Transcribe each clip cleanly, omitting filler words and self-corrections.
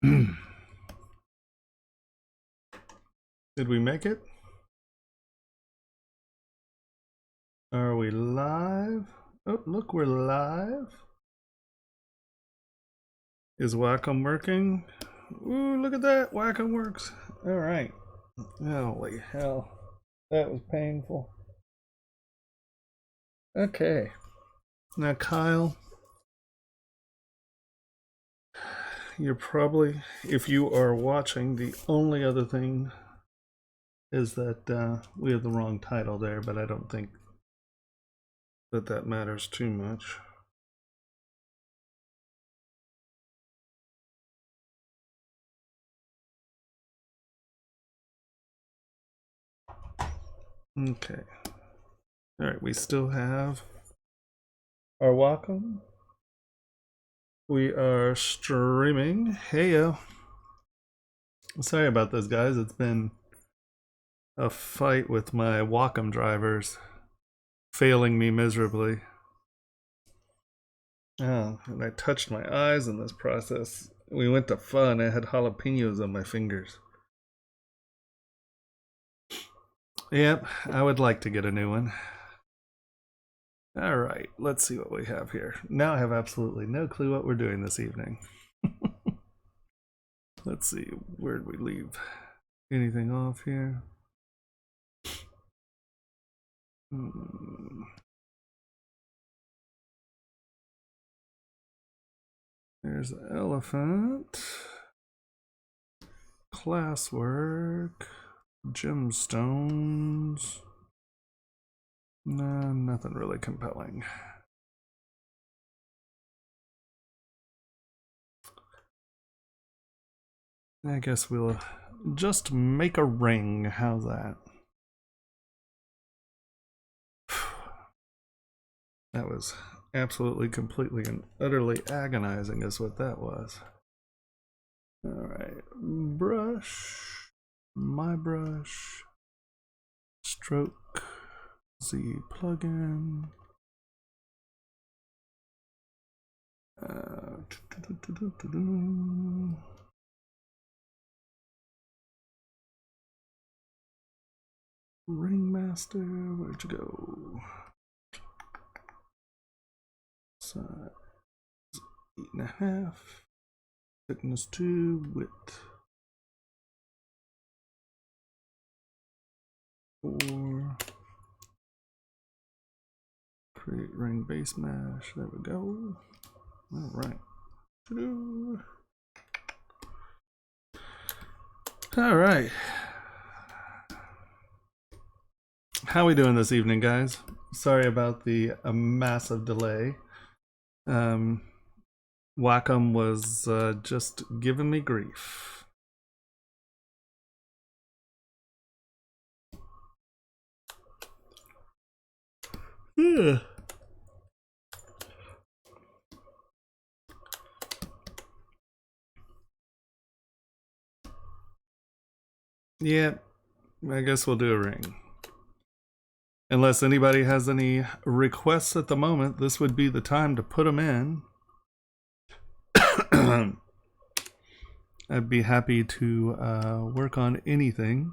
Did we make it? Are we live? Oh, look, we're live. Is Wacom working? Ooh, look at that. Wacom works. All right. Holy hell. That was painful. Okay. Now, Kyle, you're probably, if you are watching, the only other thing is that we have the wrong title there, but I don't think that matters too much. Okay. All right, we still have our Wacom. We are streaming. Heyo. Sorry about this, guys. It's been a fight with my Wacom drivers failing me miserably. Oh, and I touched my eyes in this process. We went to pho and I had jalapenos on my fingers. Yep, I would like to get a new one. All right, let's see what we have here. Now I have absolutely no clue what we're doing this evening. Let's see, where did we leave anything off here? There's the elephant. Classwork. Gemstones. No, nothing really compelling. I guess we'll just make a ring. How's that? That was absolutely, completely, and utterly agonizing is what that was. All right, brush, my brush, stroke, Z plugin. Ringmaster, where'd you go? Size 8.5, thickness 2, width 4. Create ring base mesh. There we go. All right. All right. How we doing this evening, guys? Sorry about the massive delay. Wacom was just giving me grief. Yeah. Yeah, I guess we'll do a ring. Unless anybody has any requests at the moment, this would be the time to put them in. I'd be happy to work on anything.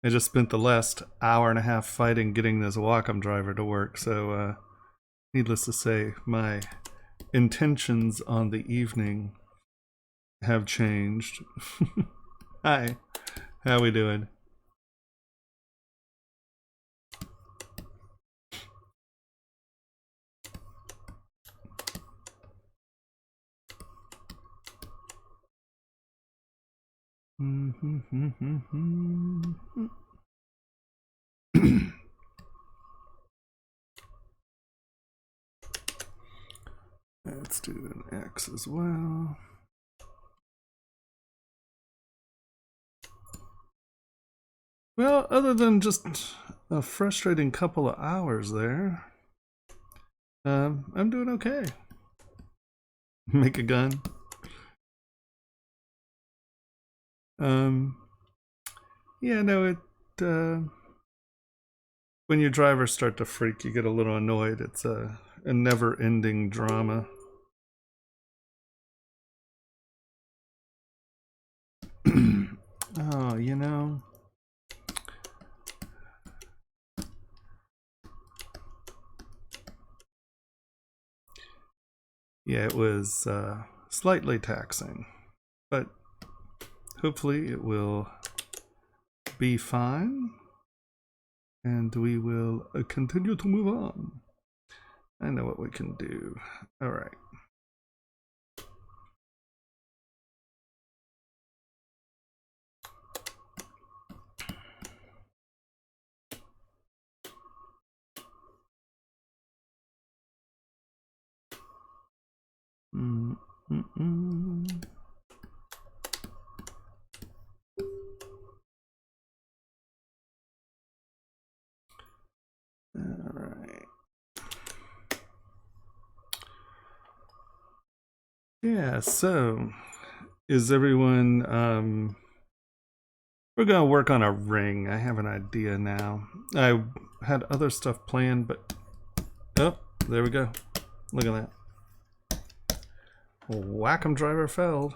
I just spent the last hour and a half fighting getting this Wacom driver to work, so needless to say, my intentions on the evening have changed. Hi, how we doing? Let's do an X as well. Well, other than just a frustrating couple of hours there, I'm doing okay. Make a gun. Yeah, no, it when your drivers start to freak, you get a little annoyed. It's a never-ending drama. Oh, you know. Yeah, it was slightly taxing, but hopefully it will be fine, and we will continue to move on. I know what we can do. All right. All right. Yeah, so is everyone we're gonna work on a ring. I have an idea now. I had other stuff planned, but oh, there we go. Look at that. Wacom driver failed.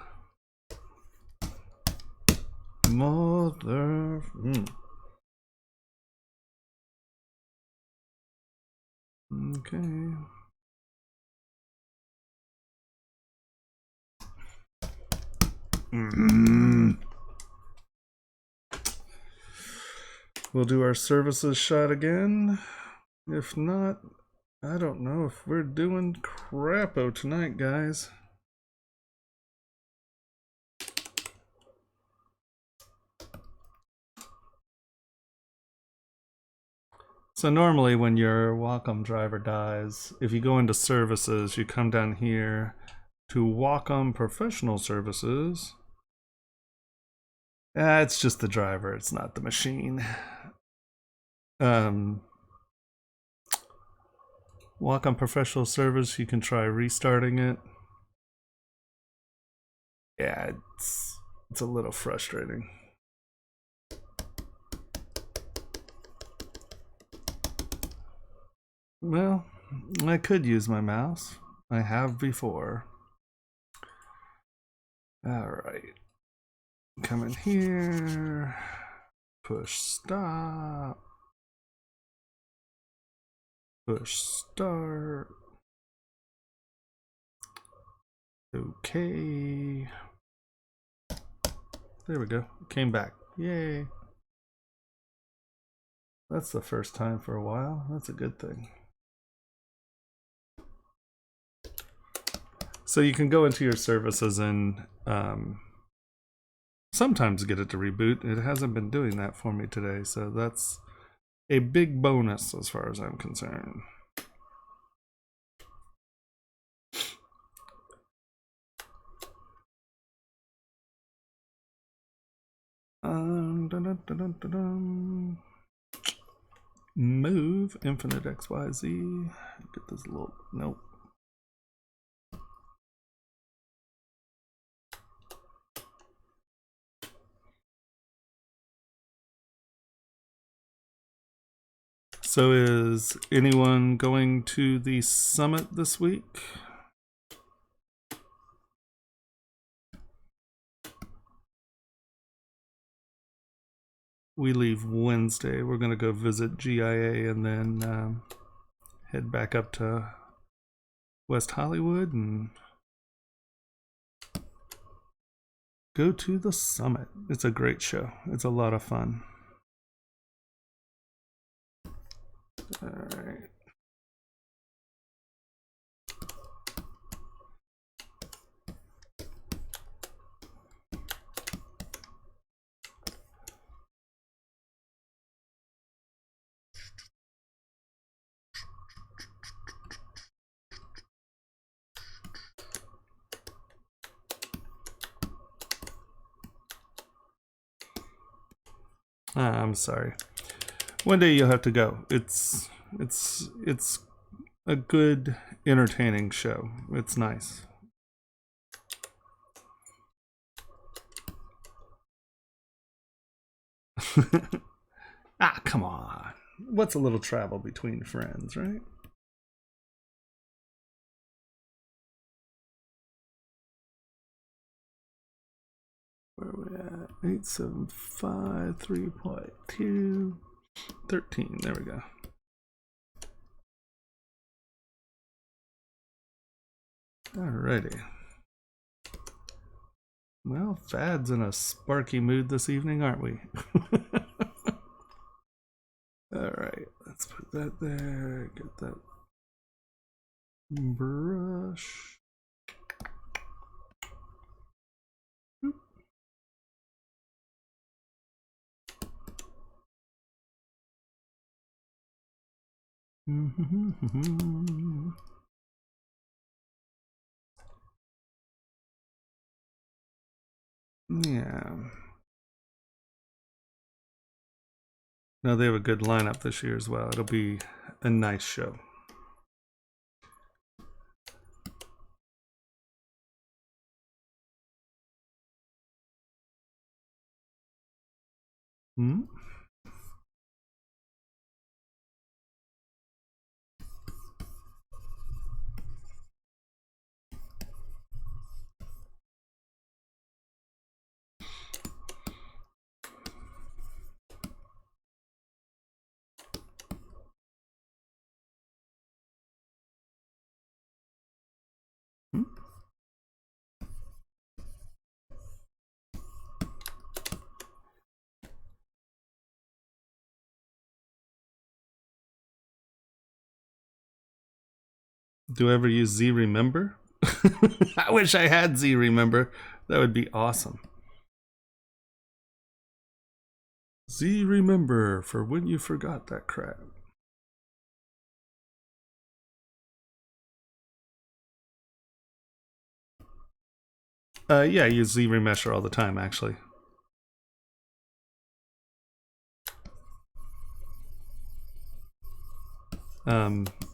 Mother. Okay. We'll do our services shot again. If not, I don't know if we're doing crapo tonight, guys. So normally when your Wacom driver dies, if you go into services, you come down here to Wacom professional services. It's just the driver, it's not the machine. Wacom professional service, you can try restarting it. Yeah, it's a little frustrating. Well, I could use my mouse. I have before. All right. Come in here. Push stop. Push start. Okay. There we go. Came back. Yay. That's the first time for a while. That's a good thing. So you can go into your services and sometimes get it to reboot. It hasn't been doing that for me today, so that's a big bonus as far as I'm concerned. Move infinite XYZ. Get this little nope. So is anyone going to the summit this week? We leave Wednesday. We're going to go visit GIA and then head back up to West Hollywood and go to the summit. It's a great show. It's a lot of fun. All right. I'm sorry. One day you'll have to go. It's a good, entertaining show. It's nice. Ah, come on. What's a little travel between friends, right? Where are we at? 875 3.2 13. There we go. Alrighty. Well, Fad's in a sparky mood this evening, aren't we? Alright, let's put that there. Get that brush. Yeah. No, they have a good lineup this year as well. It'll be a nice show. Do I ever use ZRemesher? I wish I had ZRemesher. That would be awesome. ZRemesher for when you forgot that crap. Yeah, I use ZRemesher all the time, actually.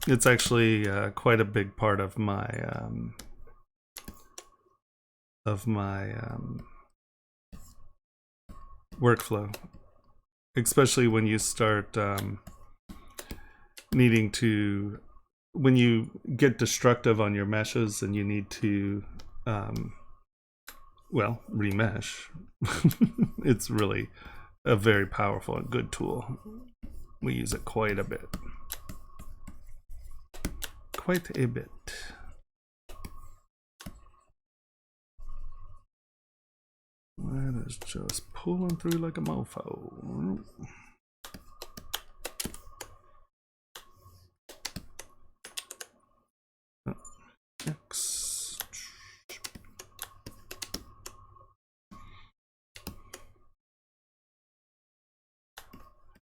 It's actually quite a big part of my workflow, especially when you start needing to, when you get destructive on your meshes and you need to well, remesh. It's really a very powerful and good tool. We use it quite a bit. Quite a bit. That is just pulling through like a mofo. X.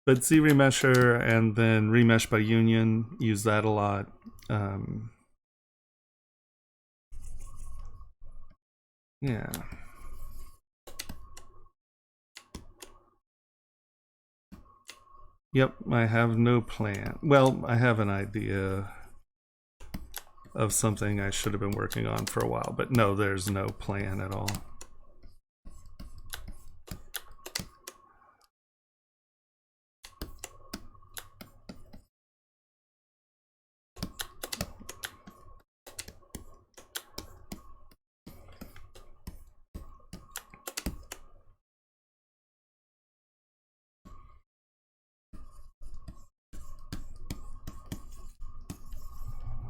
But ZRemesher and then remesh by union, use that a lot. Yeah. Yep, I have no plan. Well, I have an idea of something I should have been working on for a while, but no, there's no plan at all.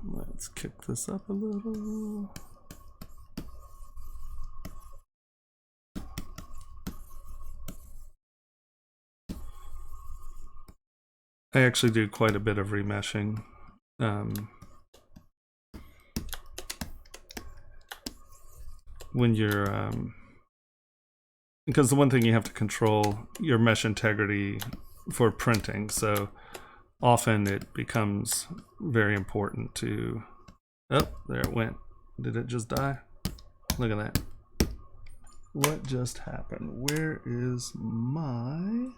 Let's kick this up a little. I actually do quite a bit of remeshing. When you're because the one thing you have to control your mesh integrity for printing, so often it becomes very important to, oh, there it went. Did it just die? Look at that. What just happened? Where is my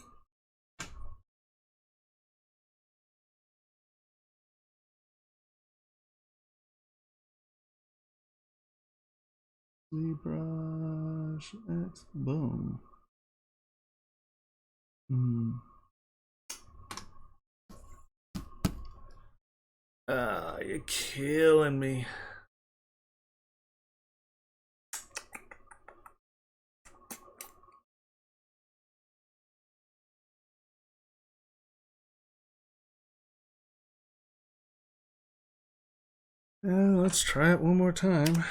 ZBrush X? Boom. You're killing me. Let's try it one more time.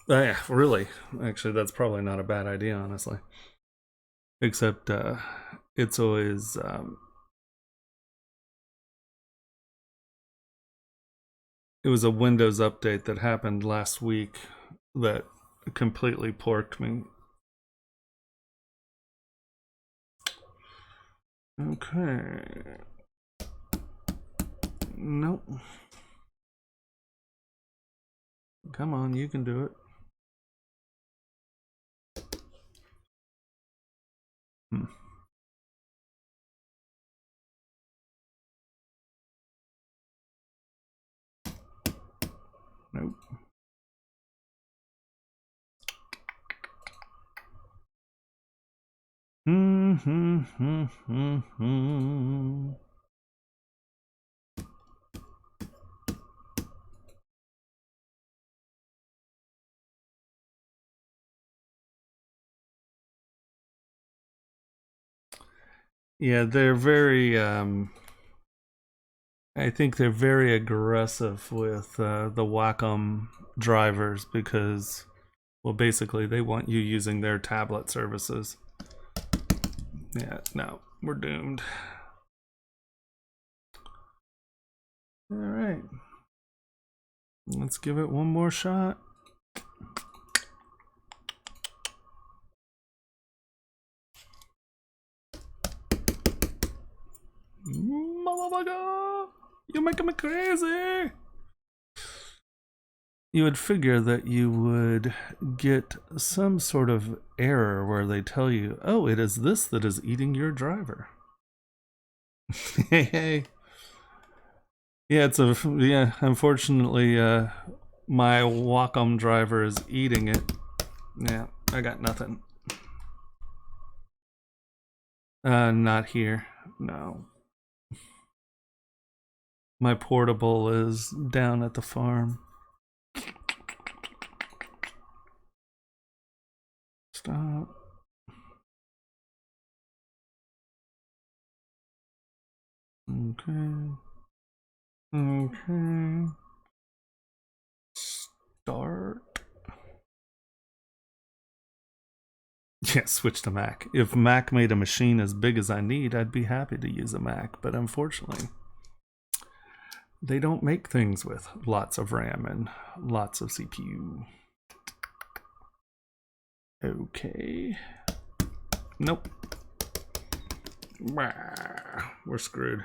Yeah, really. Actually, that's probably not a bad idea, honestly. Except it's always it was a Windows update that happened last week that completely porked me. Okay. Nope. Come on, you can do it. Nope. Yeah, they're very I think they're very aggressive with the Wacom drivers because, well, basically they want you using their tablet services. Yeah, no, we're doomed. All right, let's give it one more shot. Motherfucker, you're making me crazy. You would figure that you would get some sort of error where they tell you, oh, it is this that is eating your driver. Hey. Yeah, unfortunately, my Wacom driver is eating it. Yeah, I got nothing. Not here, no. My portable is down at the farm. Stop. Okay. Okay. Start. Yeah, switch to Mac. If Mac made a machine as big as I need, I'd be happy to use a Mac, but unfortunately, they don't make things with lots of RAM and lots of CPU. Okay. Nope. We're screwed.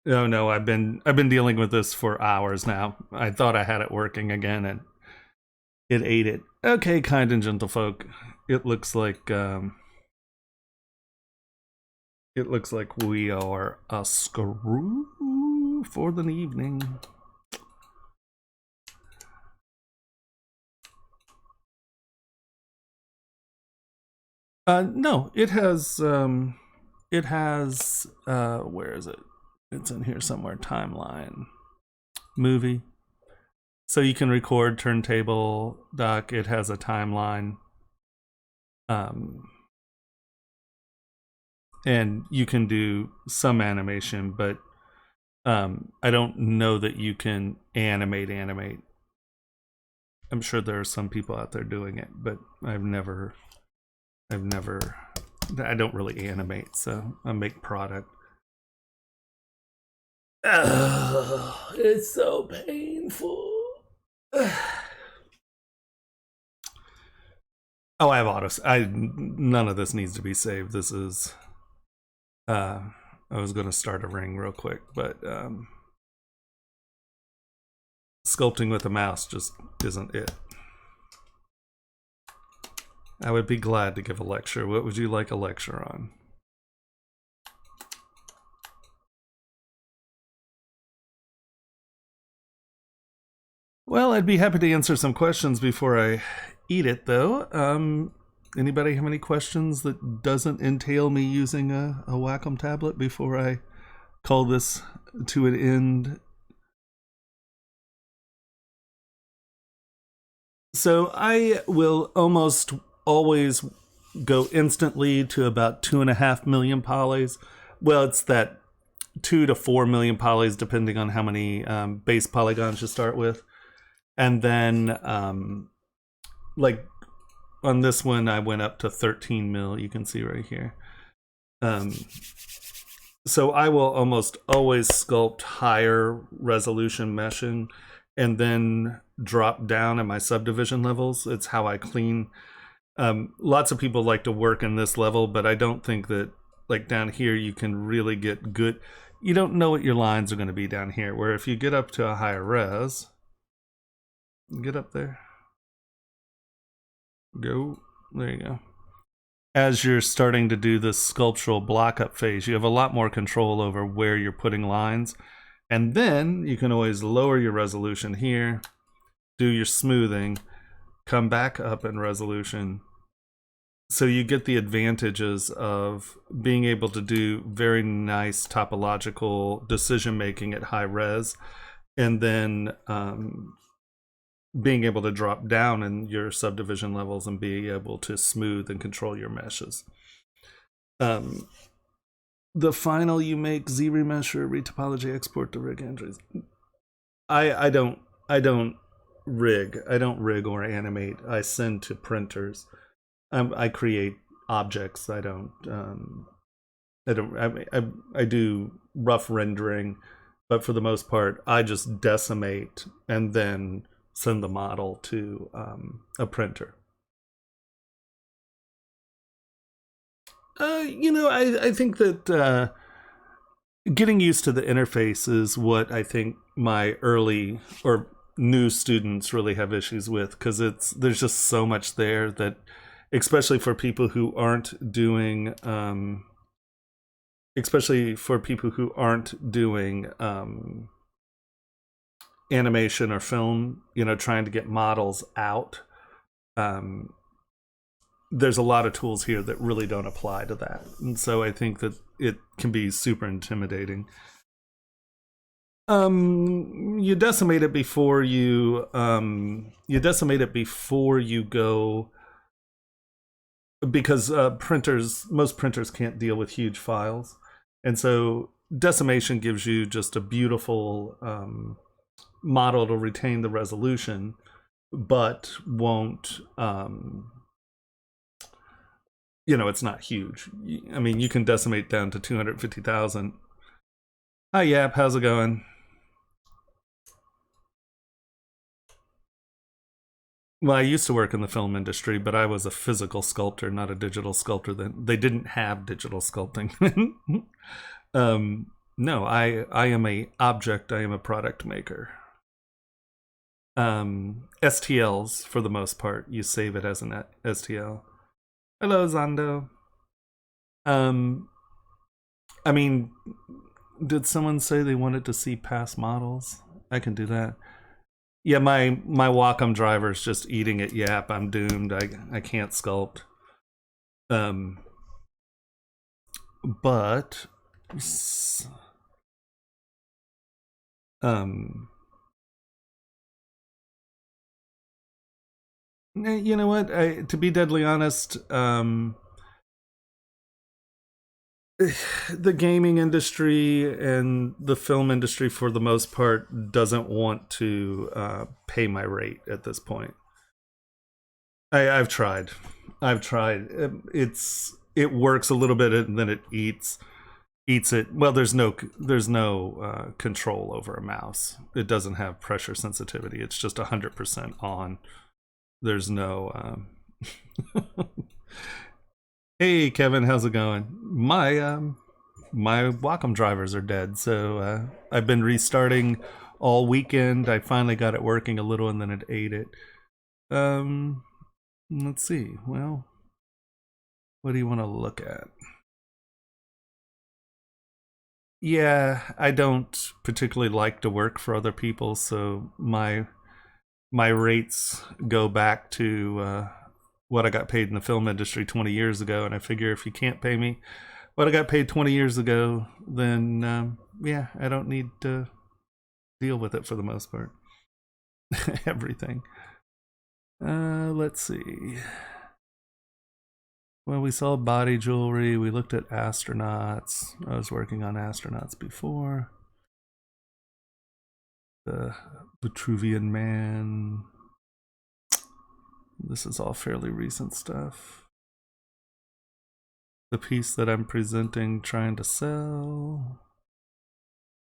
Oh no, I've been dealing with this for hours now. I thought I had it working again and it ate it. Okay, kind and gentle folk. It looks like we are a screw for the evening. No, it has where is it? It's in here somewhere. Timeline, movie. So you can record turntable dock. It has a timeline. And you can do some animation, but I don't know that you can animate. I'm sure there are some people out there doing it, but I don't really animate, so I make product. It's so painful. Oh, I have autos. None of this needs to be saved. This is I was going to start a ring real quick, but sculpting with a mouse just isn't it. I would be glad to give a lecture. What would you like a lecture on? Well, I'd be happy to answer some questions before I eat it, though. Anybody have any questions that doesn't entail me using a Wacom tablet before I call this to an end? So I will almost always go instantly to about 2.5 million polys. Well, it's that 2 to 4 million polys, depending on how many base polygons you start with. And then, like on this one, I went up to 13 mil. You can see right here. So I will almost always sculpt higher resolution meshing and then drop down at my subdivision levels. It's how I clean. Lots of people like to work in this level, but I don't think that, like down here, you can really get good. You don't know what your lines are going to be down here, where if you get up to a higher res, get up there. Go. There you go. As you're starting to do this sculptural block up phase, you have a lot more control over where you're putting lines. And then you can always lower your resolution here, do your smoothing, come back up in resolution. So you get the advantages of being able to do very nice topological decision making at high res, and then being able to drop down in your subdivision levels and be able to smooth and control your meshes. The final you make ZRemesher retopology export to rig entries. I don't rig. I don't rig or animate. I send to printers. I create objects. I do rough rendering, but for the most part, I just decimate and then send the model to a printer. I think that getting used to the interface is what I think my early or new students really have issues with, because there's just so much there that, especially for people who aren't doing animation or film, trying to get models out. There's a lot of tools here that really don't apply to that. And so I think that it can be super intimidating. You decimate it before you go, because most printers can't deal with huge files. And so decimation gives you just a beautiful model to retain the resolution, but won't, it's not huge. I mean, you can decimate down to 250,000. Hi, Yap, how's it going? Well, I used to work in the film industry, but I was a physical sculptor, not a digital sculptor. Then they didn't have digital sculpting. No, I am a object. I am a product maker. STLs for the most part. You save it as an STL. Hello, Zondo. I mean, did someone say they wanted to see past models? I can do that. Yeah, my Wacom driver's just eating it. Yap, I'm doomed. I can't sculpt. But you know what? To be deadly honest, the gaming industry and the film industry, for the most part, doesn't want to pay my rate at this point. I've tried. It works a little bit, and then it eats it. Well, there's no control over a mouse. It doesn't have pressure sensitivity. It's just 100% on. There's no Hey Kevin, how's it going? My Wacom drivers are dead, so I've been restarting all weekend. I finally got it working a little, and then it ate it. Let's see. Well, what do you want to look at? Yeah, I don't particularly like to work for other people, so my rates go back to what I got paid in the film industry 20 years ago, and I figure if you can't pay me what I got paid 20 years ago, then yeah, I don't need to deal with it for the most part. Everything. Let's see. Well, we saw body jewelry. We looked at astronauts. I was working on astronauts before. The Vitruvian Man. This is all fairly recent stuff. The piece that I'm presenting, trying to sell.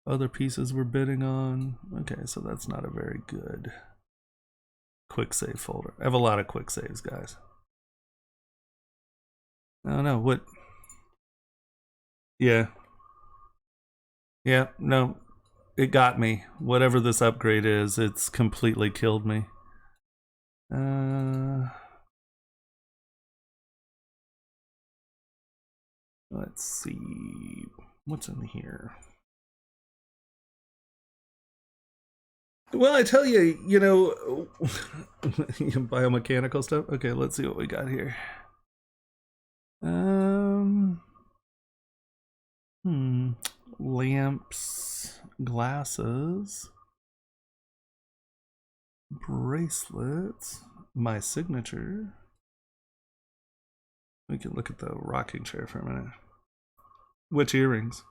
Other pieces we're bidding on. Okay, so that's not a very good quick save folder. I have a lot of quick saves, guys. No, what? Yeah. Yeah, no, it got me. Whatever this upgrade is, it's completely killed me. Let's see. What's in here? Well, I tell you, you know, biomechanical stuff. Okay, let's see what we got here. Lamps, glasses, bracelets, my signature. We can look at the rocking chair for a minute. Which earrings?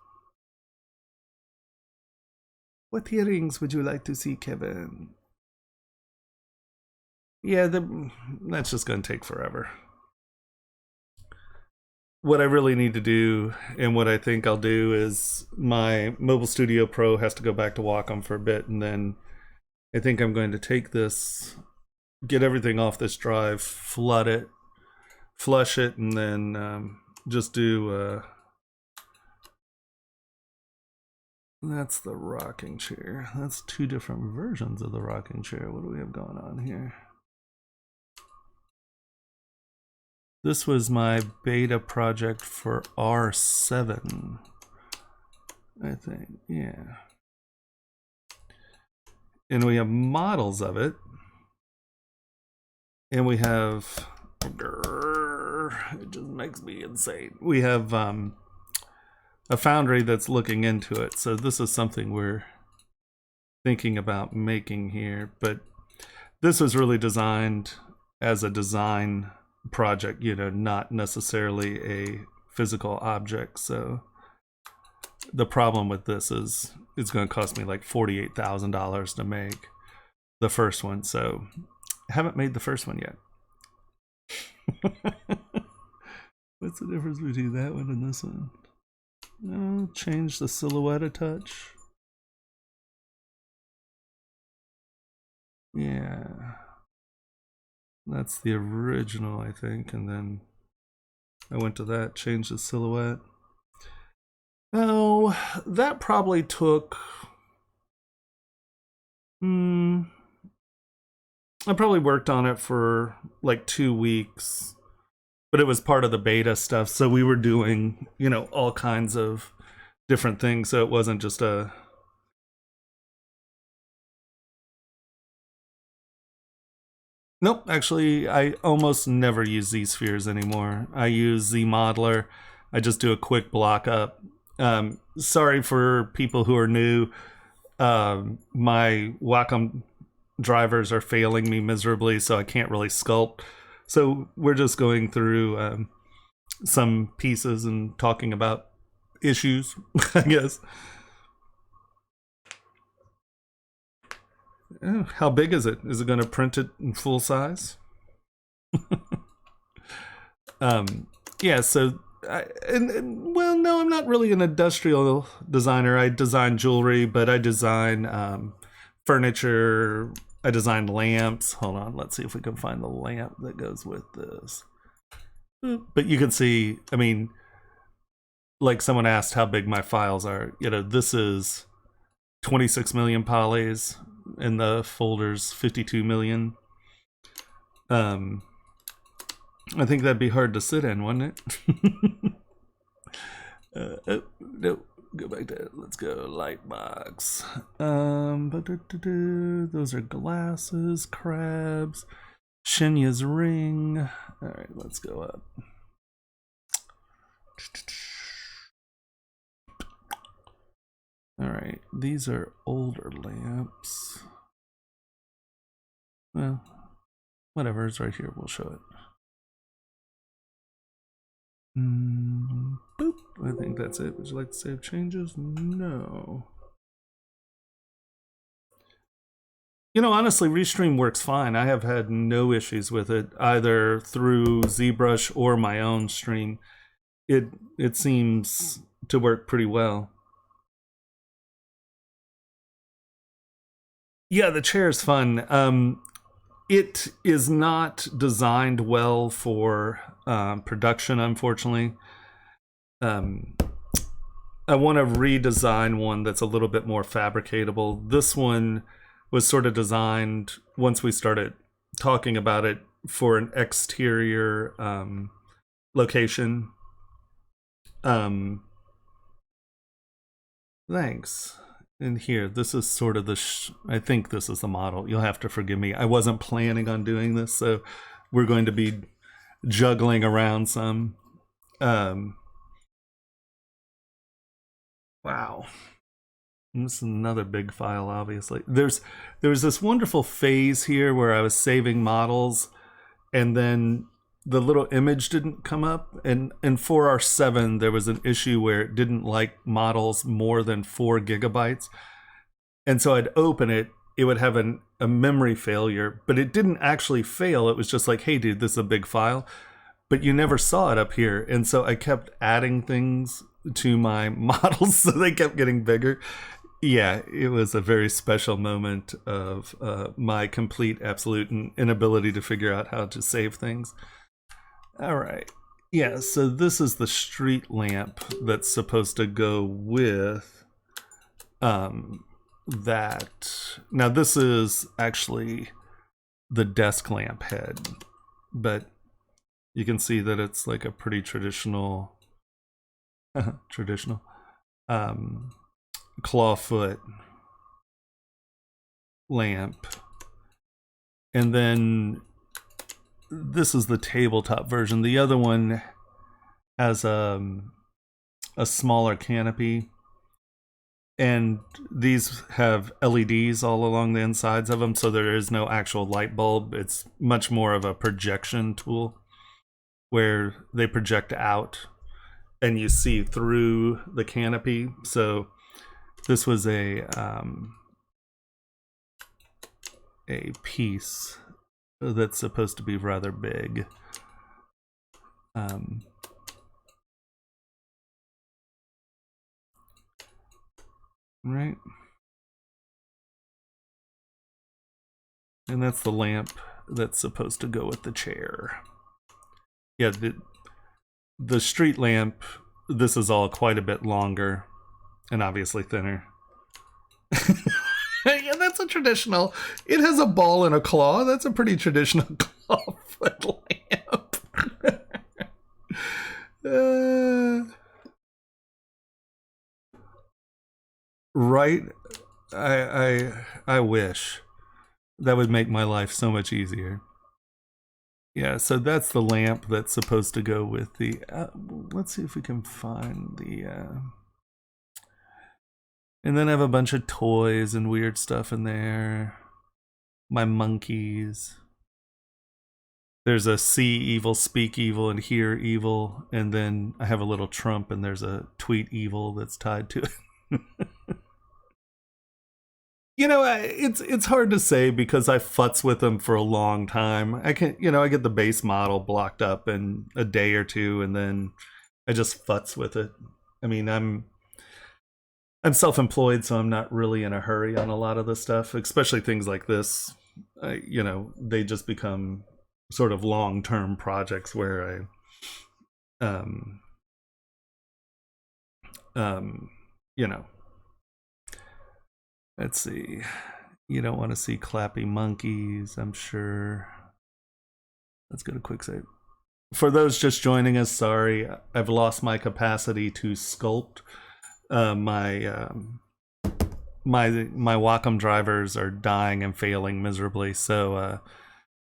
What earrings would you like to see, Kevin? Yeah, that's just going to take forever. What I really need to do, and what I think I'll do, is my Mobile Studio Pro has to go back to Wacom for a bit, and then I think I'm going to take this, get everything off this drive, flood it, flush it, and then just do... that's the rocking chair. That's two different versions of the rocking chair. What do we have going on here? This was my beta project for R7, I think, yeah. And we have models of it. And we have, it just makes me insane. We have a foundry that's looking into it. So this is something we're thinking about making here. But this was really designed as a design project, you know, not necessarily a physical object. So the problem with this is it's going to cost me like $48,000 to make the first one. So I haven't made the first one yet. What's the difference between that one and this one? Change the silhouette a touch. Yeah. That's the original, I think, and then I went to that, changed the silhouette. Oh, that probably took... I probably worked on it for like 2 weeks, but it was part of the beta stuff, so we were doing, you know, all kinds of different things, so it wasn't just a... Nope, actually, I almost never use Z-spheres anymore. I use ZModeler. I just do a quick block up. Sorry for people who are new. My Wacom drivers are failing me miserably, so I can't really sculpt. So we're just going through some pieces and talking about issues, I guess. Oh, how big is it? Is it going to print it in full size? Yeah, so, well, no, I'm not really an industrial designer. I design jewelry, but I design furniture. I design lamps. Hold on, let's see if we can find the lamp that goes with this. But you can see, I mean, like someone asked how big my files are. You know, this is 26 million polys, and the folder's 52 million. I think that'd be hard to sit in, wouldn't it? Oh, no, go back to it. Let's go Lightbox. Those are glasses, crabs, Shenya's ring. All right, let's go up. All right, these are older lamps. Well, whatever, it's right here. We'll show it. Boop. I think that's it. Would you like to save changes? No. You know, honestly, Restream works fine. I have had no issues with it, either through ZBrush or my own stream. It seems to work pretty well. Yeah, the chair is fun. It is not designed well for production, unfortunately. I want to redesign one that's a little bit more fabricatable. This one was sort of designed, once we started talking about it, for an exterior location. Thanks. And here, this is sort of the, I think this is the model. You'll have to forgive me. I wasn't planning on doing this, so we're going to be juggling around some. Wow. This is another big file, obviously. There was this wonderful phase here where I was saving models, and then the little image didn't come up. And in 4R7, there was an issue where it didn't like models more than 4 gigabytes. And so I'd open it, it would have a memory failure, but it didn't actually fail. It was just like, hey, dude, this is a big file. But you never saw it up here. And so I kept adding things to my models, so they kept getting bigger. Yeah, it was a very special moment of my complete, absolute inability to figure out how to save things. All right. Yeah, so this is the street lamp that's supposed to go with that. Now, this is actually the desk lamp head, but you can see that it's like a pretty traditional clawfoot lamp. And then this is the tabletop version. The other one has a smaller canopy, and these have LEDs all along the insides of them, so there is no actual light bulb. It's much more of a projection tool where they project out and you see through the canopy. So this was a piece that's supposed to be rather big. Right. And that's the lamp that's supposed to go with the chair. Yeah, the street lamp, this is all quite a bit longer and obviously thinner. Yeah, that's a traditional. It has a ball and a claw. That's a pretty traditional clawfoot lamp. Right? I wish. That would make my life so much easier. Yeah, so that's the lamp that's supposed to go with the... let's see if we can find the... And then I have a bunch of toys and weird stuff in there. My monkeys. There's a see evil, speak evil, and hear evil. And then I have a little Trump, and there's a tweet evil that's tied to it. You know, it's hard to say because I futz with them for a long time. I can, you know, I get the base model blocked up in a day or two, and then I just futz with it. I mean, I'm self-employed, so I'm not really in a hurry on a lot of this stuff, especially things like this. You know, they just become sort of long-term projects where I, you know, Let's see. You don't want to see clappy monkeys, I'm sure. Let's go to quick save. For those just joining us, sorry, I've lost my capacity to sculpt. My Wacom drivers are dying and failing miserably, so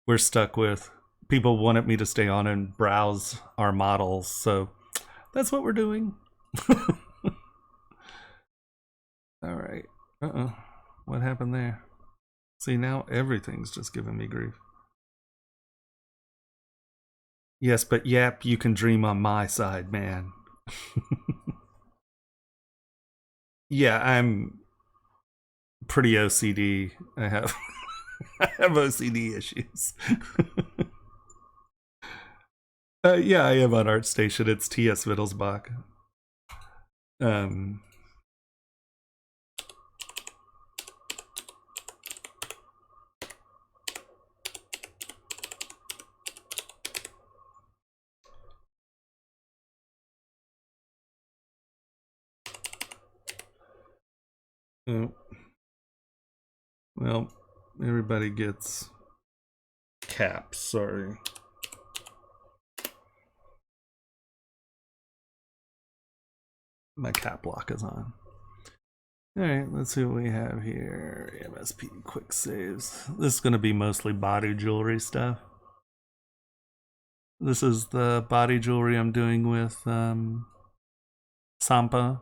we're stuck with. People wanted me to stay on and browse our models, so that's what we're doing. All right. What happened there? See, now everything's just giving me grief. Yes, but yep, you can dream on my side, man. Yeah, I'm pretty OCD. I have OCD issues. Yeah, I am on ArtStation. It's TS Wittelsbach. Well, everybody gets caps, sorry. My cap lock is on. Alright, let's see what we have here. MSP quick saves. This is going to be mostly body jewelry stuff. This is the body jewelry I'm doing with Sampa.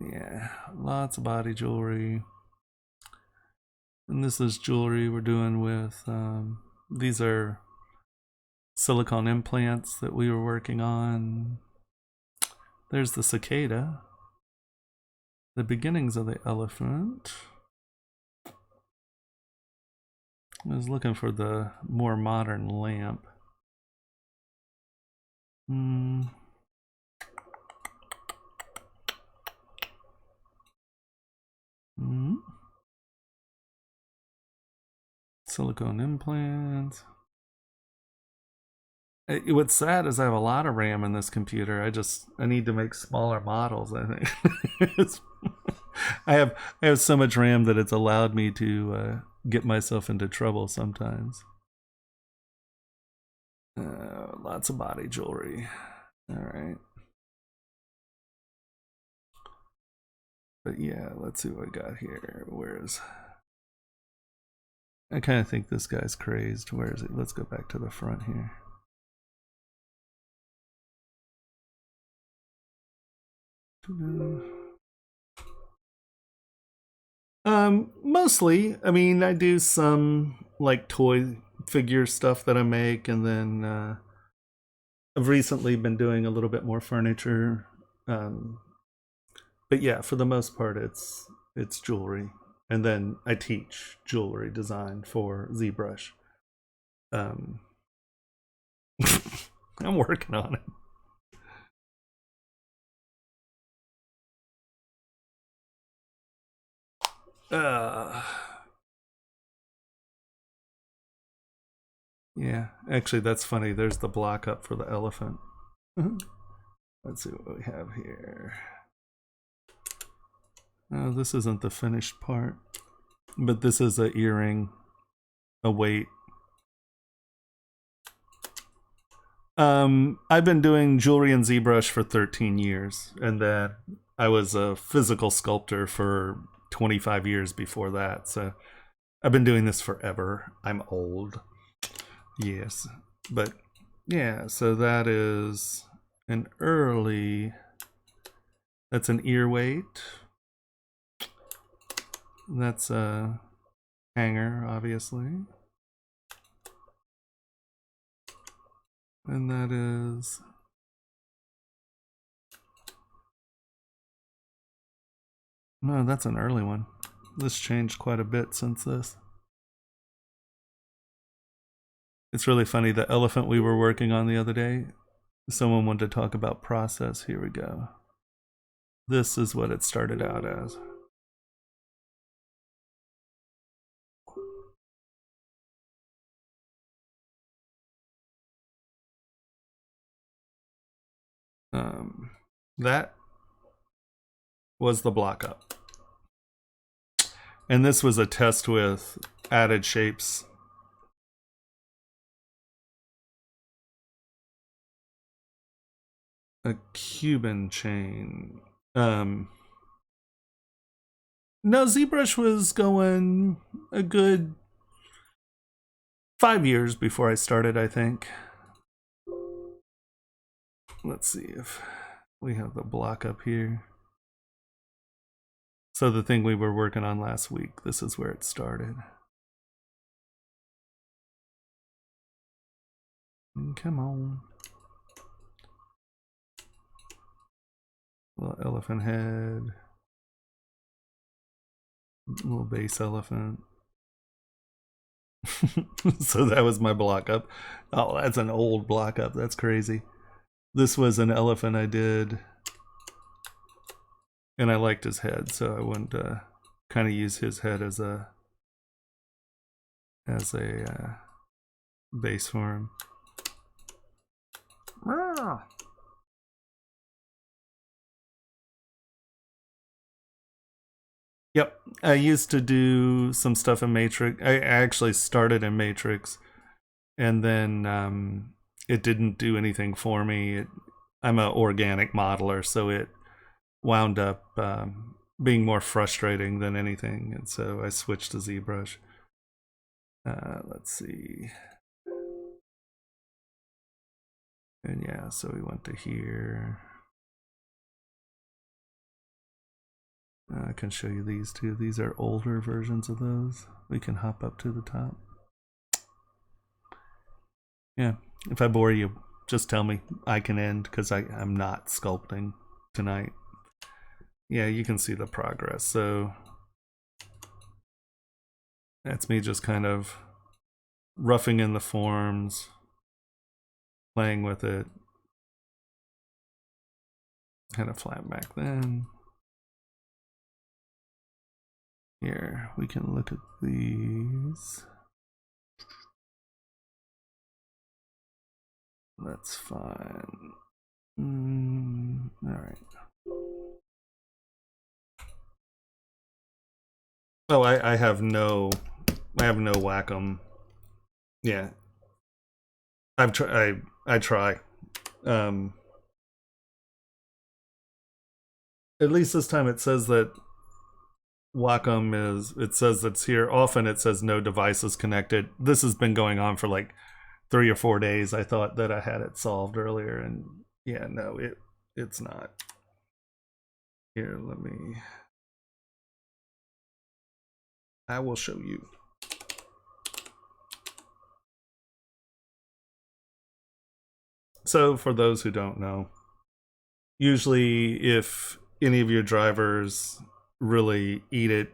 Yeah, lots of body jewelry. And this is jewelry we're doing with, these are silicone implants that we were working on. There's the cicada. The beginnings of the elephant. I was looking for the more modern lamp. Silicone implants. What's sad is I have a lot of RAM in this computer. I need to make smaller models, I think. I have so much RAM that it's allowed me to get myself into trouble sometimes. Lots of body jewelry. All right. But yeah, let's see what I got here. I kind of think this guy's crazed. Where is it? Let's go back to the front here. Mostly. I mean, I do some like toy figure stuff that I make, and then I've recently been doing a little bit more furniture. But yeah, for the most part, it's jewelry, and then I teach jewelry design for ZBrush. I'm working on it. Yeah, actually, that's funny. There's the block up for the elephant. Let's see what we have here. Oh, this isn't the finished part, but this is an earring, a weight. I've been doing jewelry in ZBrush for 13 years, and then I was a physical sculptor for 25 years before that, so I've been doing this forever. I'm old. Yes, but yeah, so that is an early, that's an ear weight. That's a hanger, obviously. And that is, no, that's an early one. This changed quite a bit since this. It's really funny, the elephant we were working on the other day, someone wanted to talk about process. Here we go. This is what it started out as. That was the block up. And this was a test with added shapes. A Cuban chain. No, ZBrush was going a good 5 years before I started, I think. Let's see if we have the block up here. So the thing we were working on last week, this is where it started. Come on. Little elephant head. Little base elephant. So that was my block up. Oh, that's an old block up. That's crazy. This was an elephant I did. And I liked his head, so I wanted to kind of use his head as a base for him. Yep, I used to do some stuff in Matrix. I actually started in Matrix, and then it didn't do anything for me. I'm an organic modeler, so it wound up being more frustrating than anything, and so I switched to ZBrush. Let's see. And yeah, so we went to here. I can show you these too. These are older versions of those. We can hop up to the top. Yeah, if I bore you, just tell me. I can end because I'm not sculpting tonight. Yeah, you can see the progress. So that's me just kind of roughing in the forms, playing with it. Kind of flat back then. Here, we can look at these. That's fine. All right. Oh, I have no Wacom. Yeah, I try. At least this time it says that Wacom it says it's here. Often it says no devices connected. This has been going on for like 3 or 4 days. I thought that I had it solved earlier, and yeah, no, it's not. Here, I will show you. So for those who don't know, usually if any of your drivers really eat it,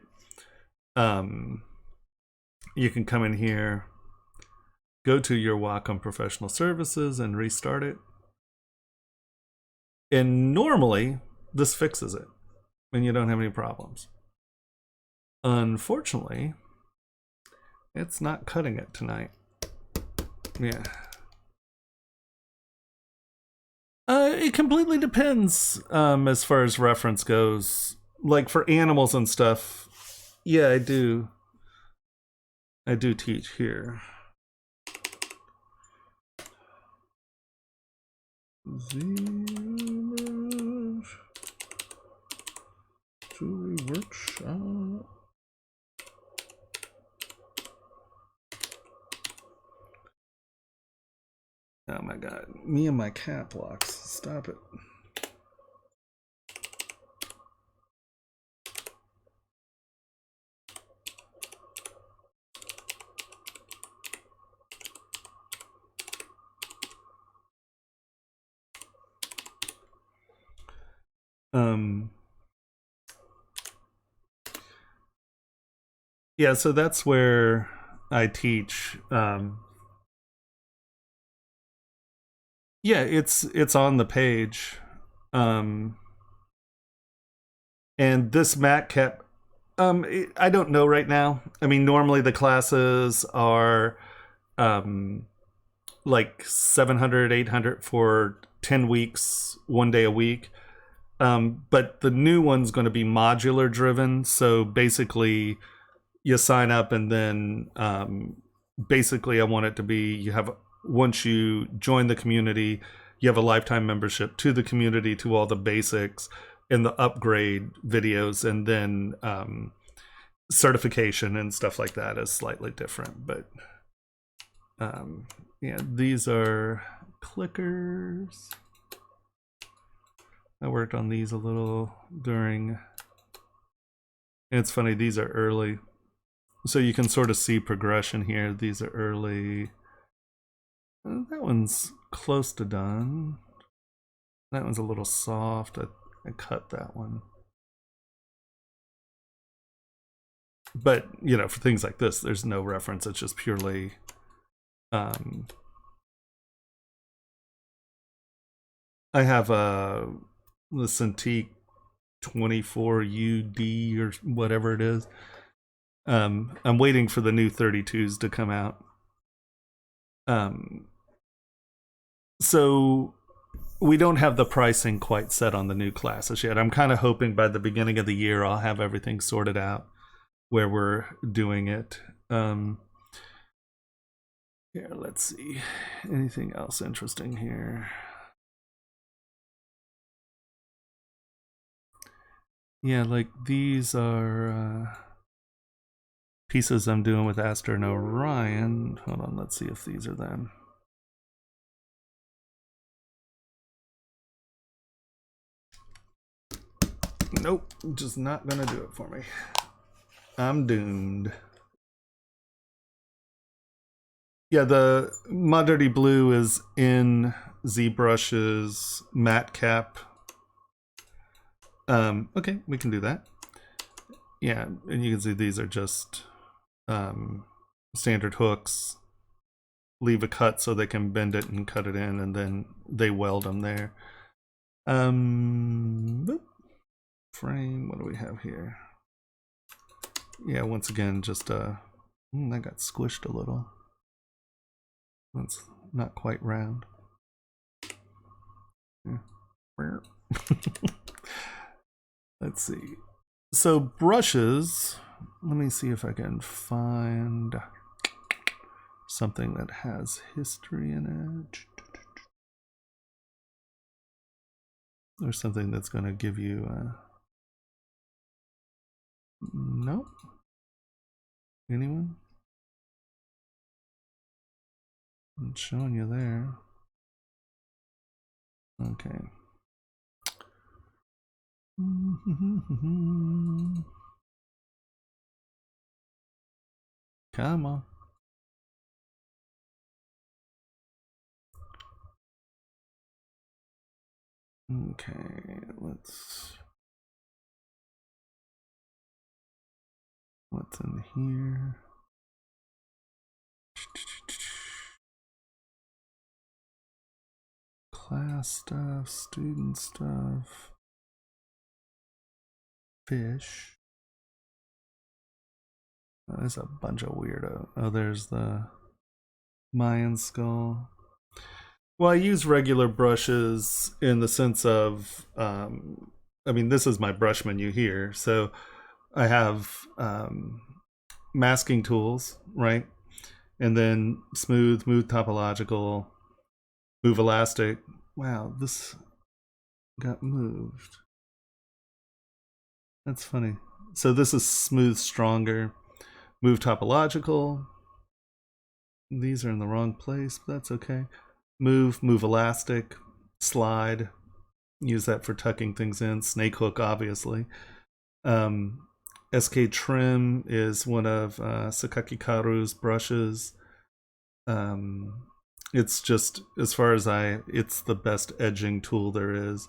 you can come in here, go to your Wacom Professional Services and restart it. And normally this fixes it and you don't have any problems. Unfortunately, it's not cutting it tonight. Yeah. It completely depends as far as reference goes. Like for animals and stuff, yeah, I do teach here. ZBrush Jewelry Workshop. Oh my god, me and my cap locks. Stop it. Yeah, so that's where I teach. Yeah, it's on the page. And this mat cap, I don't know right now. I mean, normally the classes are like 700, 800 for 10 weeks, 1 day a week. But the new one's going to be modular driven. So basically you sign up, and then basically I want it to be, you have, once you join the community, you have a lifetime membership to the community, to all the basics and the upgrade videos, and then certification and stuff like that is slightly different. But yeah, these are clickers. I worked on these a little during, and it's funny, these are early, so you can sort of see progression here. These are early. That one's close to done. That one's a little soft. I cut that one. But, you know, for things like this, there's no reference. It's just purely I have the Cintiq 24UD or whatever it is. I'm waiting for the new 32s to come out. So we don't have the pricing quite set on the new classes yet. I'm kind of hoping by the beginning of the year I'll have everything sorted out where we're doing it. Here, let's see. Anything else interesting here? Yeah, like these are pieces I'm doing with Aster and Orion. Hold on, let's see if these are them. Nope, just not gonna do it for me. I'm doomed. Yeah, the Mod Dirty Blue is in ZBrush's matte cap. Okay, we can do that. Yeah, and you can see these are just standard hooks. Leave a cut so they can bend it and cut it in, and then they weld them there. Frame, what do we have here? Yeah, once again, just that got squished a little. It's not quite round. Yeah. Let's see. So brushes, let me see if I can find something that has history in it. Or something that's going to give you nope. Anyone? I'm showing you there. Okay. Come on. Okay, what's in here? Class stuff, student stuff, fish. Oh, there's a bunch of weirdo. Oh, there's the Mayan skull. Well, I use regular brushes in the sense of, I mean, this is my brush menu here. So I have masking tools, right? And then smooth, move topological, move elastic. Wow, this got moved. That's funny. So this is smooth, stronger, move topological. These are in the wrong place, but that's okay. Move elastic, slide. Use that for tucking things in. Snake hook, obviously. SK Trim is one of Sakaki Karu's brushes. It's just, as far as it's the best edging tool there is.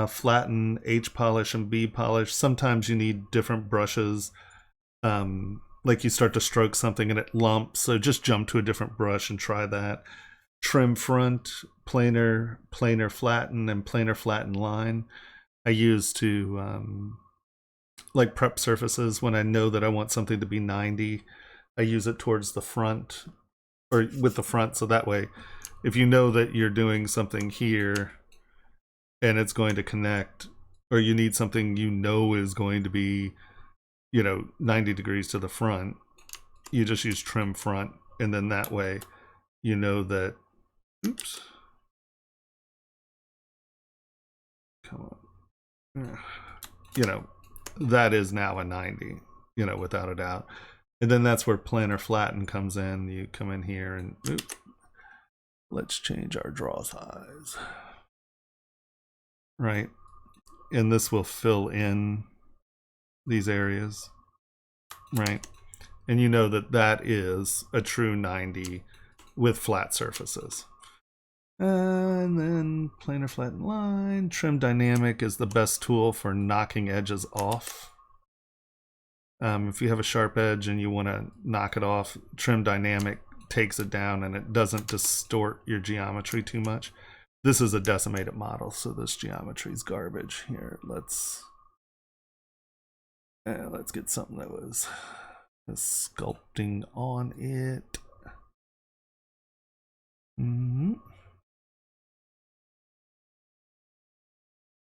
Flatten, H polish, and B polish. Sometimes you need different brushes. Like you start to stroke something and it lumps, so just jump to a different brush and try that. Trim front, planar flatten, and planar flatten line. I use to like prep surfaces when I know that I want something to be 90. I use it towards the front, or with the front, so that way if you know that you're doing something here and it's going to connect, or you need something you know is going to be you know, 90 degrees to the front, you just use trim front, and then that way you know that, oops, come on, you know, that is now a 90, you know, without a doubt. And then that's where planar flatten comes in. You come in here and oops, let's change our draw size, right? And this will fill in these areas, right? And you know that that is a true 90 with flat surfaces. And then planar flatten line. Trim dynamic is the best tool for knocking edges off. If you have a sharp edge and you want to knock it off, trim dynamic takes it down and it doesn't distort your geometry too much. This is a decimated model, so this geometry is garbage. Here, let's get something that was sculpting on it.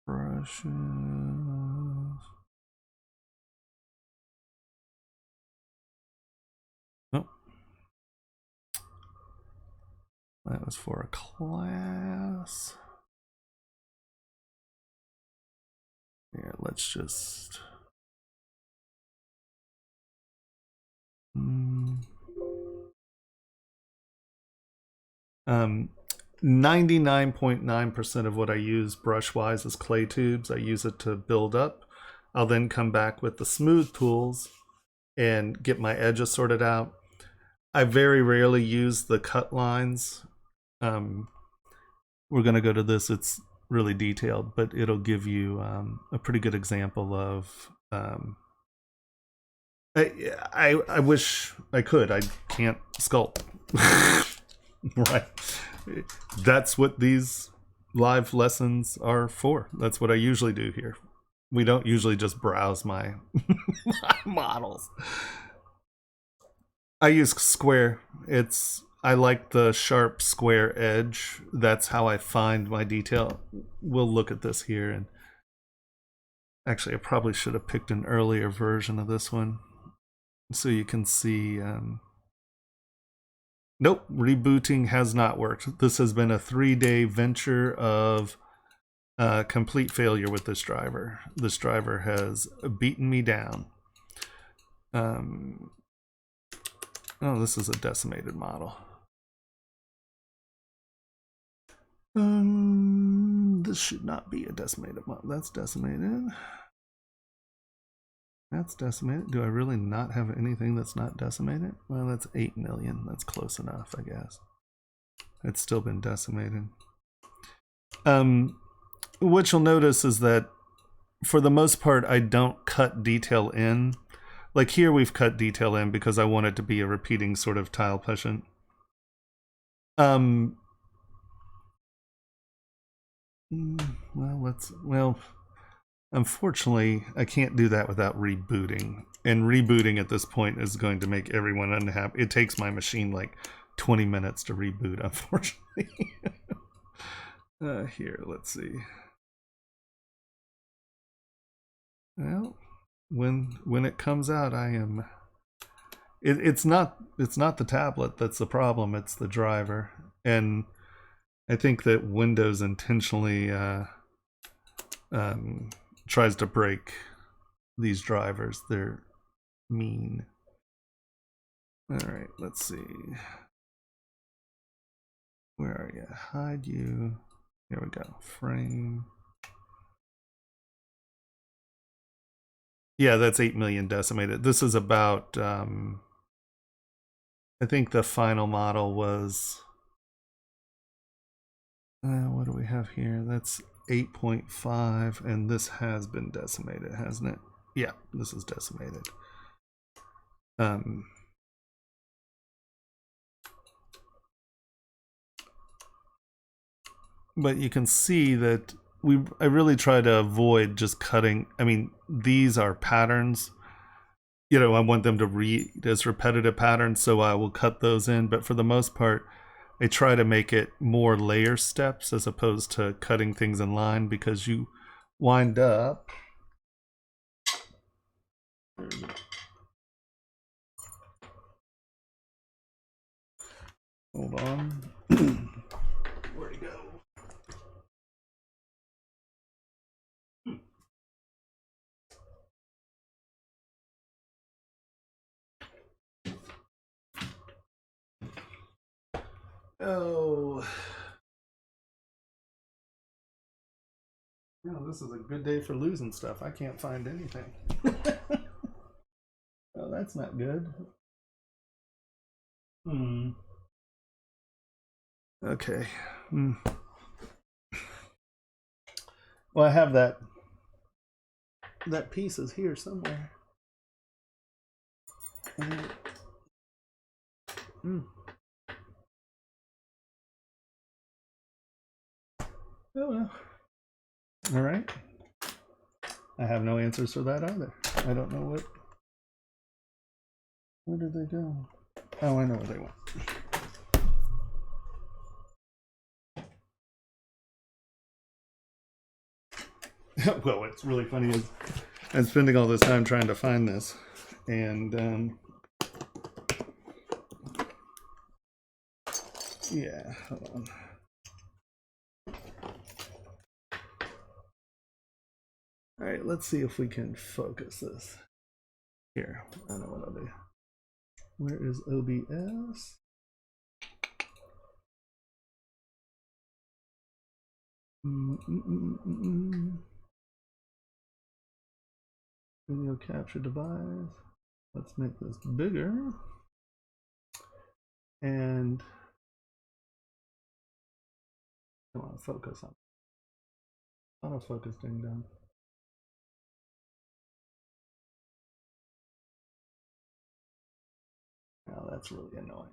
Brushes. Oh, that was for a class. Here, let's just 99.9% of what I use brush-wise is clay tubes. I use it to build up. I'll then come back with the smooth tools and get my edges sorted out. I very rarely use the cut lines. We're going to go to this. It's really detailed, but it'll give you a pretty good example of I wish I could. I can't sculpt. Right. That's what these live lessons are for. That's what I usually do here. We don't usually just browse my, my models. I use square. I like the sharp square edge. That's how I find my detail. We'll look at this here. And actually, I probably should have picked an earlier version of this one so you can see. Nope, rebooting has not worked. This has been a 3-day venture of complete failure with this driver. This driver has beaten me down. Oh, this is a decimated model. This should not be a decimated model. That's decimated. That's decimated. Do I really not have anything that's not decimated? Well, that's 8 million. That's close enough, I guess. It's still been decimated. What you'll notice is that for the most part, I don't cut detail in. Like here, we've cut detail in because I want it to be a repeating sort of tile patient. Well, unfortunately, I can't do that without rebooting. And rebooting at this point is going to make everyone unhappy. It takes my machine like 20 minutes to reboot, unfortunately. Here, let's see. Well, when it comes out, I am... It's not the tablet that's the problem, it's the driver. And I think that Windows intentionally tries to break these drivers. They're mean. All right, let's see. Where are you? Hide you. Here we go. Frame. Yeah, that's 8 million decimated. This is about, I think the final model was, what do we have here? That's 8.5, and this has been decimated, hasn't it? Yeah, this is decimated. But you can see that I really try to avoid just cutting. I mean, these are patterns. You know, I want them to read as repetitive patterns, so I will cut those in. But for the most part, I try to make it more layer steps as opposed to cutting things in line, because you wind up Hold on. Where'd he go? Oh. No, this is a good day for losing stuff. I can't find anything. Oh, that's not good. Okay. Well, I have that piece is here somewhere. Oh well. All right. I have no answers for that either. I don't know what. Where did they go? Oh, I know where they went. Well, what's really funny is I'm spending all this time trying to find this, and yeah, hold on. All right, let's see if we can focus this. Here, I know what I'll do. Where is OBS? Video capture device. Let's make this bigger. And I want to focus on autofocus thing done. Now that's really annoying.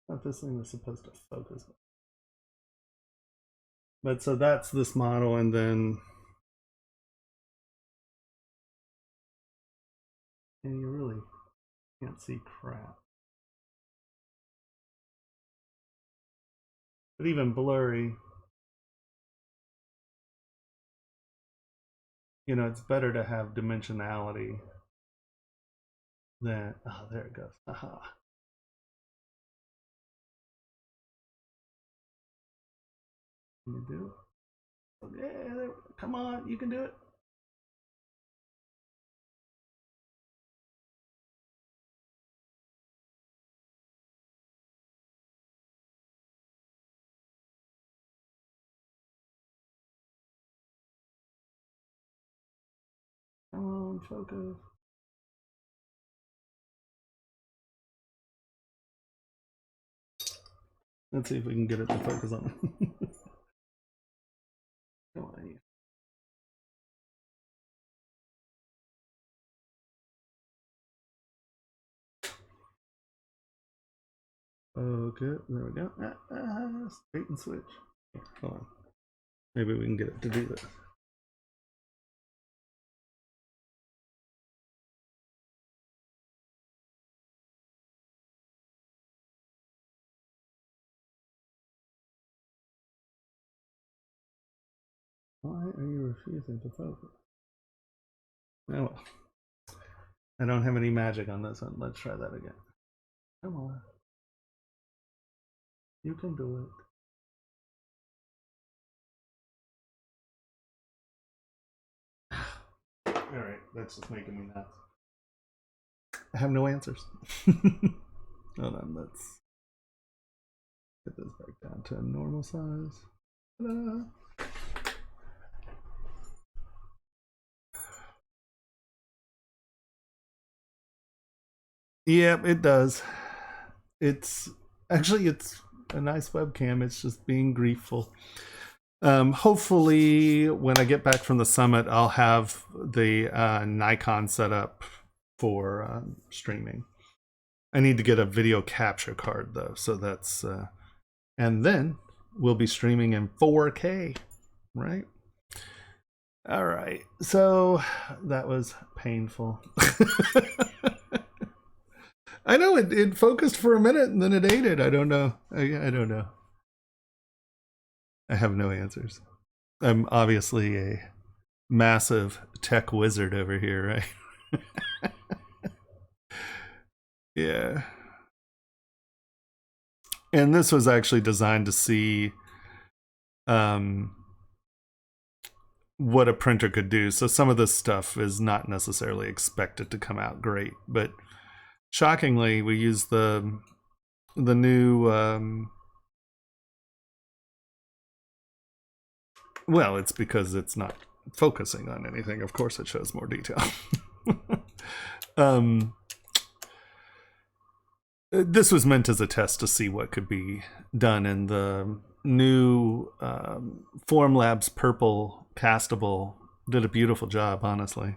Thought this thing was supposed to focus. But so that's this model, and then and you really can't see crap. But even blurry, you know, it's better to have dimensionality than, oh, there it goes. Aha. Can you do it? Yeah, come on, you can do it. Come on, focus. Let's see if we can get it to focus on it. Come on. Okay, there we go. Bait and switch. Hold on. Maybe we can get it to do this. Why are you refusing to focus? Oh well. I don't have any magic on this one. Let's try that again. Come on. You can do it. Alright, that's just making me nuts. I have no answers. Hold on, let's get this back down to a normal size. Ta-da! Yep, it does. It's actually, it's a nice webcam. It's just being griefful. Hopefully when I get back from the summit, I'll have the Nikon set up for streaming. I need to get a video capture card though, so that's and then we'll be streaming in 4K, right? All right, so that was painful. I know it focused for a minute and then it ate it. I don't know. I don't know. I have no answers. I'm obviously a massive tech wizard over here, right? Yeah. And this was actually designed to see what a printer could do. So some of this stuff is not necessarily expected to come out great, but shockingly, we use the new. Well, it's because it's not focusing on anything. Of course, it shows more detail. This was meant as a test to see what could be done in the new Formlabs Purple Castable. Did a beautiful job, honestly.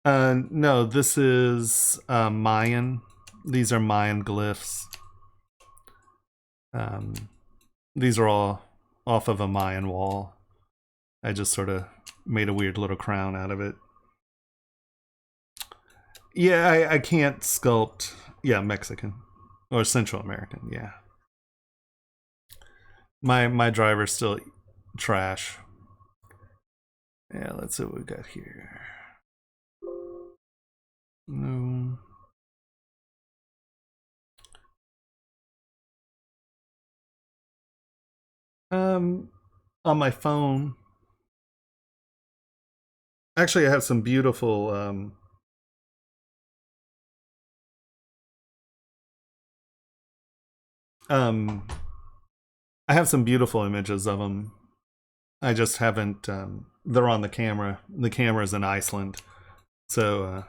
No, this is Mayan. These are Mayan glyphs. These are all off of a Mayan wall. I just sort of made a weird little crown out of it. Yeah, I can't sculpt. Yeah, Mexican or Central American. Yeah, my driver's still trash. Yeah, let's see what we got here. No. On my phone. Actually, I have some beautiful I have some beautiful images of them. I just haven't they're on the camera. The camera's in Iceland. So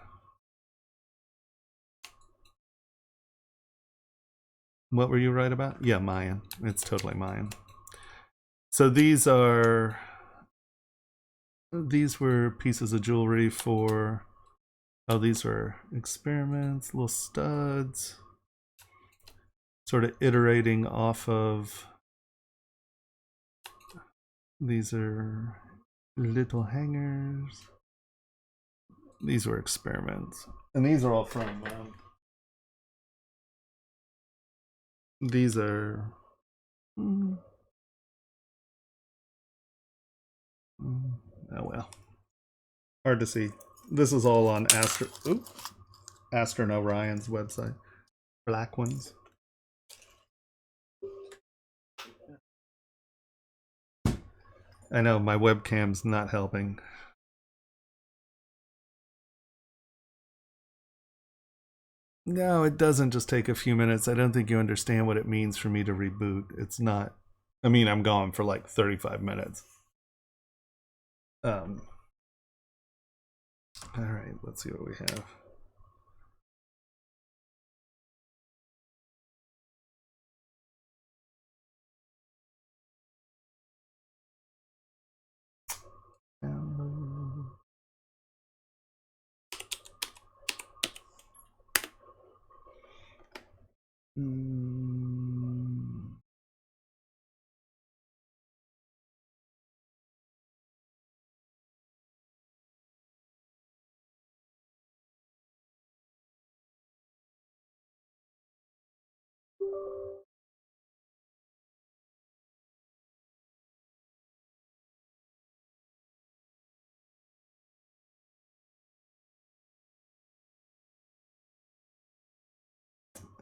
what were you right about? Yeah, Mayan. It's totally Mayan. So these were pieces of jewelry for, oh, these were experiments, little studs, sort of iterating off of, these are little hangers. These were experiments. And these are all from, these are, oh well, hard to see. This is all on Astron Orion's website. Black ones. I know my webcam's not helping. No, it doesn't just take a few minutes. I don't think you understand what it means for me to reboot. It's not. I mean, I'm gone for like 35 minutes. All right, let's see what we have.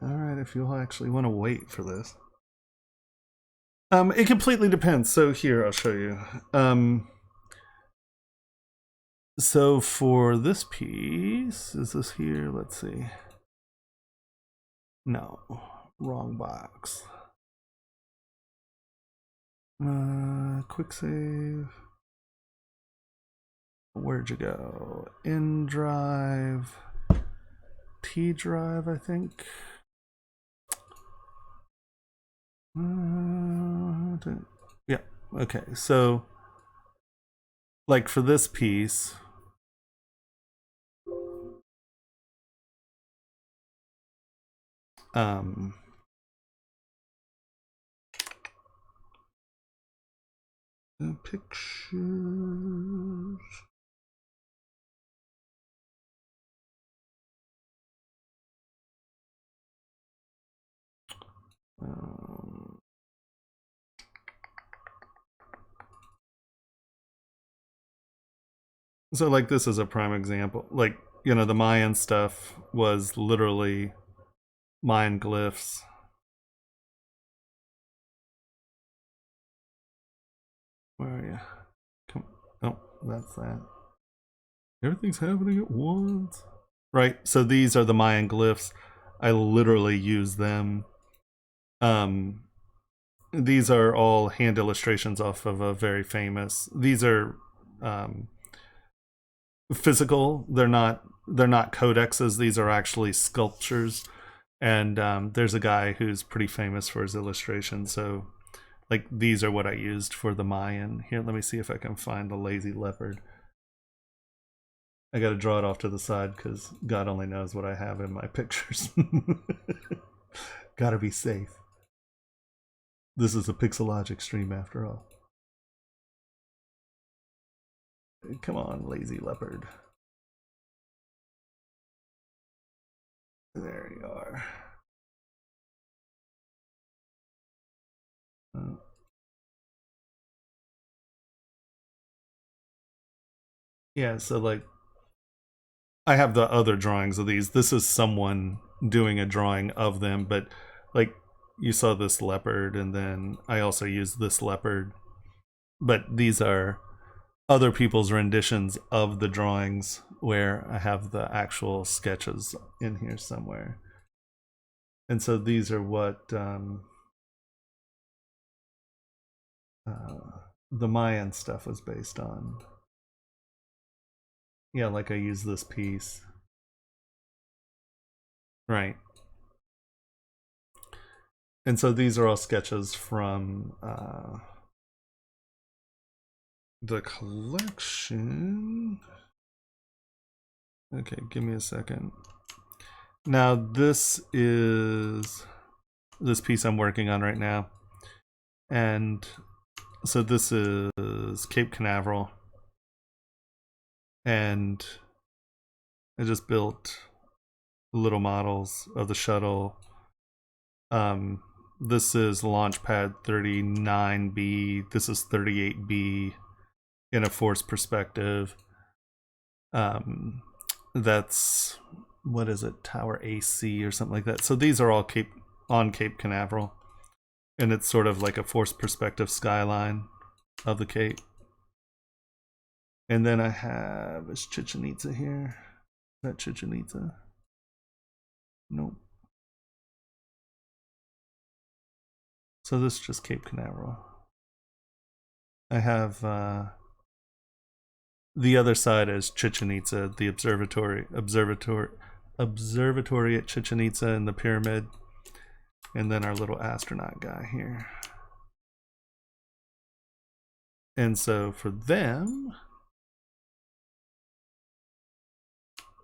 All right, if you'll actually want to wait for this. It completely depends. So here, I'll show you. So for this piece, is this here? Let's see. No, wrong box. Quick save. Where'd you go? In drive. T drive, I think. Yeah, okay. So, like for this piece, the pictures. So like this is a prime example. Like, you know, the Mayan stuff was literally Mayan glyphs. Where are you? Come. Oh, that's that. Everything's happening at once. Right. So these are the Mayan glyphs. I literally use them. These are all hand illustrations off of a very famous. These are physical. They're not codexes. These are actually sculptures. And there's a guy who's pretty famous for his illustrations. So like these are what I used for the Mayan. Here, let me see if I can find the lazy leopard. I got to draw it off to the side because God only knows what I have in my pictures. Gotta be safe. This is a Pixelogic stream after all. Come on, lazy leopard. There you are. Yeah, so like I have the other drawings of these. This is someone doing a drawing of them, but like you saw this leopard, and then I also used this leopard. But these are other people's renditions of the drawings where I have the actual sketches in here somewhere. And so these are what the Mayan stuff was based on. Yeah, like I use this piece. Right. And so these are all sketches from the collection. Okay, give me a second. Now this is this piece I'm working on right now. And so this is Cape Canaveral. And I just built little models of the shuttle. This is Launchpad 39B. This is 38B in a forced perspective. That's, what is it, Tower AC or something like that. So these are all on Cape Canaveral. And it's sort of like a forced perspective skyline of the Cape. And then I have, is Chichen Itza here? Is that Chichen Itza? Nope. So this is just Cape Canaveral. I have the other side is Chichen Itza, the observatory at Chichen Itza and the pyramid. And then our little astronaut guy here. And so for them,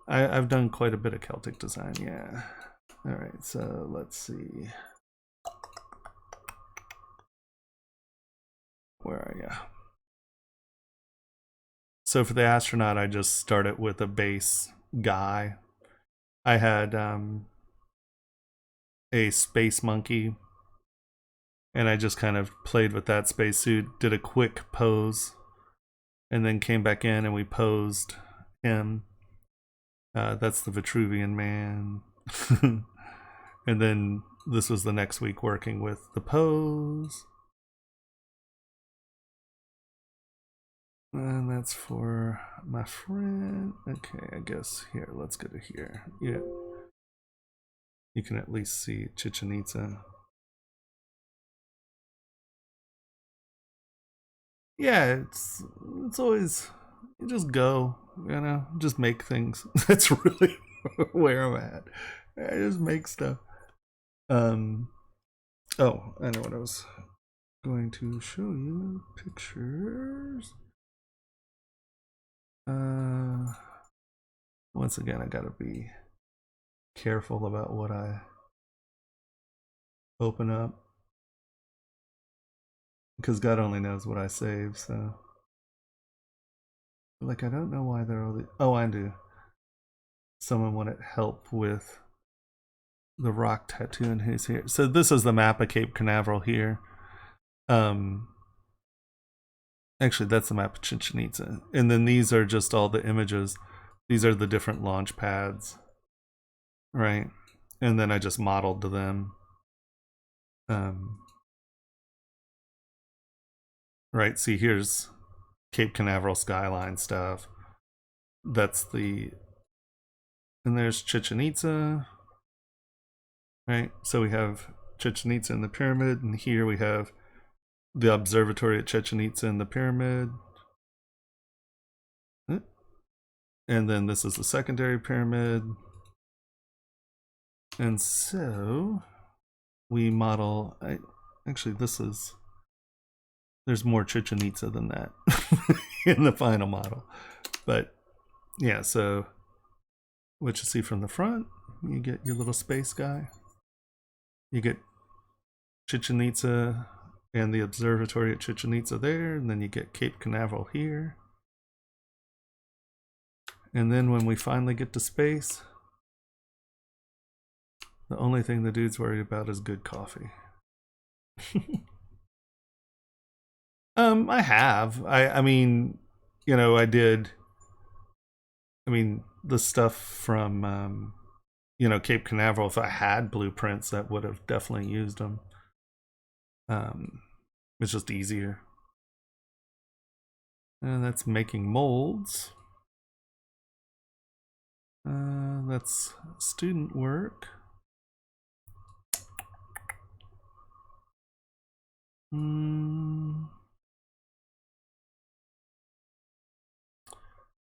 I've done quite a bit of Celtic design, yeah. All right, so let's see. Where are you? So for the astronaut, I just started with a base guy. I had a space monkey, and I just kind of played with that spacesuit, did a quick pose, and then came back in and we posed him. That's the Vitruvian Man. And then this was the next week working with the pose. And that's for my friend. Okay, I guess here, let's go to here. Yeah. You can at least see Chichen Itza. Yeah, it's always, you just go, you know, just make things. That's really where I'm at. I just make stuff. Oh, I know what I was going to show you. Pictures. Once again, I gotta be careful about what I open up, because God only knows what I save. So like, I don't know why they're all oh, I do. Someone wanted help with the rock tattoo, and who's here. So this is the map of Cape Canaveral here. And Actually, that's the map of Chichen Itza. And then these are just all the images. These are the different launch pads, right? And then I just modeled to them. Right, see, here's Cape Canaveral skyline stuff. That's the, and there's Chichen Itza, right? So we have Chichen Itza in the pyramid, and here we have the observatory at Chichen Itza in the pyramid. And then this is the secondary pyramid. And so we model, actually this is, there's more Chichen Itza than that in the final model. But yeah, so what you see from the front, you get your little space guy. You get Chichen Itza and the observatory at Chichen Itza there, and then you get Cape Canaveral here. And then when we finally get to space, the only thing the dude's worried about is good coffee. I have. I mean, you know, I did. I mean, the stuff from, you know, Cape Canaveral, if I had blueprints, that would have definitely used them. It's just easier. And that's making molds. That's student work.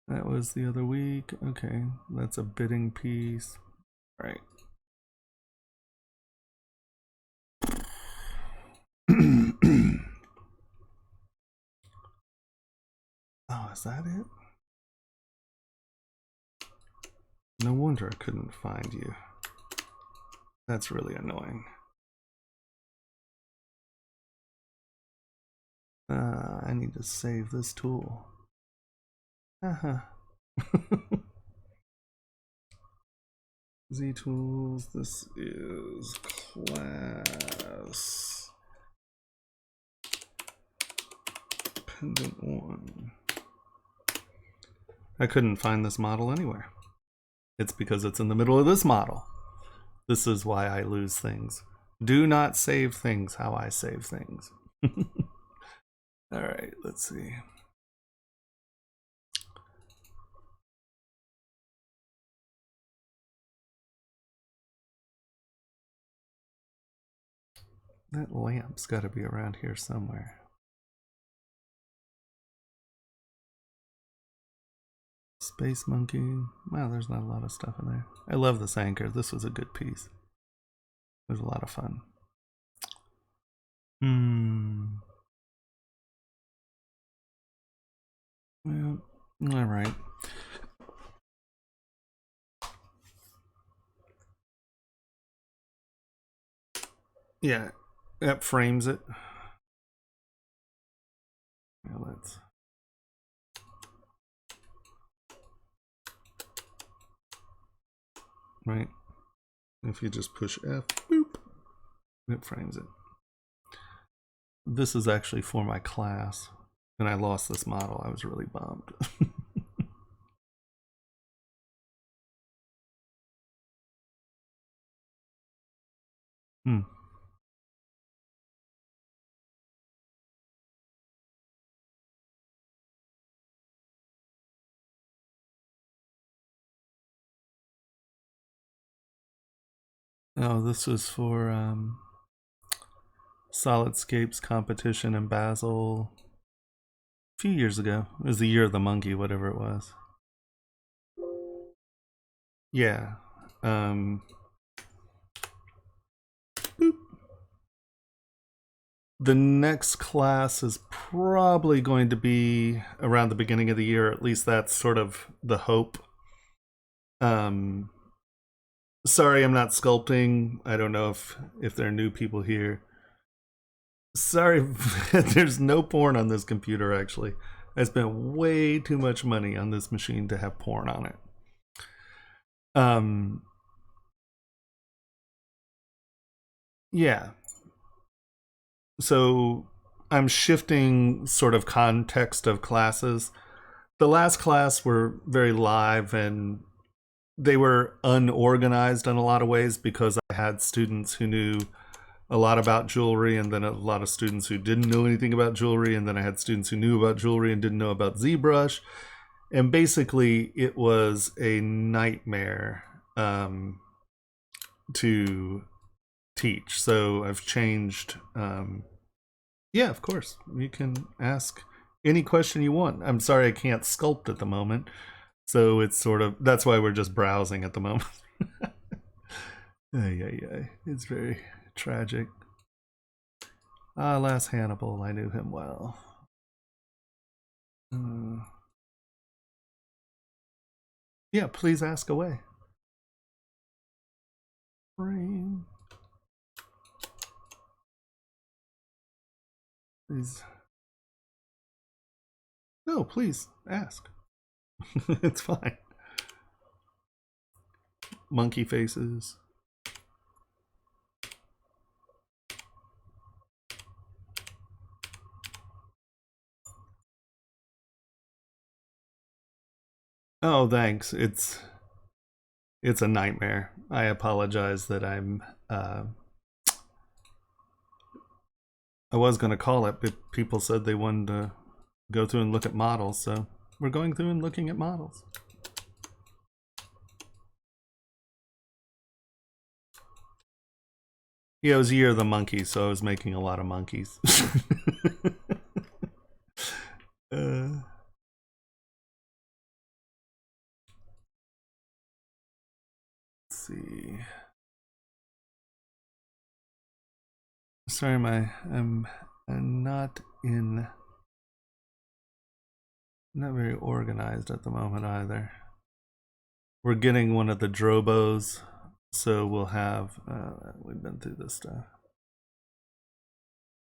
That was the other week. Okay, that's a bidding piece. All right. Oh, is that it? No wonder I couldn't find you. That's really annoying. I need to save this tool. Z tools, this is class dependent one. I couldn't find this model anywhere. It's because it's in the middle of this model. This is why I lose things. Do not save things how I save things. All right, let's see. That lamp's got to be around here somewhere. Space Monkey. Wow, there's not a lot of stuff in there. I love this anchor. This was a good piece. It was a lot of fun. Well, all right. Yeah, that frames it. Yeah, let's. Right. If you just push F, boop, it frames it. This is actually for my class, and I lost this model. I was really bummed. Oh, this was for Solidscapes competition in Basel a few years ago. It was the year of the monkey, whatever it was. Yeah. Boop. The next class is probably going to be around the beginning of the year. At least that's sort of the hope. Sorry, I'm not sculpting. I don't know if there are new people here. Sorry, there's no porn on this computer, actually. I spent way too much money on this machine to have porn on it. Yeah. So I'm shifting sort of context of classes. The last class were very live and they were unorganized in a lot of ways because I had students who knew a lot about jewelry and then a lot of students who didn't know anything about jewelry, and then I had students who knew about jewelry and didn't know about ZBrush. And basically it was a nightmare to teach. So I've changed. Yeah, of course. You can ask any question you want. I'm sorry I can't sculpt at the moment. So it's sort of, that's why we're just browsing at the moment. It's very tragic. Last Hannibal, I knew him well. Yeah, please ask away. Brain. Please. No, please ask. It's fine. Monkey faces. Oh, thanks. It's a nightmare. I apologize that I'm I was going to call it, but people said they wanted to go through and look at models, so we're going through and looking at models. Yeah, it was Year of the Monkey, so I was making a lot of monkeys. Let's see. Sorry, I'm not very organized at the moment either. We're getting one of the Drobos, so we'll have, we've been through this stuff.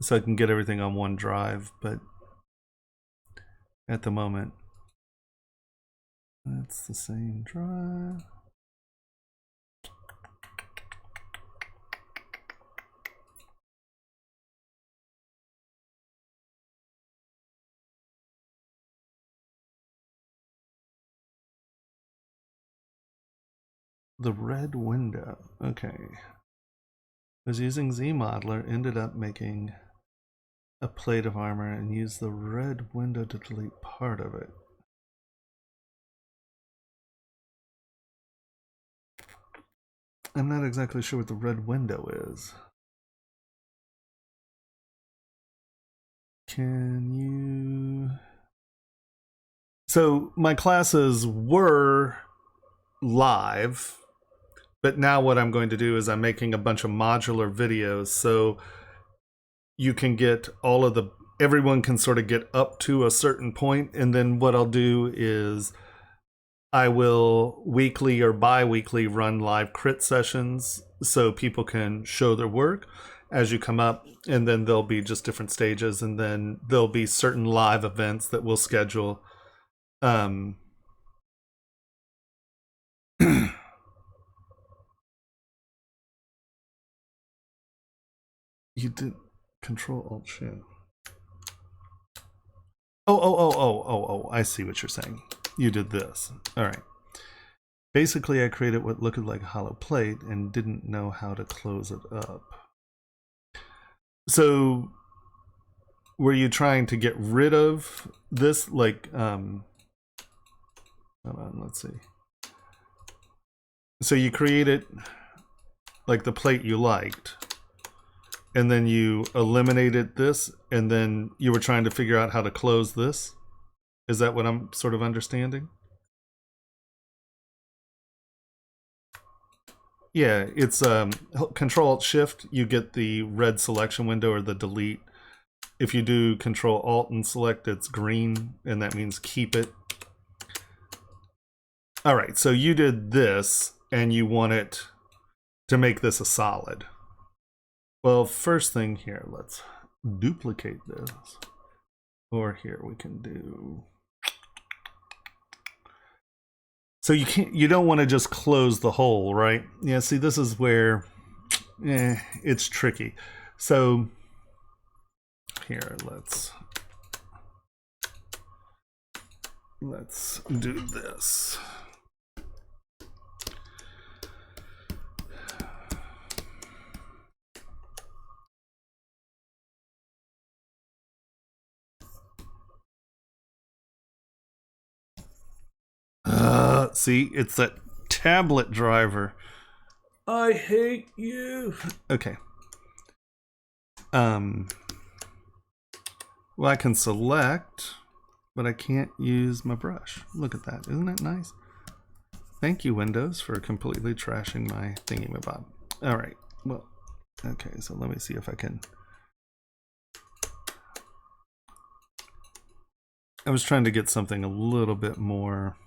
So I can get everything on one drive, but at the moment, it's the same drive. The red window. Okay. Was using ZModeler, ended up making a plate of armor and used the red window to delete part of it. I'm not exactly sure what the red window is. Can you... So my classes were live, but now what I'm going to do is I'm making a bunch of modular videos, so you can get all of the, everyone can sort of get up to a certain point, and then what I'll do is I will weekly or bi-weekly run live crit sessions so people can show their work as you come up, and then there'll be just different stages, and then there'll be certain live events that we'll schedule. You did Control-Alt-Shift. Oh, I see what you're saying. You did this. All right. Basically, I created what looked like a hollow plate and didn't know how to close it up. So, were you trying to get rid of this? Like, hold on, let's see. So you created like the plate you liked, and then you eliminated this, and then you were trying to figure out how to close this? Is that what I'm sort of understanding? Yeah, it's Control-Alt-Shift, you get the red selection window or the delete. If you do Control-Alt and select, it's green, and that means keep it. All right, so you did this, and you want it to make this a solid. Well, first thing here, let's duplicate this. Or here we can do... So you don't want to just close the hole, right? Yeah, see, this is where it's tricky. So here, let's do this. See, it's that tablet driver. I hate you. Okay. Well, I can select, but I can't use my brush. Look at that. Isn't that nice? Thank you, Windows, for completely trashing my thingy-mabob. All right. Well, okay, so let me see if I can. I was trying to get something a little bit more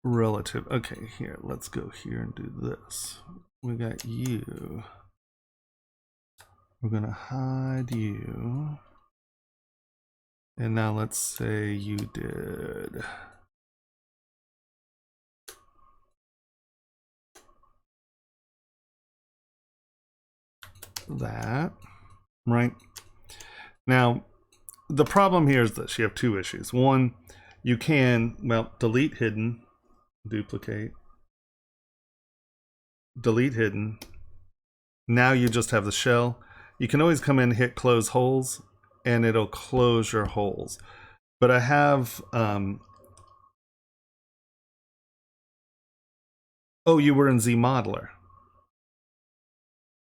relative. Okay, here, let's go here and do this. We got you. We're gonna hide you. And now let's say you did that, right? Now, the problem here is that you have two issues. One, you can, well, delete hidden, duplicate, delete hidden. Now you just have the shell. You can always come in, hit close holes, and it'll close your holes. But I have, oh, you were in ZModeler.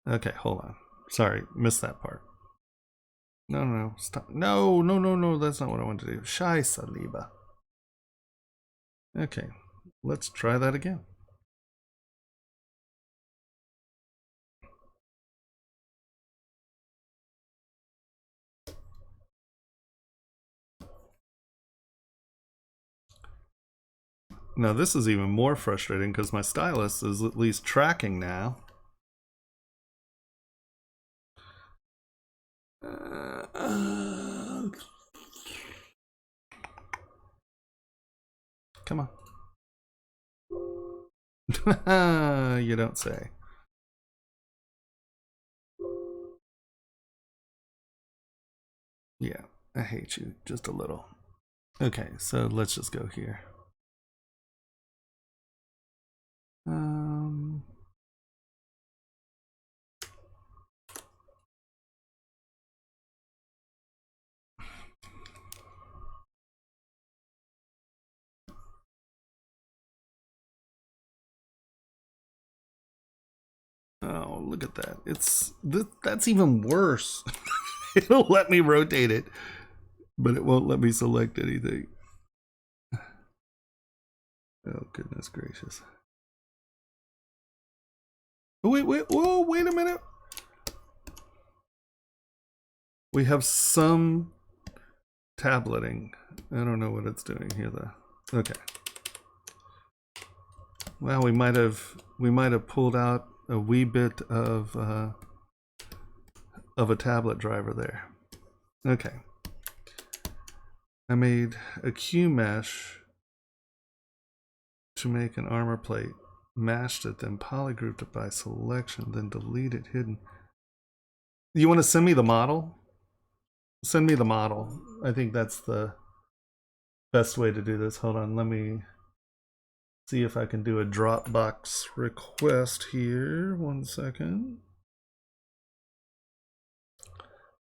Okay, hold on. Sorry, missed that part. No, stop. No, that's not what I want to do. Scheiße, lieber. Okay, let's try that again. Now this is even more frustrating because my stylus is at least tracking now. Come on. You don't say. Yeah, I hate you just a little. Okay, so let's just go here. Oh, look at that. That's even worse. It'll let me rotate it, but it won't let me select anything. Oh, goodness gracious. Wait, whoa, wait a minute. We have some tableting. I don't know what it's doing here though. Okay. Well, we might have pulled out a wee bit of a tablet driver there. Okay. I made a Q mesh to make an armor plate, mashed it, then polygrouped it by selection, then deleted hidden. You want to send me the model? Send me the model. I think that's the best way to do this. Hold on, let me see if I can do a Dropbox request here. 1 second.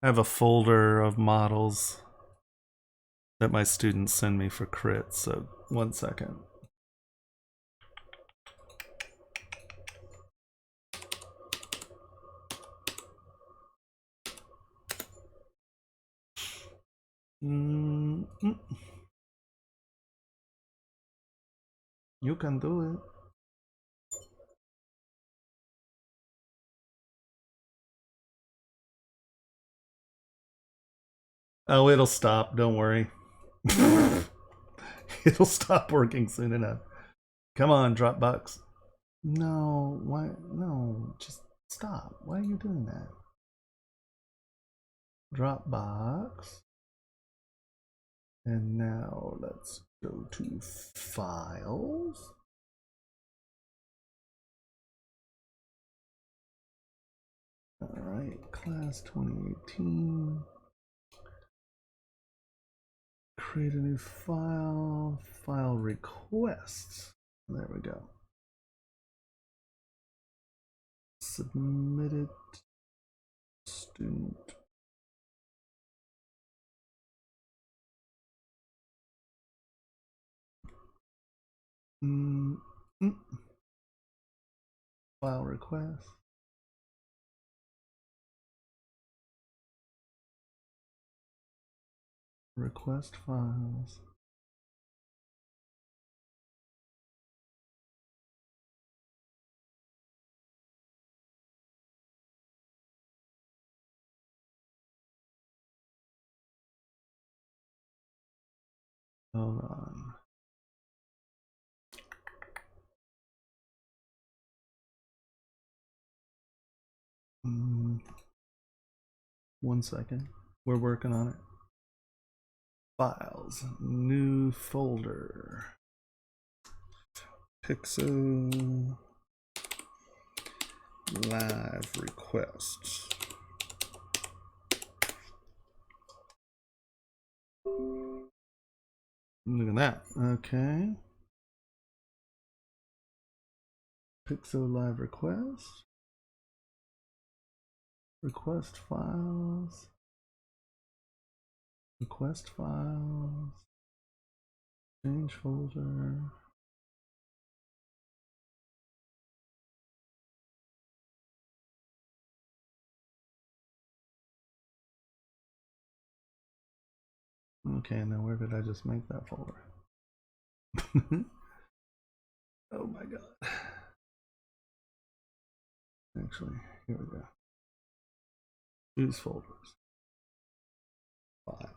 I have a folder of models that my students send me for crits, so 1 second. You can do it. Oh, it'll stop. Don't worry. It'll stop working soon enough. Come on, Dropbox. No, why? No, just stop. Why are you doing that? Dropbox. And now let's go to Files. All right, class 2018. Create a new file, file requests. There we go. Submitted student. File request. Request files. Hold on. One second. We're working on it. Files. New folder. Pixel live requests. Look at that. Okay. Pixel live request. Request files. Request files. Change folder. Okay, now where did I just make that folder? Oh my god. Actually, here we go. Use folders. File.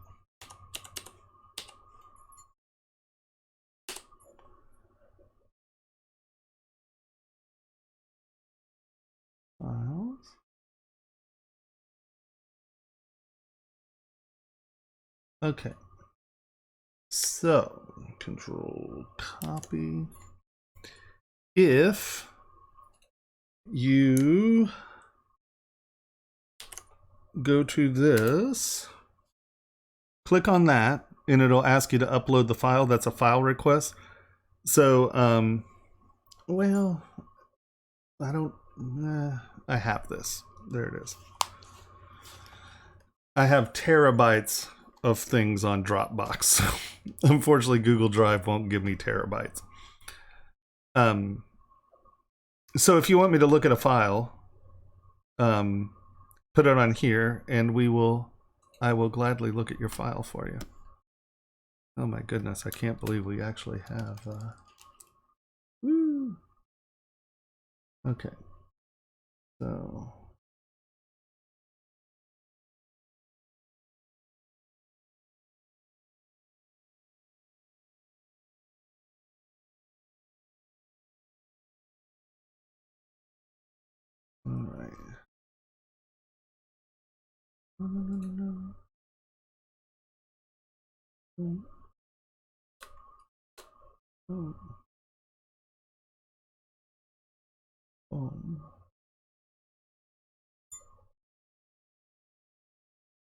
Files. Okay. So, control copy. If you go to this, click on that, and it'll ask you to upload the file. That's a file request. So, well, I don't, I have this. There it is. I have terabytes of things on Dropbox. Unfortunately, Google Drive won't give me terabytes. So if you want me to look at a file, put it on here, and I will gladly look at your file for you. Oh my goodness, I can't believe we actually have, woo! Okay, so. All right. No.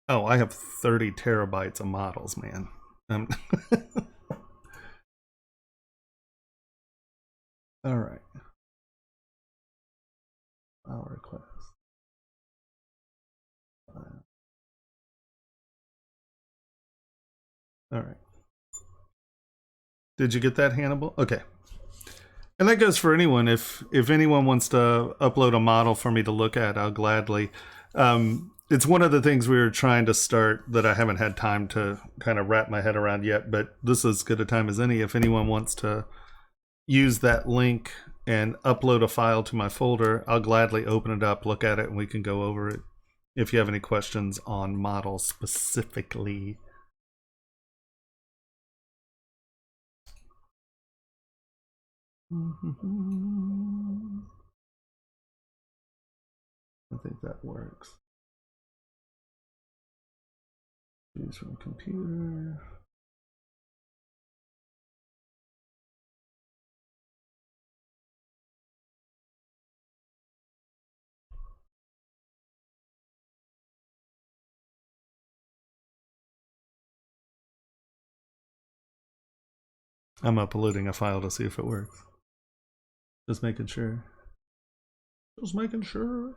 Oh, I have 30 terabytes of models, man. All right. File request. All right. Did you get that, Hannibal? Okay. And that goes for anyone. If anyone wants to upload a model for me to look at, I'll gladly. It's one of the things we were trying to start that I haven't had time to kind of wrap my head around yet, but this is as good a time as any. If anyone wants to use that link and upload a file to my folder, I'll gladly open it up, look at it, and we can go over it if you have any questions on models specifically. I think that works. Choose from computer. I'm uploading a file to see if it works. Just making sure. Just making sure.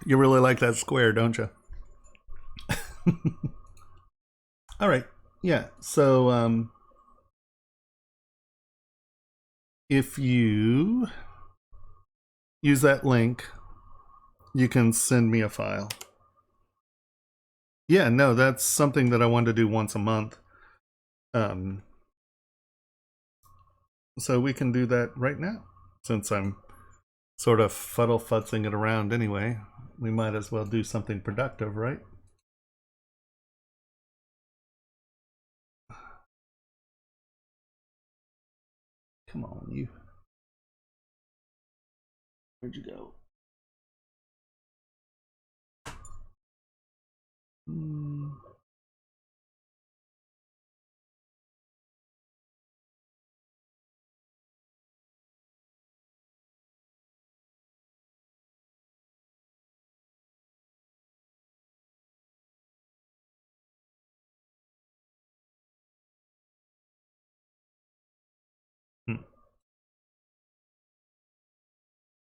You really like that square, don't you? All right. Yeah. So if you use that link, you can send me a file. Yeah, no, that's something that I want to do once a month. So we can do that right now. Since I'm sort of fuddle-futzing it around anyway, we might as well do something productive, right? Come on, you. Where'd you go?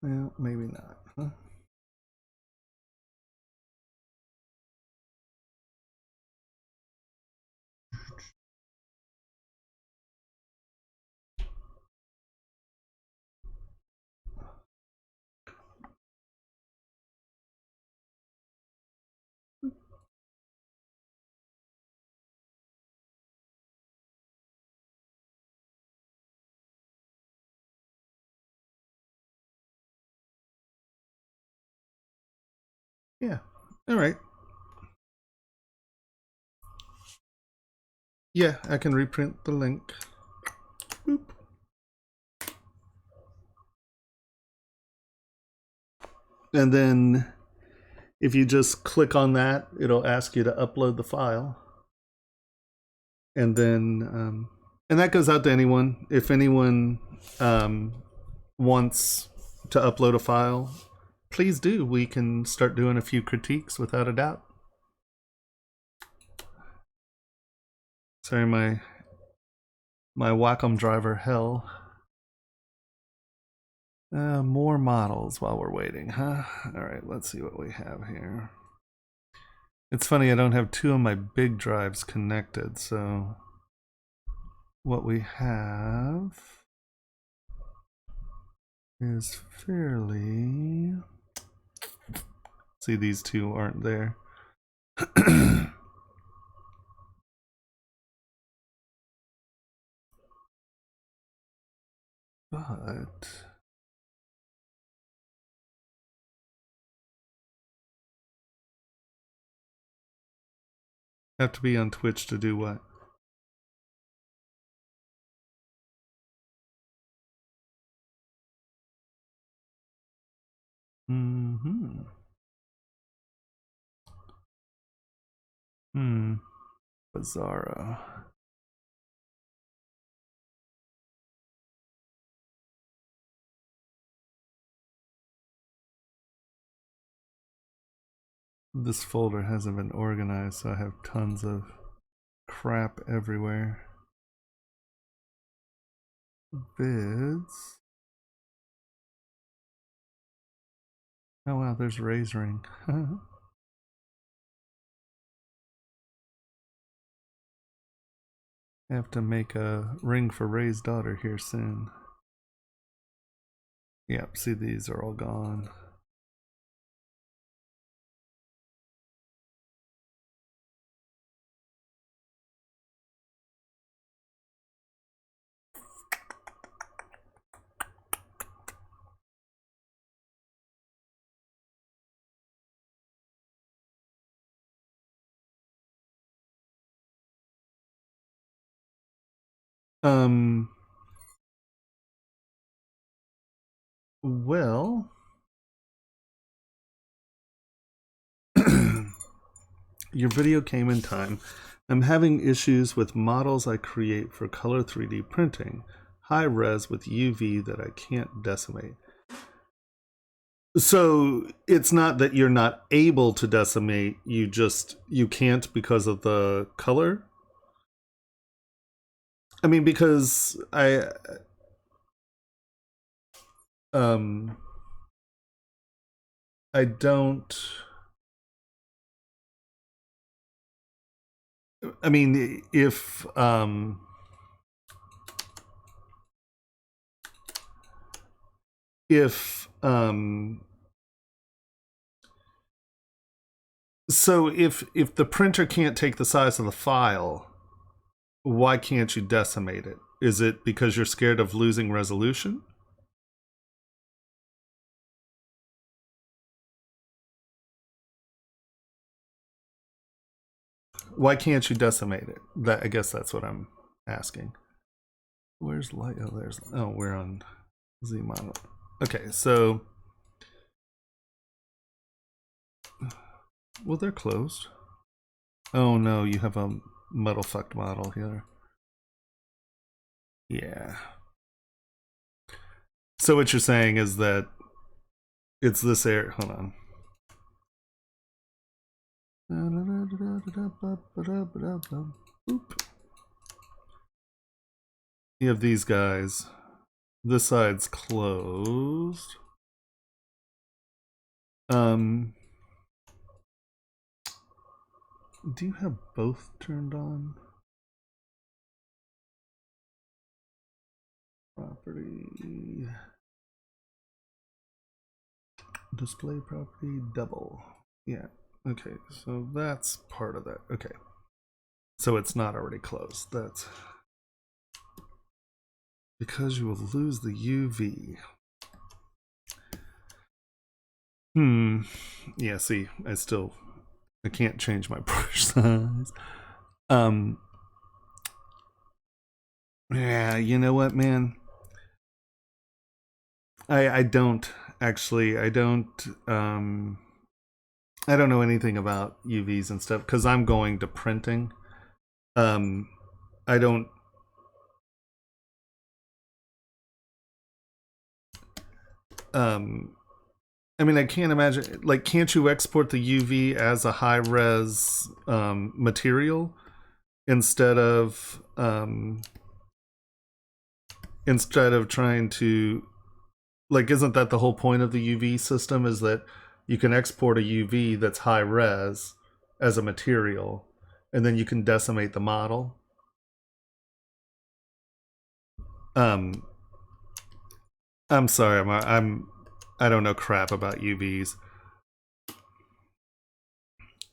Well, maybe not, huh? Yeah, all right. Yeah, I can reprint the link. Boop. And then if you just click on that, it'll ask you to upload the file. And then, and that goes out to anyone. If anyone wants to upload a file, please do. We can start doing a few critiques without a doubt. Sorry, my Wacom driver hell. More models while we're waiting, huh? All right, let's see what we have here. It's funny, I don't have two of my big drives connected, so what we have is fairly... See, these two aren't there. But... have to be on Twitch to do what? Bizarro. This folder hasn't been organized, so I have tons of crap everywhere. Vids. Oh wow, there's Ray's ring. I have to make a ring for Ray's daughter here soon. Yep, see, these are all gone. Well, your video came in time. I'm having issues with models I create for color 3D printing, high res with UV that I can't decimate. So it's not that you're not able to decimate, you can't because of the color? I mean, because I don't, I mean, so if the printer can't take the size of the file, why can't you decimate it? Is it because you're scared of losing resolution? Why can't you decimate it? I guess that's what I'm asking. Where's light? Oh, we're on ZModeler. Okay, so, well, they're closed. Oh no, you have a muddle fucked model here. Yeah. So what you're saying is that it's this area. Hold on. Boop. You have these guys. This side's closed. Do you have both turned on? Property. Display property double. Yeah. Okay, so that's part of that. Okay. So it's not already closed. That's because you will lose the UV. Yeah, see, I can't change my brush size. Yeah, you know what, man? I don't actually. I don't know anything about UVs and stuff because I'm going to printing. I don't. I mean, I can't imagine. Like, can't you export the UV as a high res material instead of trying to, like, isn't that the whole point of the UV system? Is that you can export a UV that's high res as a material, and then you can decimate the model. I'm sorry, I don't know crap about UVs.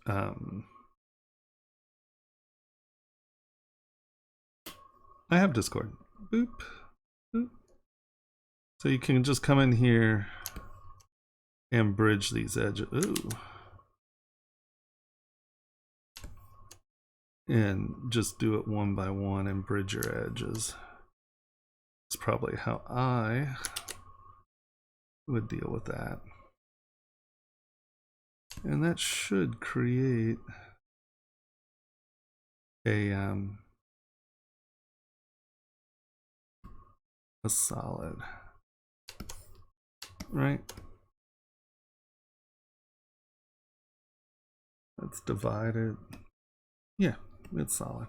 I have Discord. Boop. Boop. So you can just come in here and bridge these edges. Ooh. And just do it one by one and bridge your edges. It's probably how I would deal with that. And that should create a solid, right? That's divided. Yeah, it's solid.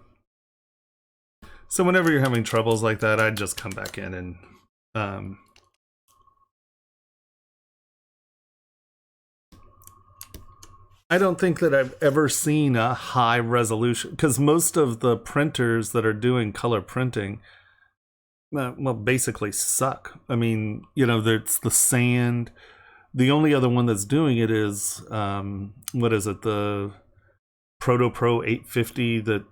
So whenever you're having troubles like that, I'd just come back in and I don't think that I've ever seen a high resolution, because most of the printers that are doing color printing, well, basically suck. I mean, you know, it's the sand. The only other one that's doing it is what is it? The Proto Pro 850 that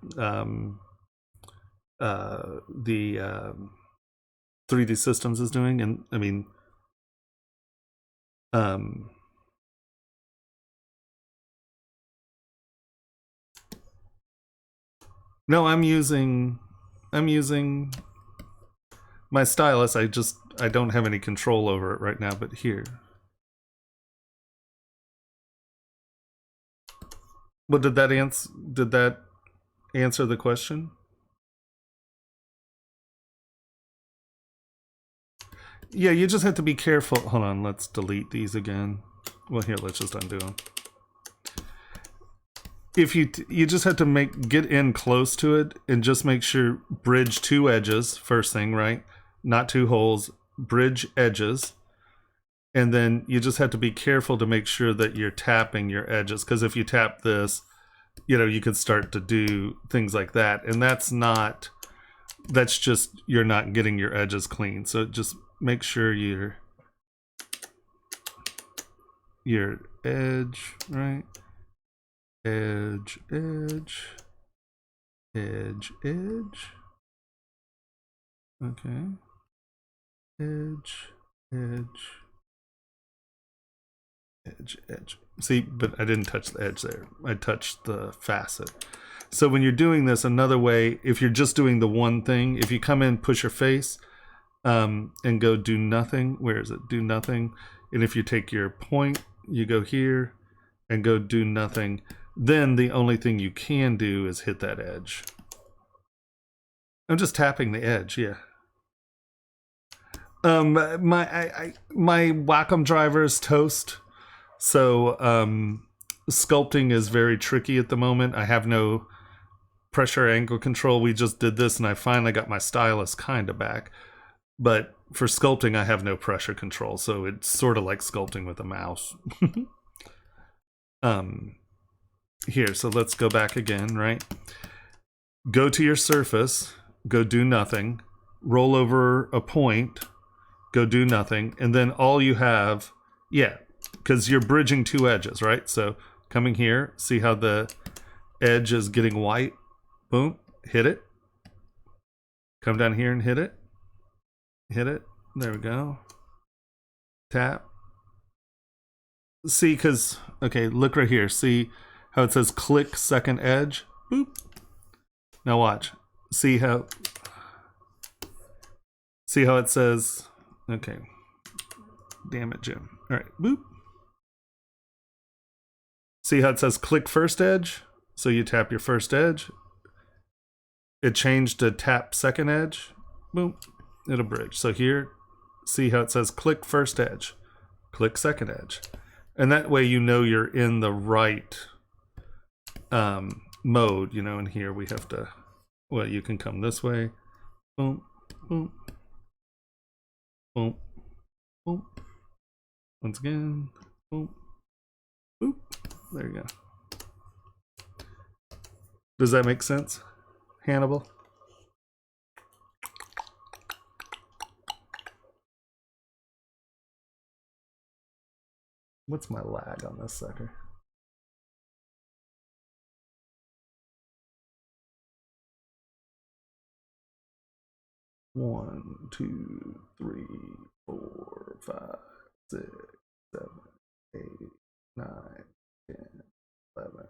the 3D Systems is doing, and I mean, no, I'm using my stylus. I don't have any control over it right now, but here. But did that answer the question? Yeah, you just have to be careful. Hold on, let's delete these again. Well, here, let's just undo them. If you just have to get in close to it and just make sure bridge two edges first thing, right? Not two holes, bridge edges. And then you just have to be careful to make sure that you're tapping your edges, because if you tap this, you know, you could start to do things like that, and that's just you're not getting your edges clean. So just make sure your edge, right? Edge, edge, edge, edge. Okay. Edge, edge, edge, edge. See, but I didn't touch the edge there. I touched the facet. So when you're doing this, another way, if you're just doing the one thing, if you come in, push your face, and go do nothing. Where is it? Do nothing. And if you take your point, you go here and go do nothing. Then the only thing you can do is hit that edge. I'm just tapping the edge, yeah. My Wacom driver is toast, so sculpting is very tricky at the moment. I have no pressure angle control. We just did this, and I finally got my stylus kind of back. But for sculpting, I have no pressure control, so it's sort of like sculpting with a mouse. Here, so let's go back again, right? Go to your surface, go do nothing, roll over a point, go do nothing, and then all you have, yeah, because you're bridging two edges, right? So coming here, see how the edge is getting white? Boom, hit it. Come down here and hit it. Hit it. There we go. Tap. See, because, okay, look right here. See how it says click second edge? Boop. Now watch. See how it says, okay. Damn it, Jim. All right, boop. See how it says click first edge? So you tap your first edge. It changed to tap second edge. Boom. It'll bridge. So here, see how it says click first edge. Click second edge. And that way you know you're in the right mode, you know, and here we have to, well, you can come this way. Boom, boom, boom, boom. Once again, boom, boop. There you go. Does that make sense, Hannibal? What's my lag on this sucker? One, 2, 3, 4, 5, 6, 7, 8, 9, 10, 11,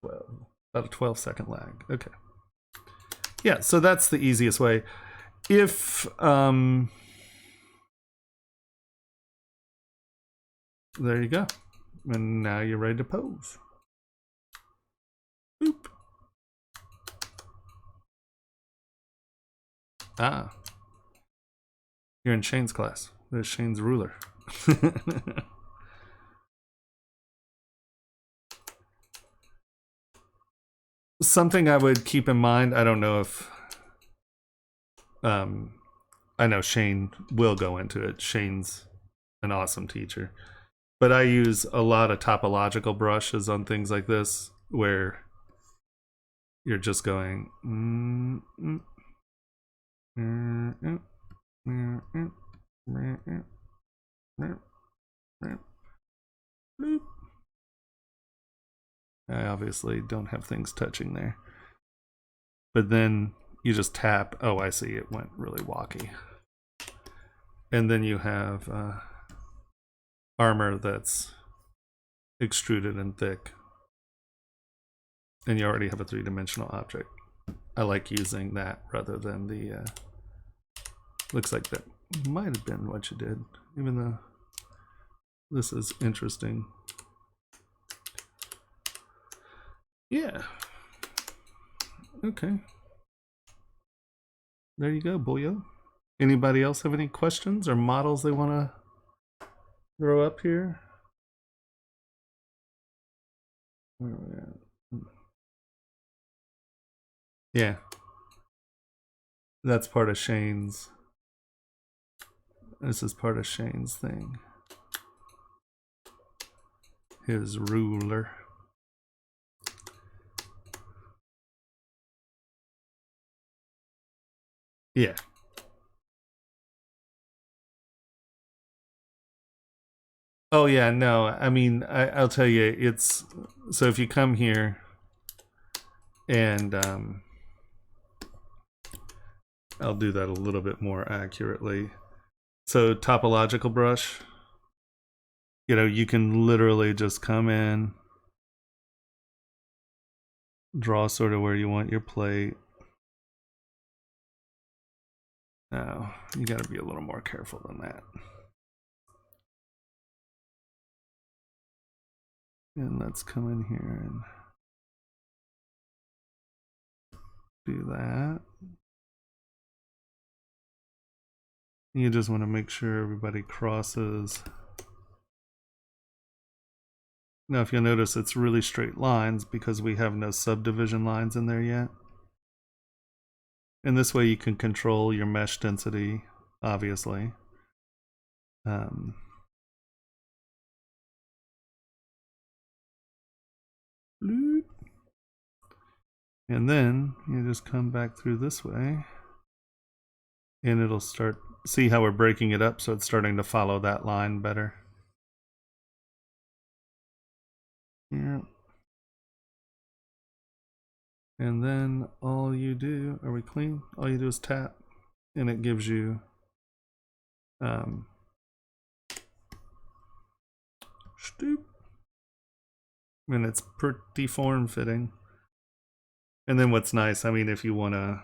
12. About a 12-second lag. Okay. Yeah, so that's the easiest way. If there you go. And now you're ready to pose. Boop. Ah. You're in Shane's class. There's Shane's ruler. Something I would keep in mind, I don't know if I know Shane will go into it. Shane's an awesome teacher. But I use a lot of topological brushes on things like this where you're just going I obviously don't have things touching there. But then you just tap. Oh, I see. It went really wonky. And then you have armor that's extruded and thick. And you already have a three-dimensional object. I like using that rather than the... looks like that might have been what you did, even though this is interesting. Yeah. Okay. There you go, boyo. Anybody else have any questions or models they want to throw up here? Where are we at? Yeah. That's part of Shane's. This is part of Shane's thing. His ruler. Yeah. Oh yeah, no, I mean, I'll tell you, it's, so if you come here and I'll do that a little bit more accurately. So topological brush, you know, you can literally just come in, draw sort of where you want your plate. Now, you got to be a little more careful than that. And let's come in here and do that. You just want to make sure everybody crosses. Now, if you'll notice, it's really straight lines because we have no subdivision lines in there yet. And this way you can control your mesh density, obviously. And then you just come back through this way and it'll start, see how we're breaking it up, so it's starting to follow that line better. Yeah. And then all you do, are we clean? All you do is tap and it gives you stoop. And it's pretty form fitting. And then what's nice, I mean, if you want to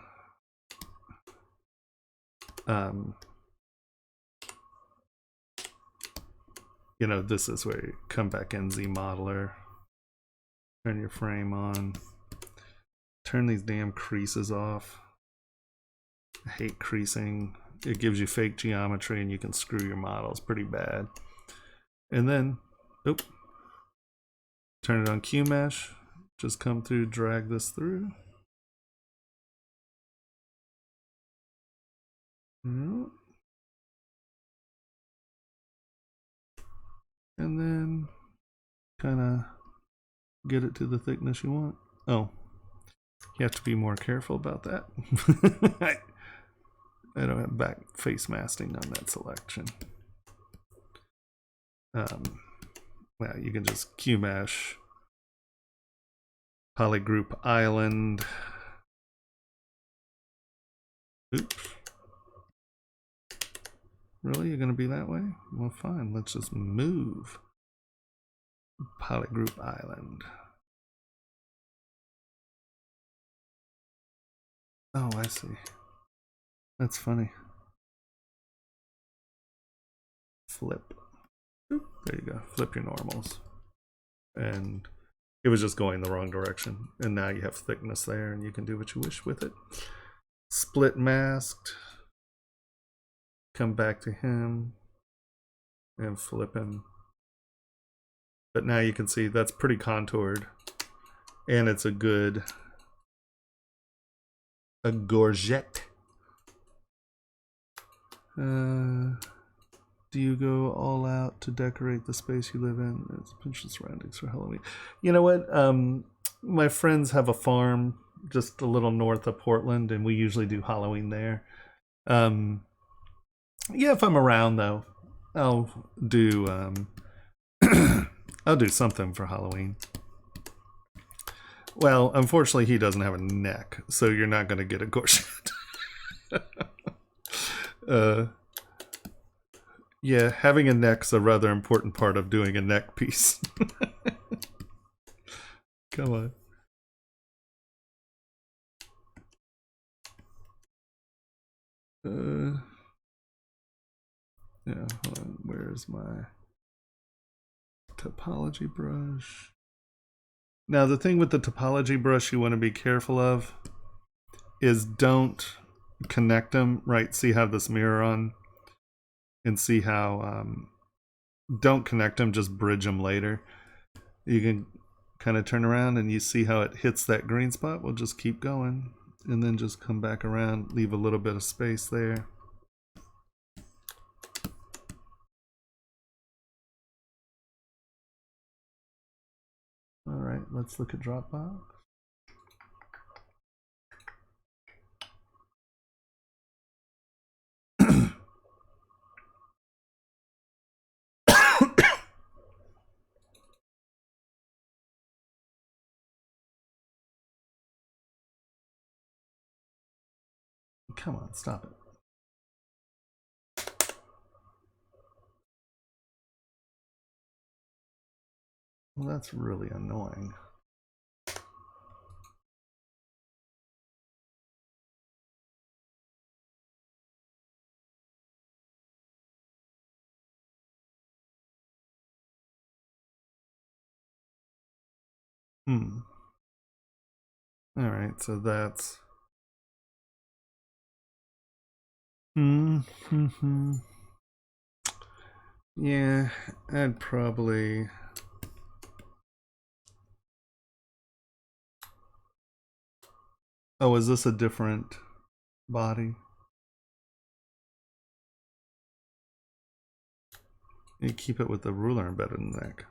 you know, this is where you come back in ZModeler, turn your frame on, turn these damn creases off. I hate creasing. It gives you fake geometry and you can screw your models pretty bad. And then, oop, turn it on QMesh. Just come through, drag this through. And then kind of get it to the thickness you want. Oh, you have to be more careful about that. I don't have back face masking on that selection. Well, you can just QMesh, polygroup island. Oops. Really? You're going to be that way? Well, fine. Let's just move. Polygroup island. Oh, I see. That's funny. Flip. Oop, there you go. Flip your normals. And it was just going the wrong direction. And now you have thickness there and you can do what you wish with it. Split masked. Come back to him and flip him. But now you can see that's pretty contoured. And it's a good, a gorget. Do you go all out to decorate the space you live in? It's pinch surroundings for Halloween. You know what? My friends have a farm just a little north of Portland, and we usually do Halloween there. Yeah, if I'm around though, I'll do I'll do something for Halloween. Well, unfortunately, he doesn't have a neck, so you're not going to get a gorget. Yeah, having a neck's a rather important part of doing a neck piece. Come on. Yeah, hold on. Where's my topology brush? Now, the thing with the topology brush you want to be careful of is don't connect them, right? See, have this mirror on, and see how don't connect them, just bridge them later. You can kind of turn around and you see how it hits that green spot. We'll just keep going and then just come back around, leave a little bit of space there. All right, let's look at Dropbox. Come on, stop it. Well, that's really annoying. All right, so that's yeah, I'd probably oh, is this a different body? You keep it with the ruler embedded in the neck.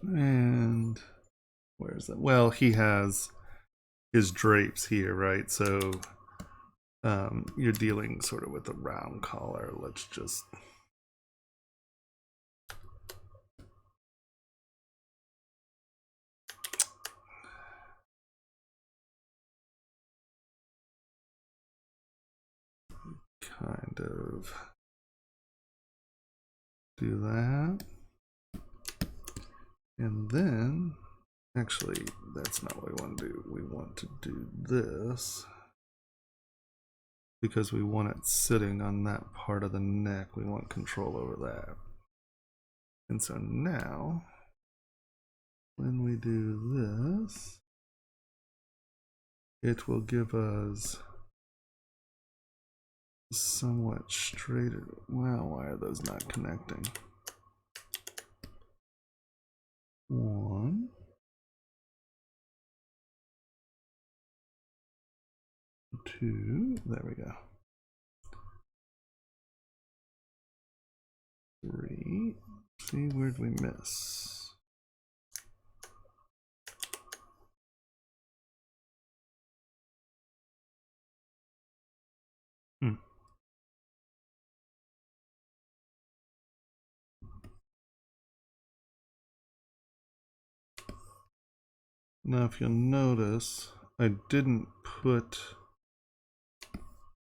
And where's that? Well, he has his drapes here, right? So you're dealing sort of with a round collar. Let's just kind of do that. And then, actually, that's not what we want to do. We want to do this because we want it sitting on that part of the neck. We want control over that. And so now, when we do this, it will give us somewhat straighter. Wow, why are those not connecting? 1, 2, there we go. 3, see, where'd we miss? Now, if you'll notice, I didn't put,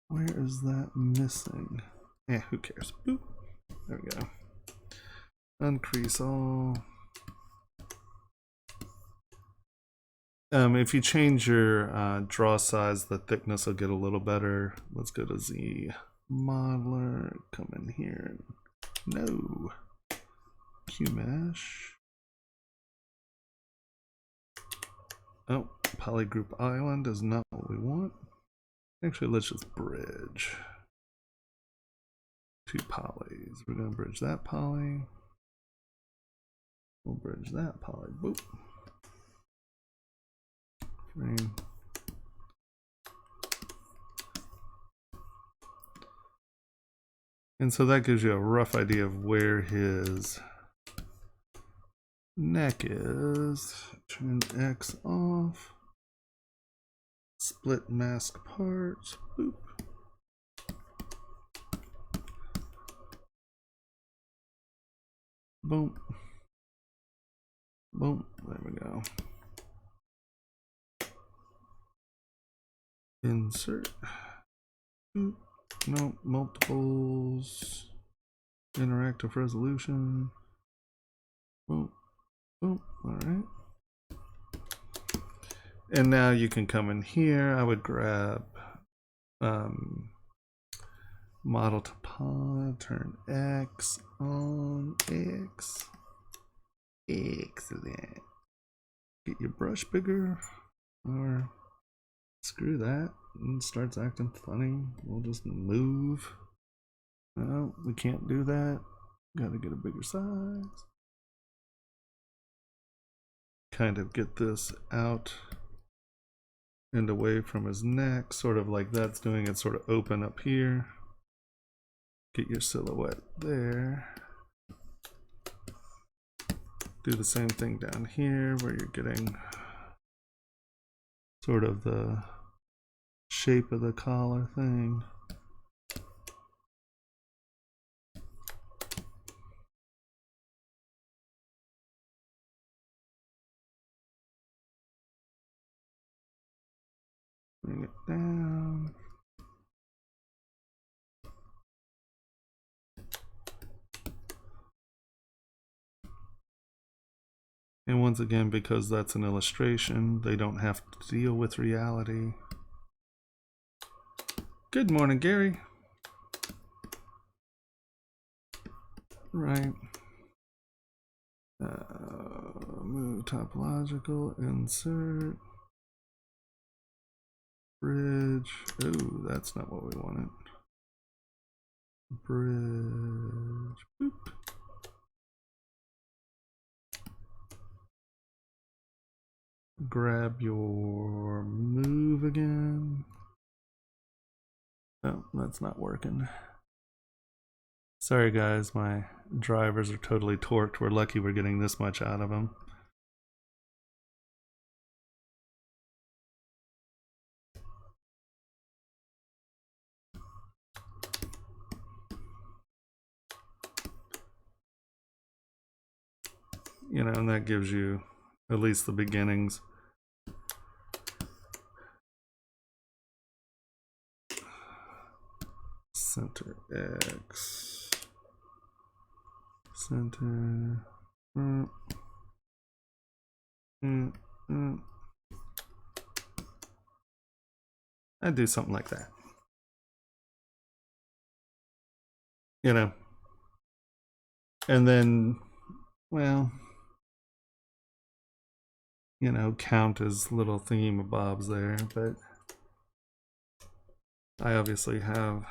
where is that missing? Eh, who cares? Boop. There we go. Increase all. If you change your draw size, the thickness will get a little better. Let's go to ZModeler, come in here. No. QMesh. Oh, polygroup island is not what we want. Actually, let's just bridge 2 polys. We're going to bridge that poly. We'll bridge that poly. Boop. Frame. And so that gives you a rough idea of where his neck is. Turn X off. Split mask parts. Boop. Boom. Boom. There we go. Insert. Boop. No, multiples. Interactive resolution. Boom. Boom. All right. And now you can come in here. I would grab model to pod, turn X on X. Excellent. Get your brush bigger, or screw that, and starts acting funny. We'll just move. No, we can't do that. Gotta get a bigger size. Kind of get this out and away from his neck, sort of like that's doing it, sort of open up here. Get your silhouette there. Do the same thing down here where you're getting sort of the shape of the collar thing. Bring it down. And once again, because that's an illustration, they don't have to deal with reality. Good morning, Gary. Right. Move topological, insert. Bridge. Oh, that's not what we wanted. Bridge. Boop. Grab your move again. Oh, that's not working. Sorry guys, my drivers are totally torqued. We're lucky we're getting this much out of them. You know, and that gives you at least the beginnings. Center X. Center. I'd do something like that. You know. And then, well, you know, count as little thingamabobs there, but I obviously have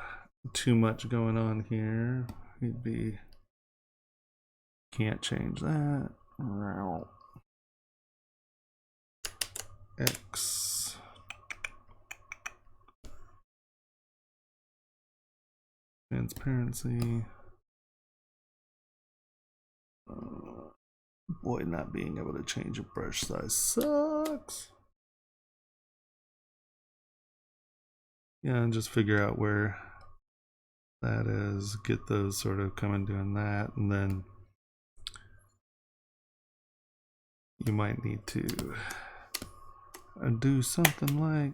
too much going on here. He'd be, can't change that. X. Transparency. Boy, not being able to change a brush size sucks. Yeah, and just figure out where that is, get those sort of coming doing that, and then you might need to do something like,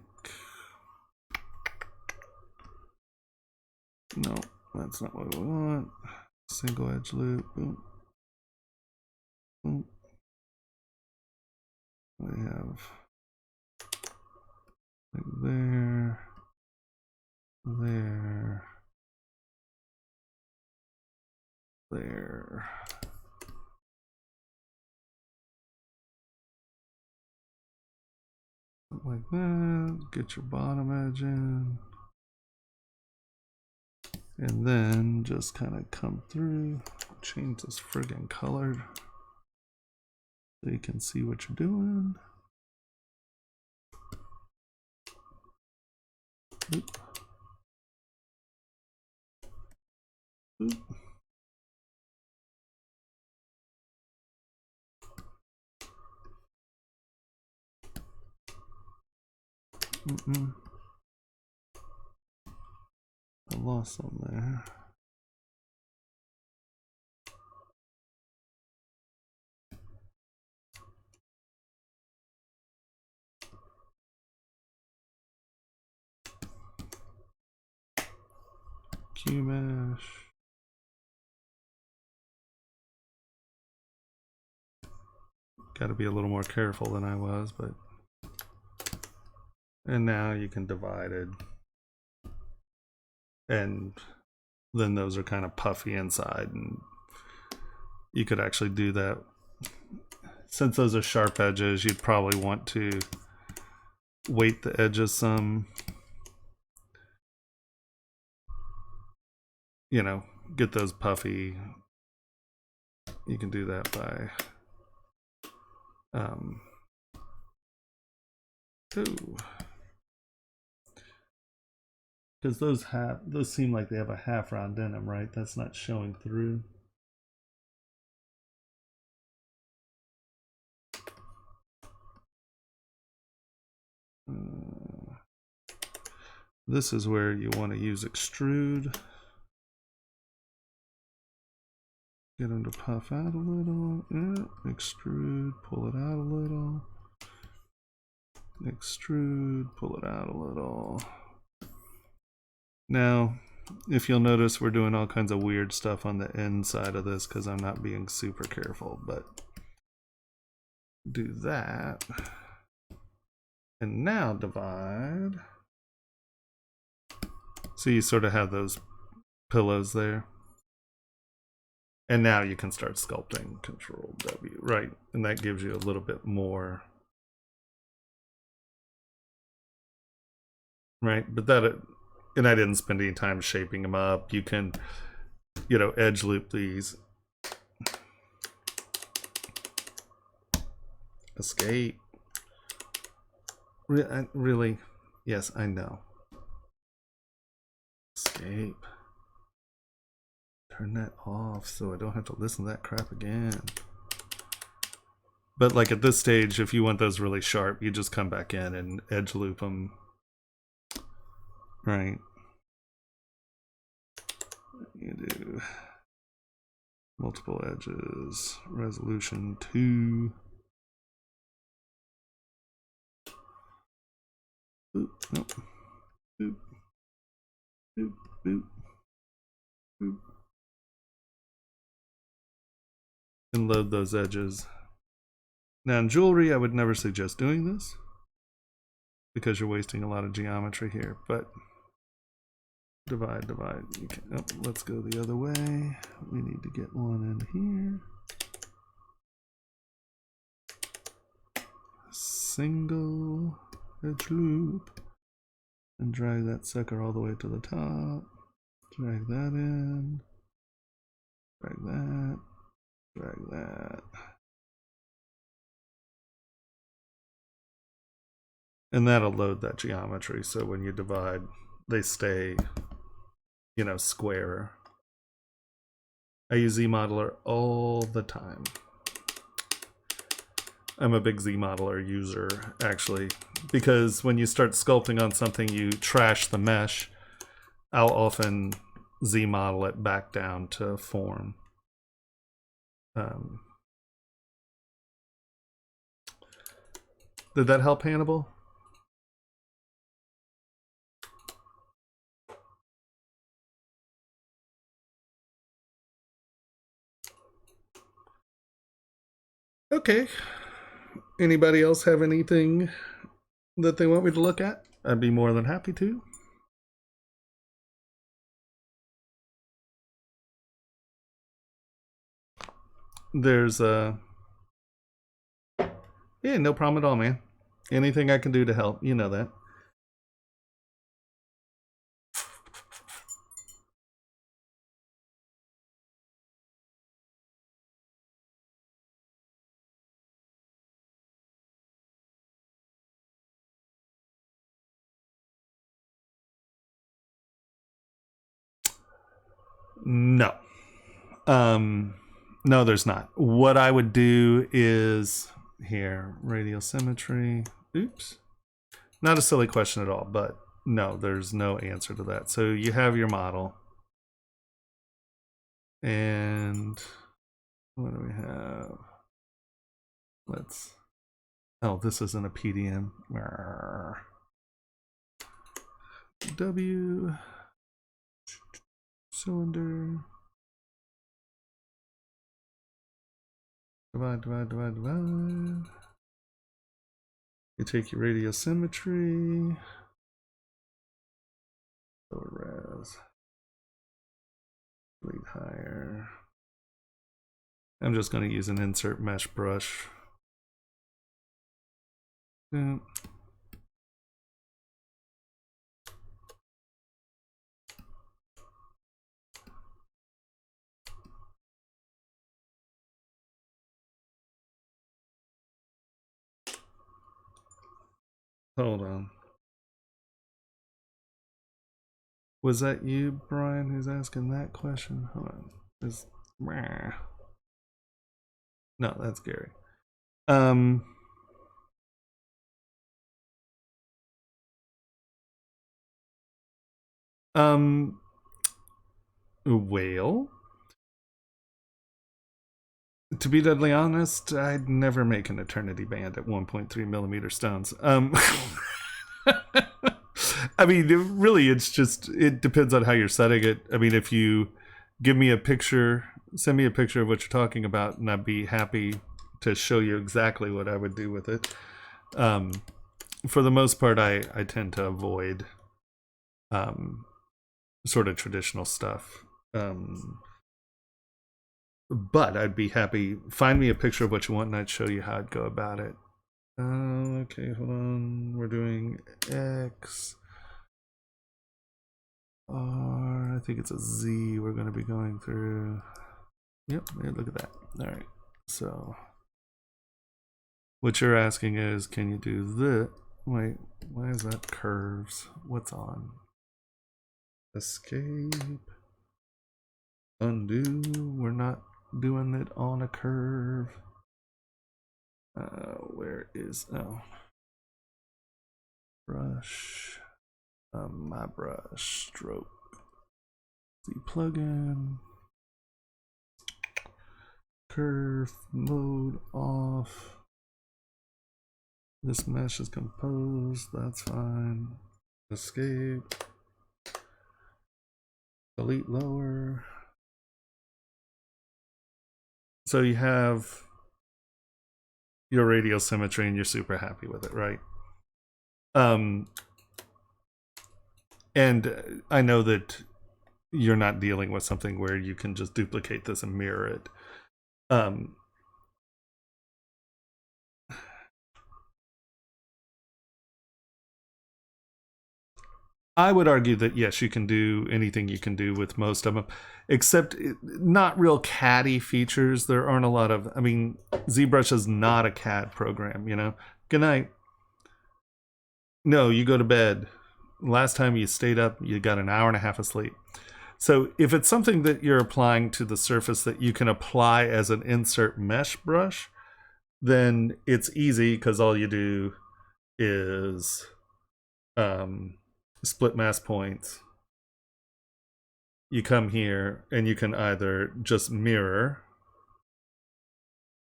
no, that's not what we want. Single edge loop, boom. Boom. We have like there, there, there. Something like that. Get your bottom edge in. And then just kind of come through, change this friggin' color so you can see what you're doing. Oop. Oop. I lost some there. Q-mesh. Got to be a little more careful than I was, but. And now you can divide it. And then those are kind of puffy inside, and you could actually do that since those are sharp edges, you'd probably want to weight the edges some. You know, get those puffy. You can do that by because those seem like they have a half round in them, right? That's not showing through. This is where you want to use extrude. Get them to puff out a little. Yeah, extrude, pull it out a little. Extrude, pull it out a little. Now, if you'll notice, we're doing all kinds of weird stuff on the inside of this because I'm not being super careful, but do that. And now divide. So you sort of have those pillows there. And now you can start sculpting, Control W, right? And that gives you a little bit more, right? But that, and I didn't spend any time shaping them up. You can, you know, edge loop these. Escape. Really? Yes, I know. Escape. Turn that off so I don't have to listen to that crap again. But like at this stage, if you want those really sharp, you just come back in and edge loop them. Right. You do multiple edges, resolution 2. Boop, nope. Boop. Boop, boop. Boop. And load those edges. Now in jewelry, I would never suggest doing this because you're wasting a lot of geometry here, but divide. You can, oh, let's go the other way. We need to get one in here. Single edge loop and drag that sucker all the way to the top. Drag that in. Drag that. Drag that. And that'll load that geometry, so when you divide, they stay, you know, square. I use ZModeler all the time. I'm a big ZModeler user, actually, because when you start sculpting on something, you trash the mesh. I'll often ZModel it back down to form. Did that help, Hannibal? Okay. Anybody else have anything that they want me to look at? I'd be more than happy to. There's yeah, no problem at all, man. Anything I can do to help, you know that. No. No, there's not. What I would do is here, radial symmetry. Oops. Not a silly question at all, but no, there's no answer to that. So you have your model. And what do we have? Let's, oh, this isn't a PDM. W, cylinder. Divide. You take your radial symmetry. Lower res. Bleed higher. I'm just going to use an insert mesh brush. Yeah. Hold on. Was that you, Brian, who's asking that question? Hold on. No, that's Gary. Whale. To be deadly honest, I'd never make an eternity band at 1.3 millimeter stones. I mean, really, it's just, it depends on how you're setting it. I mean, if you give me a picture, send me a picture of what you're talking about, and I'd be happy to show you exactly what I would do with it. For the most part, I tend to avoid sort of traditional stuff. But I'd be happy, find me a picture of what you want and I'd show you how I'd go about it. Okay, hold on. We're doing X, R, I think it's a Z we're going to be going through. Yep, look at that. All right, so what you're asking is, can you do this? Wait, why is that curves? What's on? Escape. Undo. We're not doing it on a curve. Where is, oh, brush, my brush, stroke, the plugin, curve mode off. This mesh is composed, that's fine. Escape, delete lower. So you have your radial symmetry and you're super happy with it, right? And I know that you're not dealing with something where you can just duplicate this and mirror it. I would argue that yes, you can do anything you can do with most of them, except not real CAD-y features. There aren't a lot of, I mean, ZBrush is not a CAD program, you know? Good night. No, you go to bed. Last time you stayed up, you got an hour and a half of sleep. So if it's something that you're applying to the surface that you can apply as an insert mesh brush, then it's easy because all you do is split mask points. You come here and you can either just mirror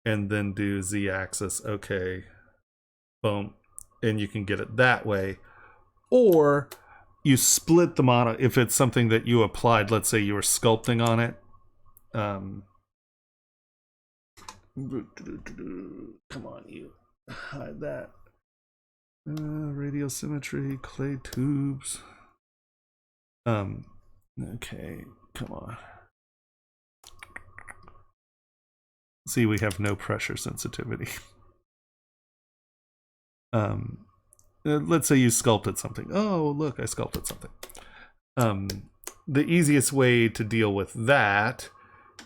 and then do Z-axis, okay, boom, and you can get it that way. Or you split the model if it's something that you applied, let's say you were sculpting on it. Come on, you hide that. Radial symmetry, clay tubes. Okay, come on. See, we have no pressure sensitivity. Let's say you sculpted something. Oh, look, I sculpted something. The easiest way to deal with that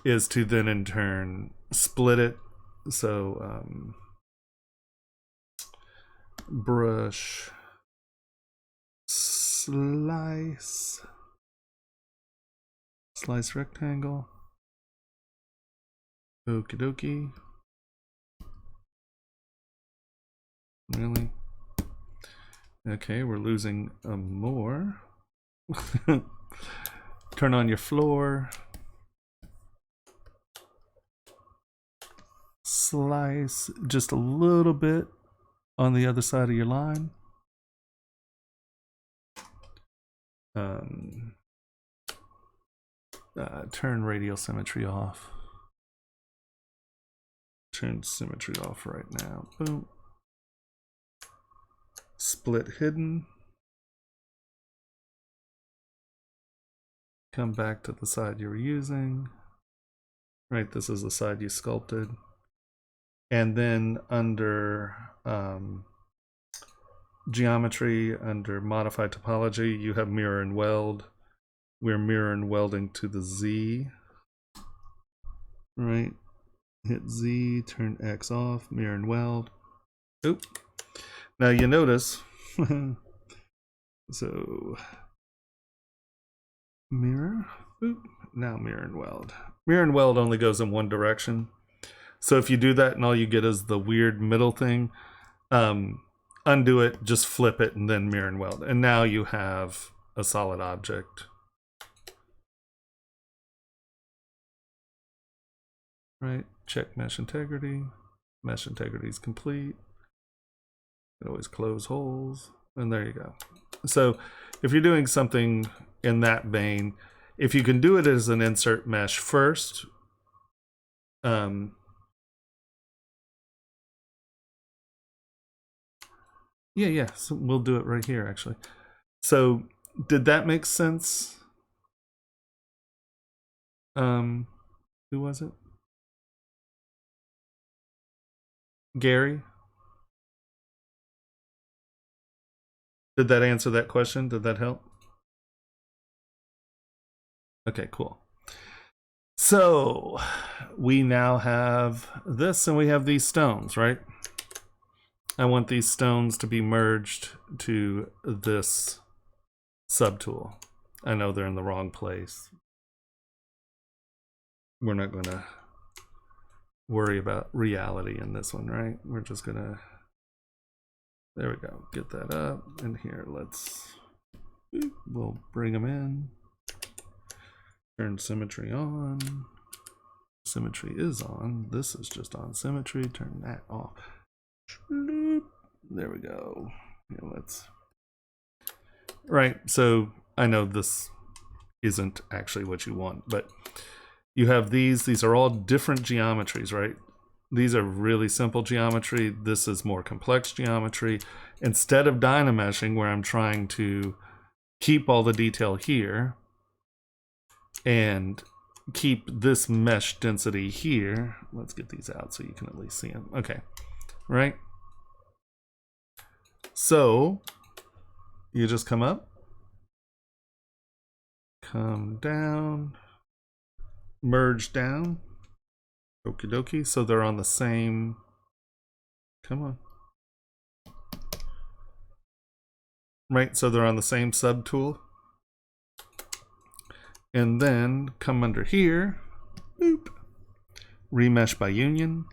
is to then in turn split it. So brush, slice rectangle. Okie dokie. Really? Okay, we're losing more. Turn on your floor. Slice just a little bit on the other side of your line. Turn radial symmetry off. Turn symmetry off right now. Boom. Split hidden. Come back to the side you were using. right? This is the side you sculpted. And then under geometry, under modify topology, you have mirror and weld. We're mirror and welding to the Z, right? Hit Z, turn X off, mirror and weld. Oop. Now you notice, so mirror, oop, now mirror and weld. Mirror and weld only goes in one direction. So if you do that and all you get is the weird middle thing, undo it, just flip it, and then mirror and weld. And now you have a solid object. Right, check mesh integrity. Mesh integrity is complete. You always close holes, and there you go. So if you're doing something in that vein, if you can do it as an insert mesh first, yeah, so we'll do it right here, actually. So did that make sense? Who was it? Gary? Did that answer that question? Did that help? Okay, cool. So we now have this, and we have these stones, right? I want these stones to be merged to this subtool. I know they're in the wrong place. We're not going to worry about reality in this one, right? We're just going to, there we go, get that up. And here, we'll bring them in. Turn symmetry on. Symmetry is on. This is just on symmetry. Turn that off. There we go. Yeah, right, so I know this isn't actually what you want, but you have these are all different geometries, right? These are really simple geometry. This is more complex geometry. Instead of dynameshing, where I'm trying to keep all the detail here and keep this mesh density here, let's get these out so you can at least see them. Okay, right? So you just come up, come down, merge down. Okie dokie. So they're on the same. Come on. Right. So they're on the same subtool. And then come under here. Boop. Remesh by union.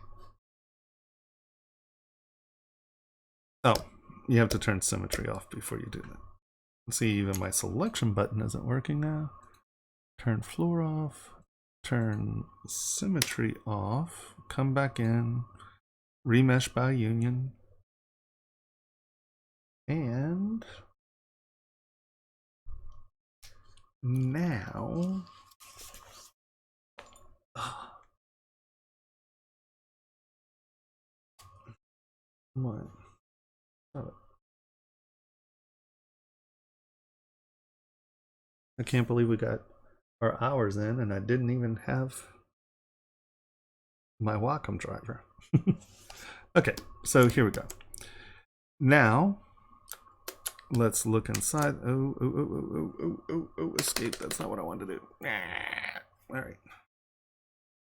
Oh, you have to turn symmetry off before you do that. See, even my selection button isn't working now. Turn floor off. Turn symmetry off. Come back in. Remesh by union. And now what? Oh. I can't believe we got our hours in and I didn't even have my Wacom driver. Okay, so here we go. Now let's look inside. Oh, escape. That's not what I wanted to do. All right.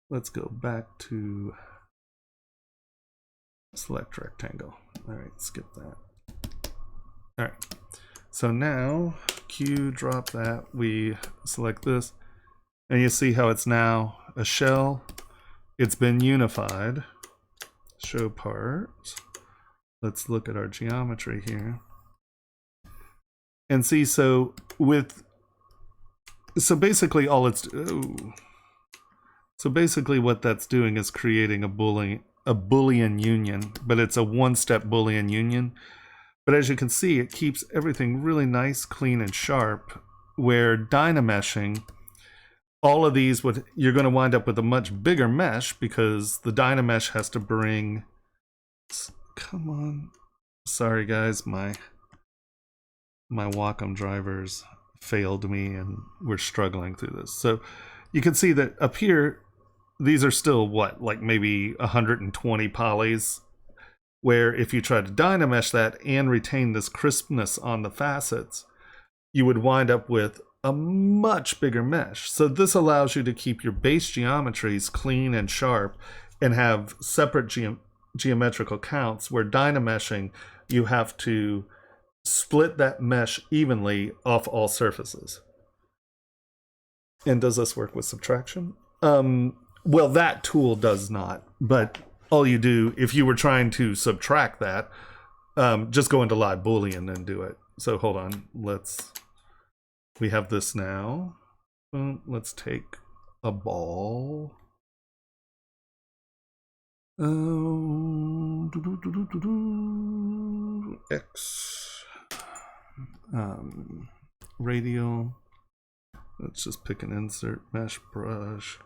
Let's go back to select rectangle. All right, skip that. All right. So now Q, drop that. We select this. And you see how it's now a shell. It's been unified. Show parts. Let's look at our geometry here. And see, so basically all it's so basically what that's doing is creating a Boolean union, but it's a one-step Boolean union. But as you can see, it keeps everything really nice, clean, and sharp. Where dynameshing, all of these you're going to wind up with a much bigger mesh because the dynamesh has to bring. Come on, sorry guys, my Wacom drivers failed me and we're struggling through this. So you can see that up here, these are still what, like maybe 120 polys, where if you try to dynamesh that and retain this crispness on the facets, you would wind up with a much bigger mesh. So this allows you to keep your base geometries clean and sharp and have separate geometrical counts, where dynameshing, you have to split that mesh evenly off all surfaces. And does this work with subtraction? Well, that tool does not, but all you do, if you were trying to subtract that, just go into Live Boolean and do it. So hold on, we have this now. Let's take a ball. X. Radial. Let's just pick an insert mesh brush.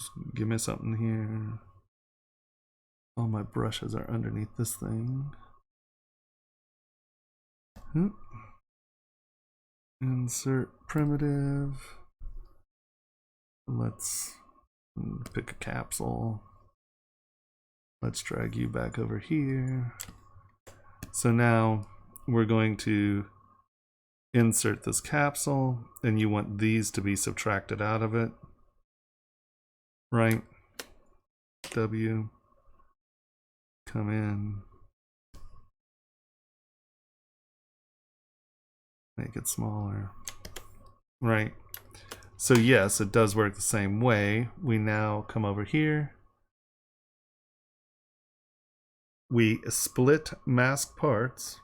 Just give me something here. All my brushes are underneath this thing. Insert primitive. Let's pick a capsule. Let's drag you back over here. So now we're going to insert this capsule, and you want these to be subtracted out of it. Right? W. Come in. Make it smaller. Right. So yes, it does work the same way. We now come over here. We split mask parts.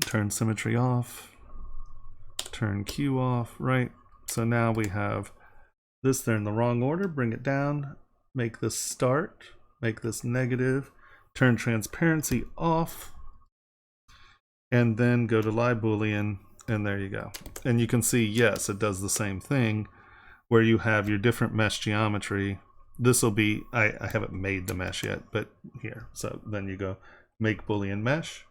Turn symmetry off. Turn Q off, right? So now we have this, they're in the wrong order. Bring it down. Make this start. Make this negative. Turn transparency off. And then go to Live Boolean, and there you go. And you can see, yes, it does the same thing, where you have your different mesh geometry. This will be, I haven't made the mesh yet, but here. So then you go make Boolean mesh.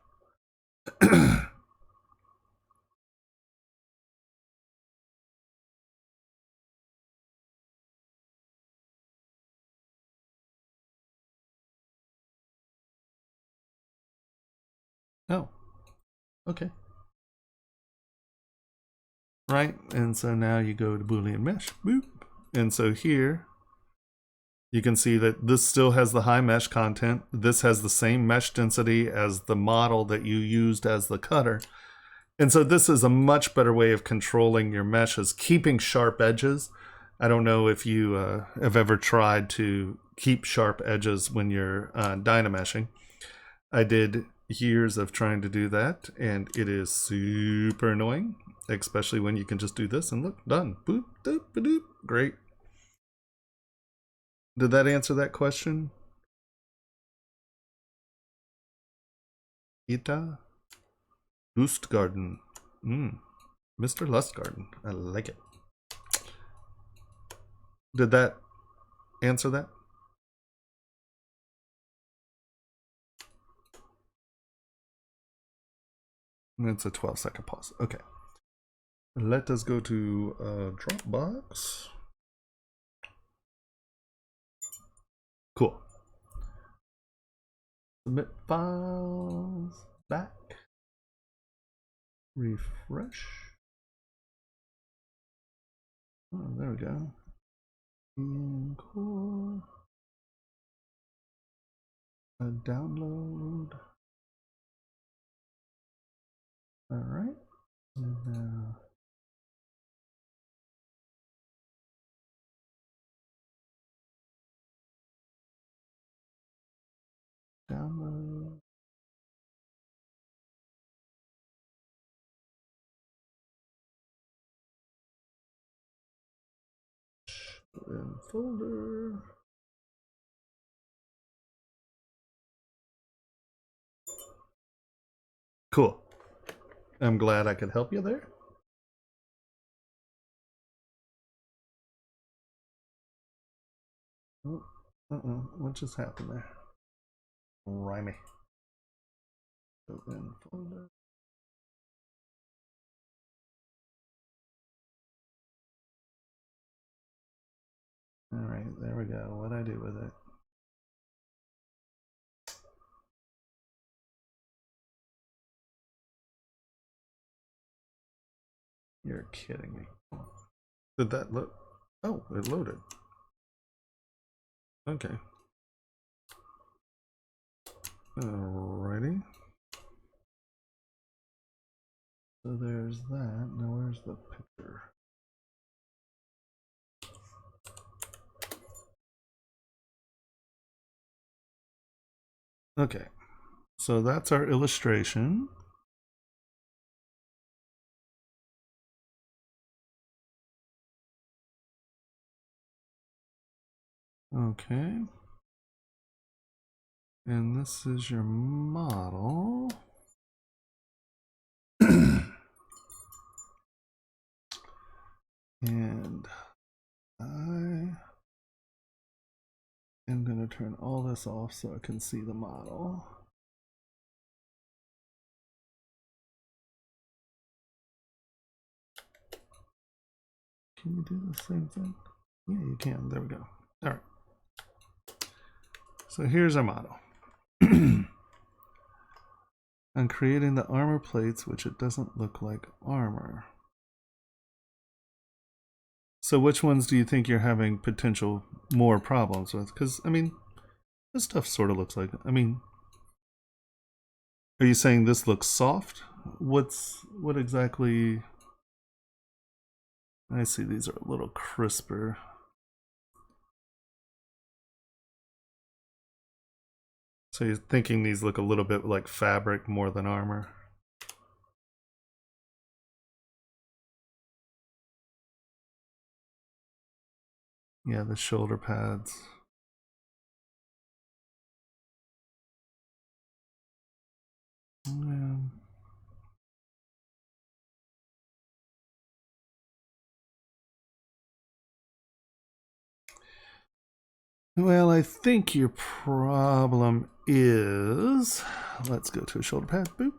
Oh, okay. Right, and so now you go to Boolean mesh, boop. And so here, you can see that this still has the high mesh content. This has the same mesh density as the model that you used as the cutter. And so this is a much better way of controlling your meshes, keeping sharp edges. I don't know if you have ever tried to keep sharp edges when you're dynameshing. I did years of trying to do that, and it is super annoying, especially when you can just do this and look, done. Boop, doop, doop. Great. Did that answer that question? Ita Lustgarten. Mr. Lustgarten. I like it. Did that answer that? It's a 12-second pause. Okay. Let us go to Dropbox. Cool. Submit files. Back. Refresh. Oh, there we go. Core. Download. All right. And now download. In folder. Cool. I'm glad I could help you there. Oh, what just happened there? Rhymy. Open folder. there we go. What'd I do with it? You're kidding me. Did that load? Oh, it loaded. Okay. Alrighty. So there's that. Now where's the picture? Okay. So that's our illustration. Okay. And this is your model. And I am going to turn all this off so I can see the model. Can you do the same thing? Yeah, you can. There we go. All right. So here's our model. I'm creating the armor plates, which it doesn't look like armor. So which ones do you think you're having potential more problems with? Because, I mean, this stuff sort of looks like, I mean, are you saying this looks soft? What exactly? I see these are a little crisper. So you're thinking these look a little bit like fabric more than armor? Yeah, the shoulder pads. Yeah. Well, I think your problem is, let's go to a shoulder pad. Boop.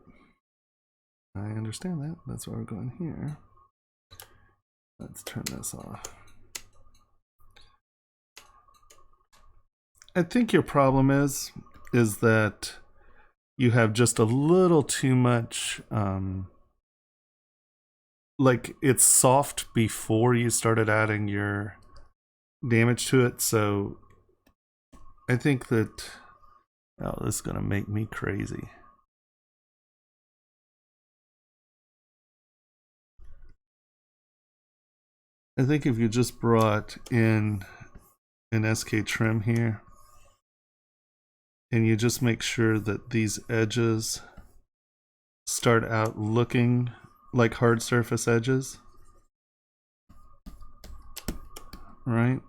I understand that. That's why we're going here. Let's turn this off. I think your problem is that you have just a little too much, like it's soft before you started adding your damage to it. So I think that, oh, this is gonna make me crazy. I think if you just brought in an SK trim here and you just make sure that these edges start out looking like hard surface edges, right?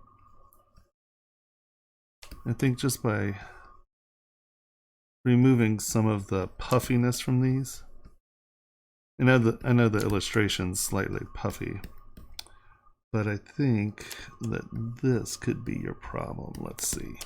I think just by removing some of the puffiness from these, I know the illustration's slightly puffy, but I think that this could be your problem. Let's see.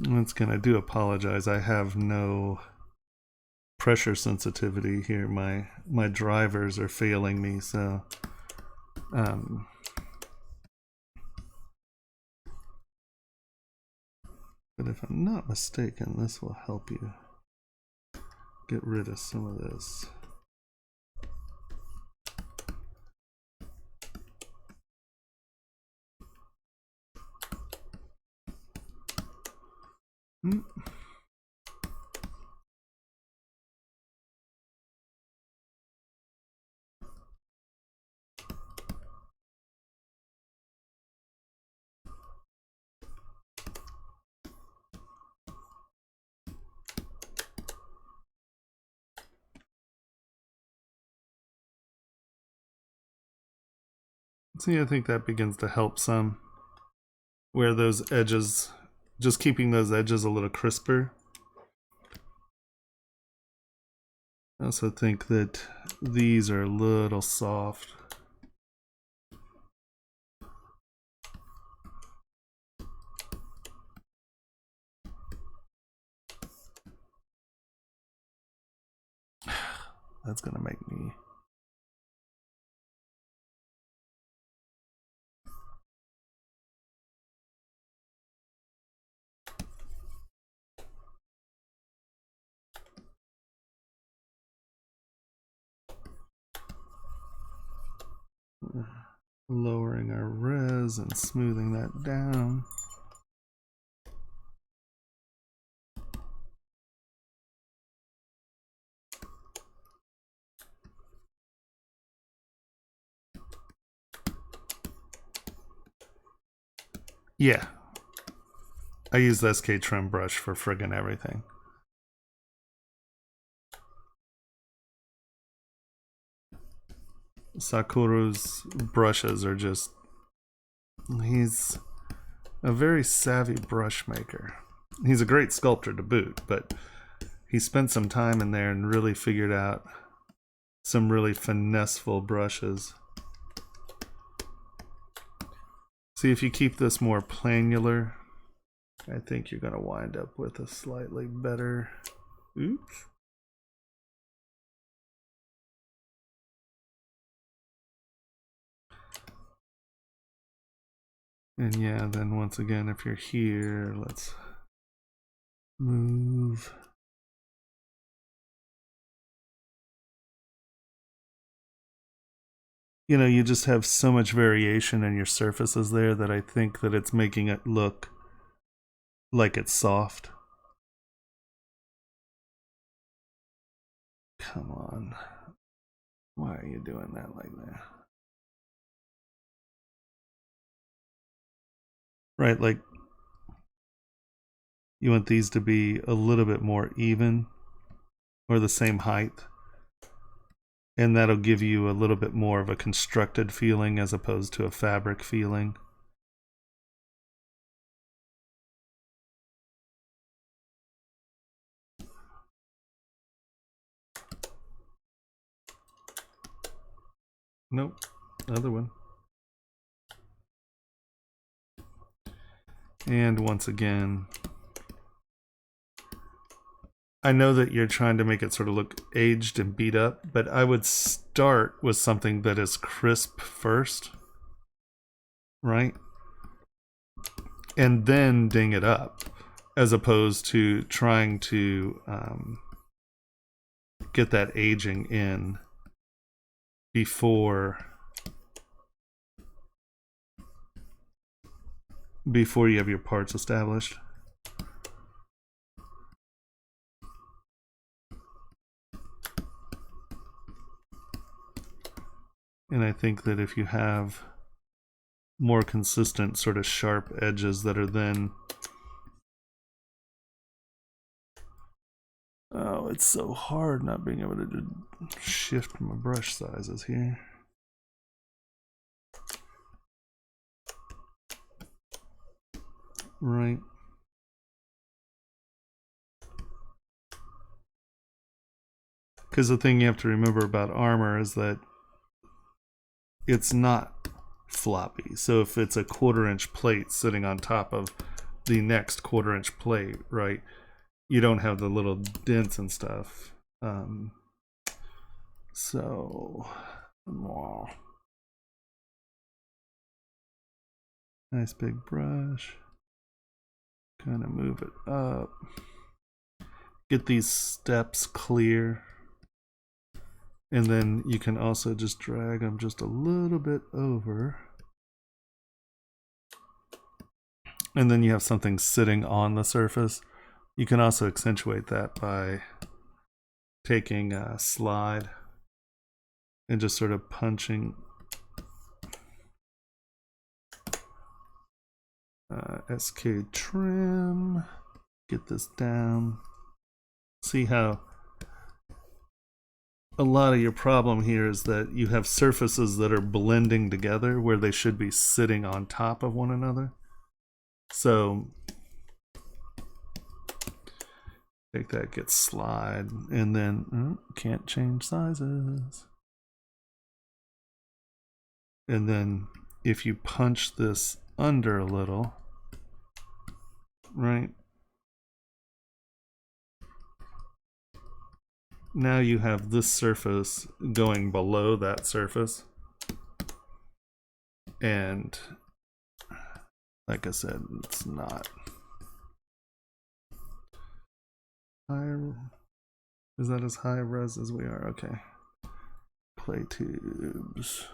Once again, I do apologize. I have no pressure sensitivity here. My drivers are failing me, so but if I'm not mistaken, this will help you get rid of some of this. See, I think that begins to help some, where those edges, just keeping those edges a little crisper. I also think that these are a little soft. that's gonna make me. Lowering our res and smoothing that down. Yeah, I use the SK trim brush for friggin' everything. Sakuru's brushes are just, he's a very savvy brush maker. He's a great sculptor to boot, but he spent some time in there and really figured out some really finesseful brushes. See, if you keep this more planular, I think you're going to wind up with a slightly better. Oops. And yeah, then once again, if you're here, let's move. You know, you just have so much variation in your surfaces there that I think that it's making it look like it's soft. Come on. Why are you doing that like that? Right, like you want these to be a little bit more even or the same height. And that'll give you a little bit more of a constructed feeling as opposed to a fabric feeling. Nope, other one. And once again, I know that you're trying to make it sort of look aged and beat up, but I would start with something that is crisp first, right? And then ding it up, as opposed to trying to get that aging in before you have your parts established. And I think that if you have more consistent sort of sharp edges that are then... Oh, it's so hard not being able to shift my brush sizes here. Right. Because the thing you have to remember about armor is that it's not floppy. So if it's a 1/4 inch plate sitting on top of the next 1/4 inch plate, right, you don't have the little dents and stuff. So nice big brush, kind of move it up, get these steps clear. And then you can also just drag them just a little bit over. And then you have something sitting on the surface. You can also accentuate that by taking a slide and just sort of punching SK trim, get this down. See how a lot of your problem here is that you have surfaces that are blending together where they should be sitting on top of one another. So take that, get slide, and then can't change sizes. And then if you punch this under a little, right? now you have this surface going below that surface. And like I said, it's not high. Is that as high res as we are? Okay. Play tubes.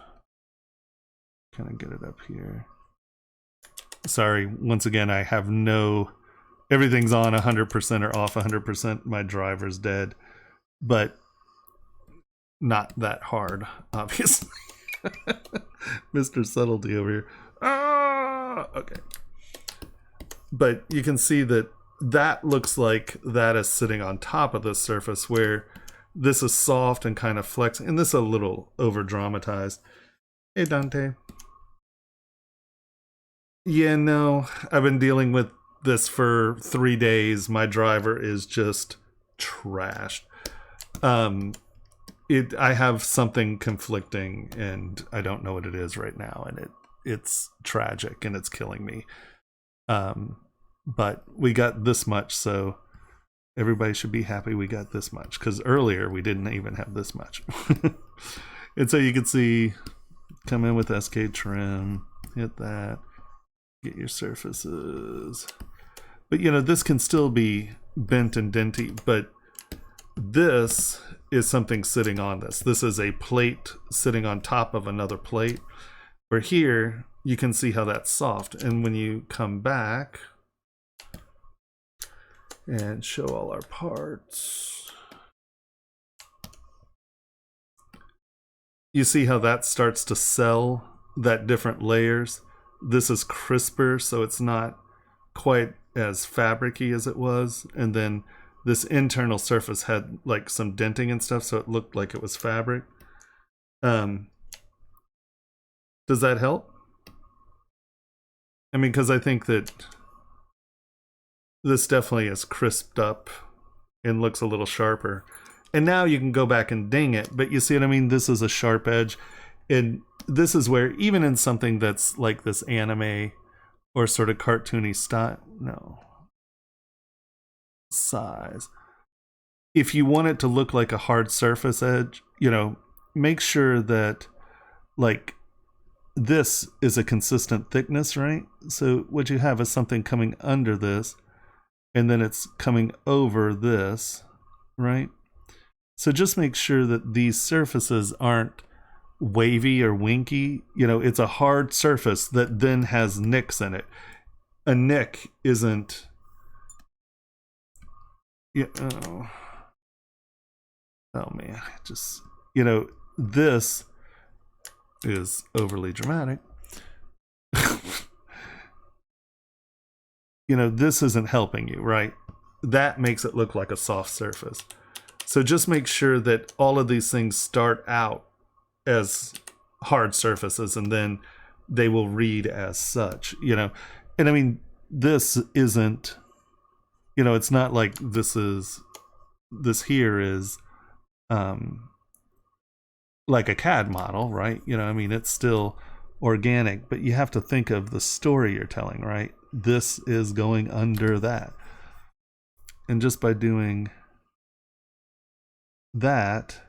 Can I get it up here? Sorry, once again, I have no, everything's on 100% or off 100%. My driver's dead, but not that hard, obviously. Mr. Subtlety over here. Ah, okay. But you can see that that looks like that is sitting on top of this surface, where this is soft and kind of flexing, and this is a little over dramatized. Hey, Dante. Yeah, no, I've been dealing with this for 3 days. My driver is just trashed. I have something conflicting, and I don't know what it is right now, and it's tragic, and it's killing me. But we got this much, so everybody should be happy we got this much, because earlier we didn't even have this much. And so you can see, come in with SK trim, hit that, get your surfaces. But you know, this can still be bent and denty, but this is something sitting on this. This is a plate sitting on top of another plate, where here you can see how that's soft. And when you come back and show all our parts, you see how that starts to sell that different layers. This is crisper, so it's not quite as fabric-y as it was. And then this internal surface had like some denting and stuff, so it looked like it was fabric. Does that help? I mean, because I think that this definitely is crisped up and looks a little sharper. And now you can go back and ding it, but you see what I mean? This is a sharp edge. And this is where, even in something that's like this anime or sort of cartoony style, size, if you want it to look like a hard surface edge, you know, make sure that like this is a consistent thickness, right? So what you have is something coming under this, and then it's coming over this, right? So just make sure that these surfaces aren't wavy or winky. You know, it's a hard surface that then has nicks in it. A nick isn't, oh man, just, you know, this is overly dramatic. You know, this isn't helping you, right? That makes it look like a soft surface. So just make sure that all of these things start out as hard surfaces, and then they will read as such, you know. And I mean, this isn't, you know, it's not like this here is like a CAD model, right? You know, I mean, it's still organic, but you have to think of the story you're telling, right? This is going under that. And just by doing that,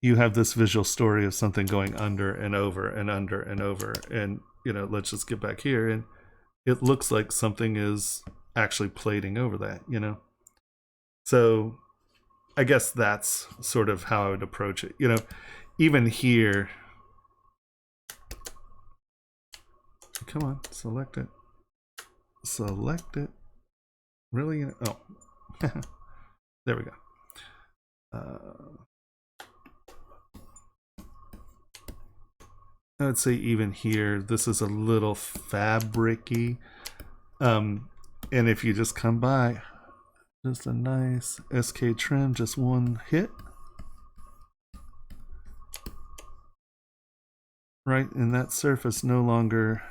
you have this visual story of something going under and over and under and over. And, you know, let's just get back here, and it looks like something is actually plating over that, you know? So I guess that's sort of how I would approach it. You know, even here, come on, select it. Select it. Really? Oh, there we go. I would say even here, this is a little fabric-y. And if you just come by, just a nice SK trim, just one hit. Right, and that surface no longer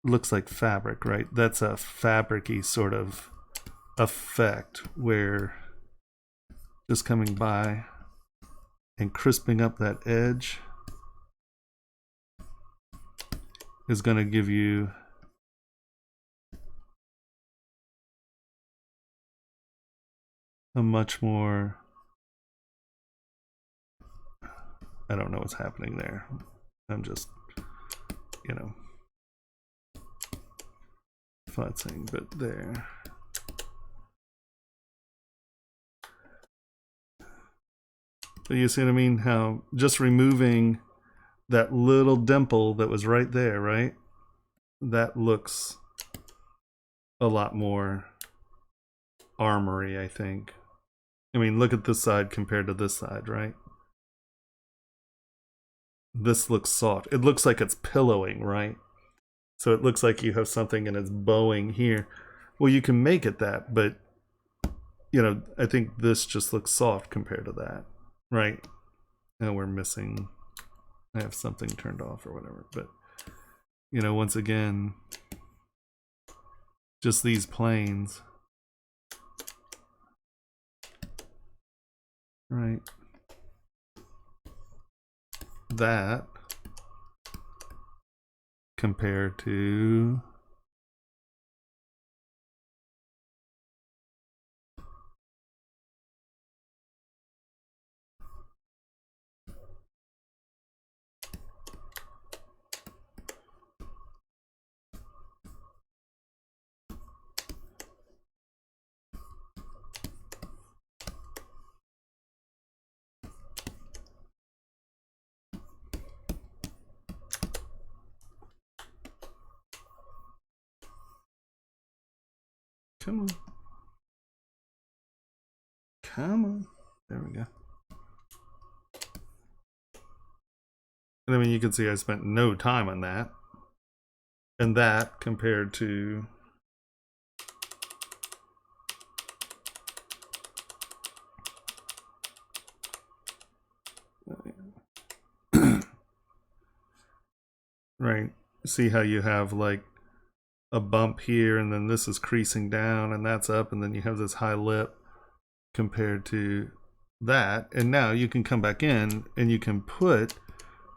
looks like fabric, right? That's a fabric-y sort of effect, where just coming by and crisping up that edge is going to give you a much more, I don't know what's happening there. I'm just, you know, futzing, but there. But you see what I mean? How just removing that little dimple that was right there, right? That looks a lot more armory, I think. I mean, look at this side compared to this side, right? This looks soft. It looks like it's pillowing, right? So it looks like you have something and it's bowing here. Well, you can make it that, but you know, I think this just looks soft compared to that, right? Now we're missing, I have something turned off or whatever, but you know, once again, just these planes, right? That compared to come on. Come on. There we go. And I mean, you can see I spent no time on that. And that compared to right. See how you have like a bump here and then this is creasing down and that's up and then you have this high lip compared to that. And now you can come back in and you can put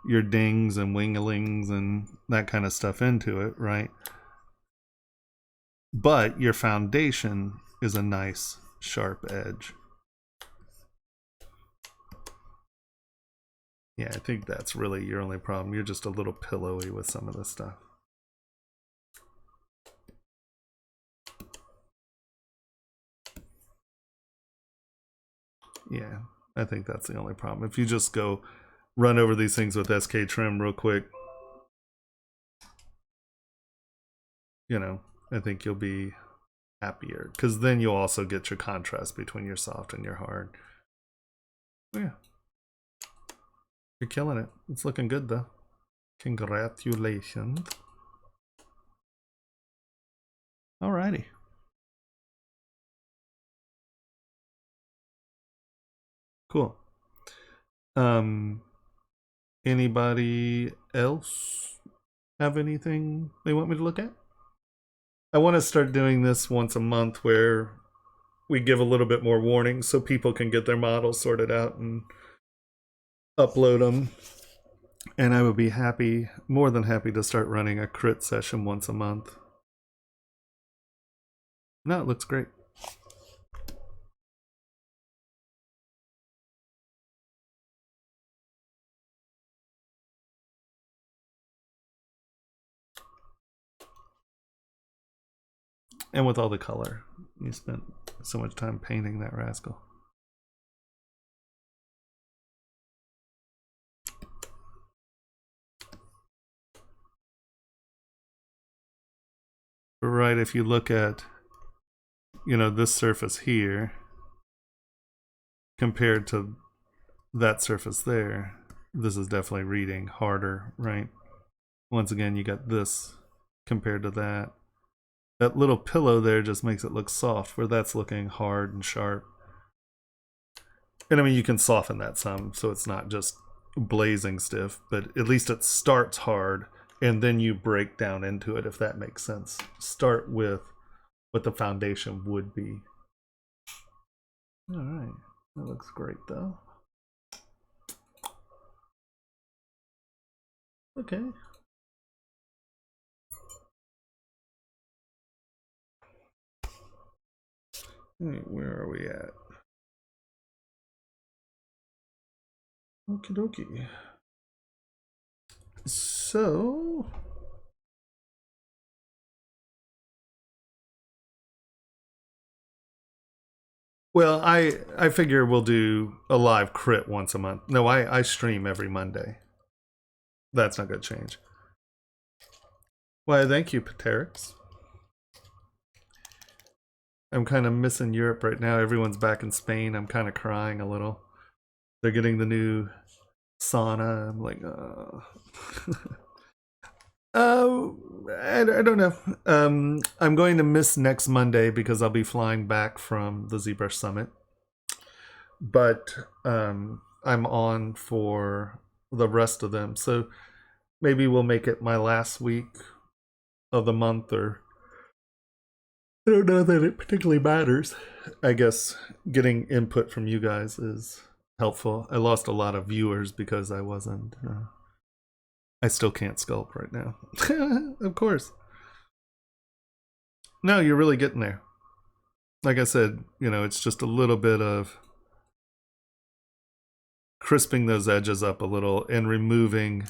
your dings and winglings and that kind of stuff into it, right? But your foundation is a nice sharp edge. Yeah, I think that's really your only problem. You're just a little pillowy with some of this stuff. Yeah, I think that's the only problem. If you just go run over these things with SK trim real quick, you know, I think you'll be happier because then you'll also get your contrast between your soft and your hard. Yeah, you're killing it. It's looking good though. Congratulations. Alrighty. Cool. Anybody else have anything they want me to look at? I want to start doing this once a month where we give a little bit more warning so people can get their models sorted out and upload them. And I would be happy, more than happy, to start running a crit session once a month. No, it looks great. And with all the color, you spent so much time painting that rascal. But right, if you look at, you know, this surface here compared to that surface there, this is definitely reading harder, right? Once again, you got this compared to that. That little pillow there just makes it look soft, where that's looking hard and sharp. And I mean, you can soften that some, so it's not just blazing stiff, but at least it starts hard, and then you break down into it, if that makes sense. Start with what the foundation would be. All right, that looks great though. Okay. All right, where are we at? Okie dokie. So well, I figure we'll do a live crit once a month. No, I stream every Monday. That's not gonna change. Why, thank you, Paterix. I'm kind of missing Europe right now. Everyone's back in Spain. I'm kind of crying a little. They're getting the new sauna. I'm like, I don't know. I'm going to miss next Monday because I'll be flying back from the ZBrush Summit. But I'm on for the rest of them. So maybe we'll make it my last week of the month, or I don't know that it particularly matters. I guess getting input from you guys is helpful. I lost a lot of viewers because I wasn't. I still can't sculpt right now. Of course. No, you're really getting there. Like I said, you know, it's just a little bit of crisping those edges up a little and removing,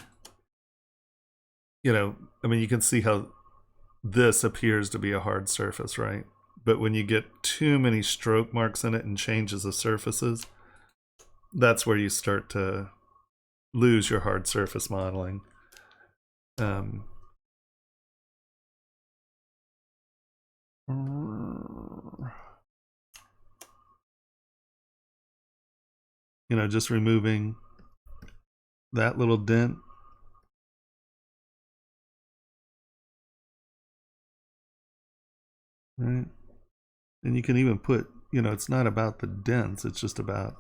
you know, I mean, you can see how this appears to be a hard surface, right? But when you get too many stroke marks in it and changes the surfaces, that's where you start to lose your hard surface modeling. You know, just removing that little dent. Right? And you can even put, you know, it's not about the dents, it's just about,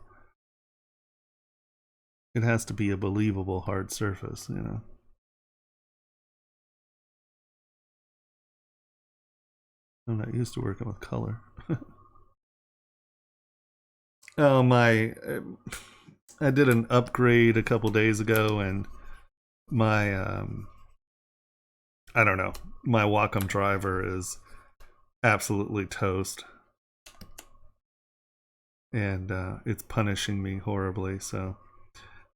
it has to be a believable hard surface, you know. I'm not used to working with color. Oh, I did an upgrade a couple days ago, and my I don't know, my Wacom driver is absolutely toast, and it's punishing me horribly. So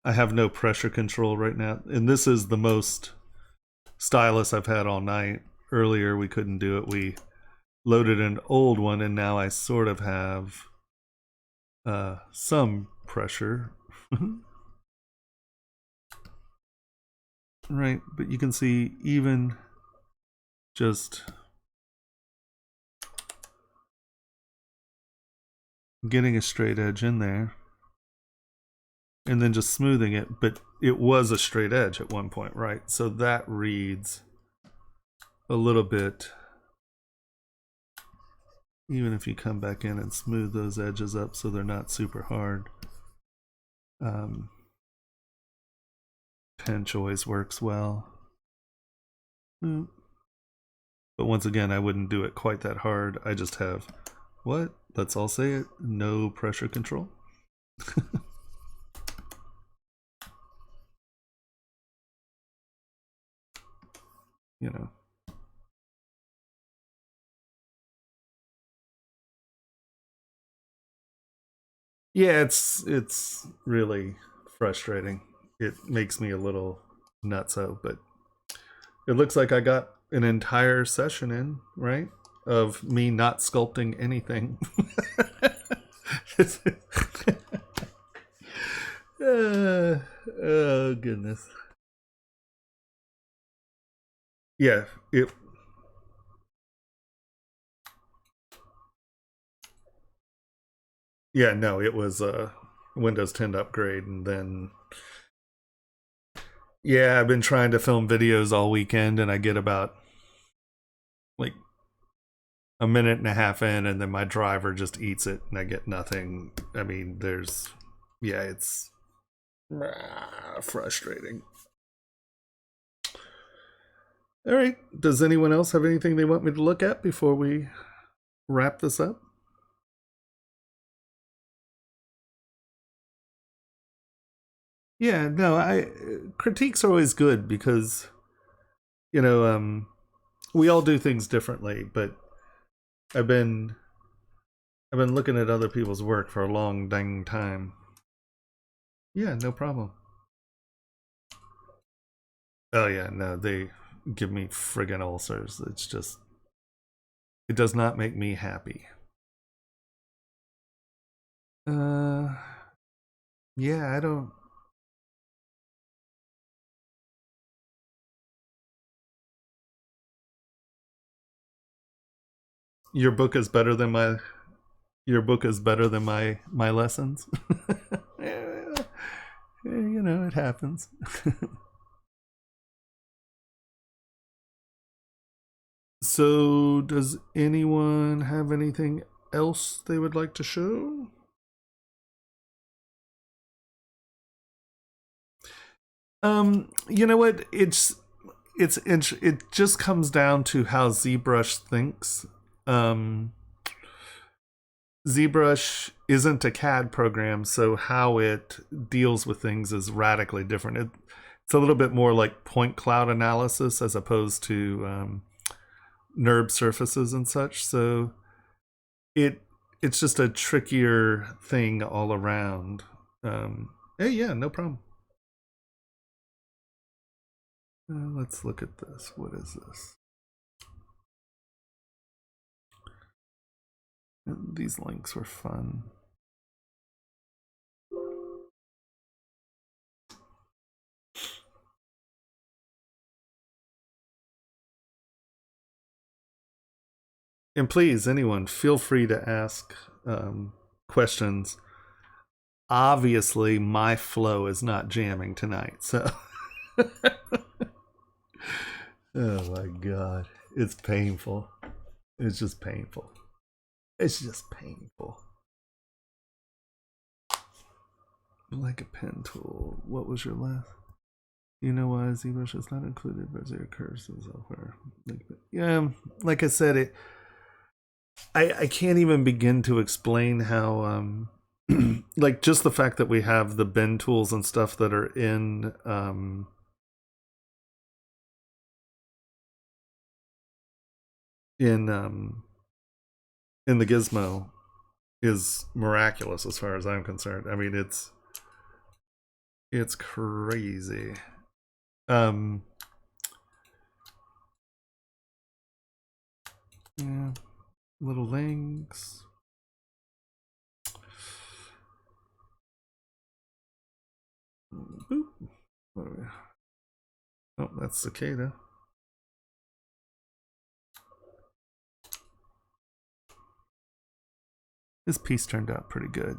I have no pressure control right now, and this is the most stylus I've had all night. Earlier we couldn't do it. We loaded an old one, and now I sort of have some pressure. Right, but you can see even just getting a straight edge in there and then just smoothing it, but it was a straight edge at one point, right? So that reads a little bit, even if you come back in and smooth those edges up so they're not super hard. Pinch always works well. But once again, I wouldn't do it quite that hard. I just have, what? Let's all say it, no pressure control. You know. Yeah, it's really frustrating. It makes me a little nutso, but it looks like I got an entire session in, right? Of me not sculpting anything. Oh goodness. Yeah, yeah, no, it was a Windows 10 upgrade, and then yeah, I've been trying to film videos all weekend, and I get about like a minute and a half in, and then my driver just eats it, and I get nothing. I mean, yeah, it's frustrating. All right, does anyone else have anything they want me to look at before we wrap this up? Yeah, no, critiques are always good because, you know, we all do things differently, but I've been looking at other people's work for a long dang time, Yeah, no problem. Oh yeah, no, they give me friggin' ulcers. It's just, it does not make me happy. Yeah, I don't. Your book is better than my. Your book is better than my lessons. Yeah, you know, it happens. So, does anyone have anything else they would like to show? You know what? It just comes down to how ZBrush thinks. ZBrush isn't a CAD program, so how it deals with things is radically different. It's a little bit more like point cloud analysis as opposed to NURB surfaces and such. So it's just a trickier thing all around. Hey, yeah, no problem. Let's look at this. What is this? These links were fun. And please, anyone, feel free to ask questions. Obviously, my flow is not jamming tonight, so. Oh my god. It's painful. It's just painful. It's just painful. Like a pen tool. What was your last? You know why ZBrush is not included by zero curves and software? Yeah, like I said, I can't even begin to explain how like just the fact that we have the bend tools and stuff that are in in the gizmo is miraculous as far as I'm concerned. I mean, it's crazy. Yeah, little links. Boop. Oh, that's cicada. This piece turned out pretty good.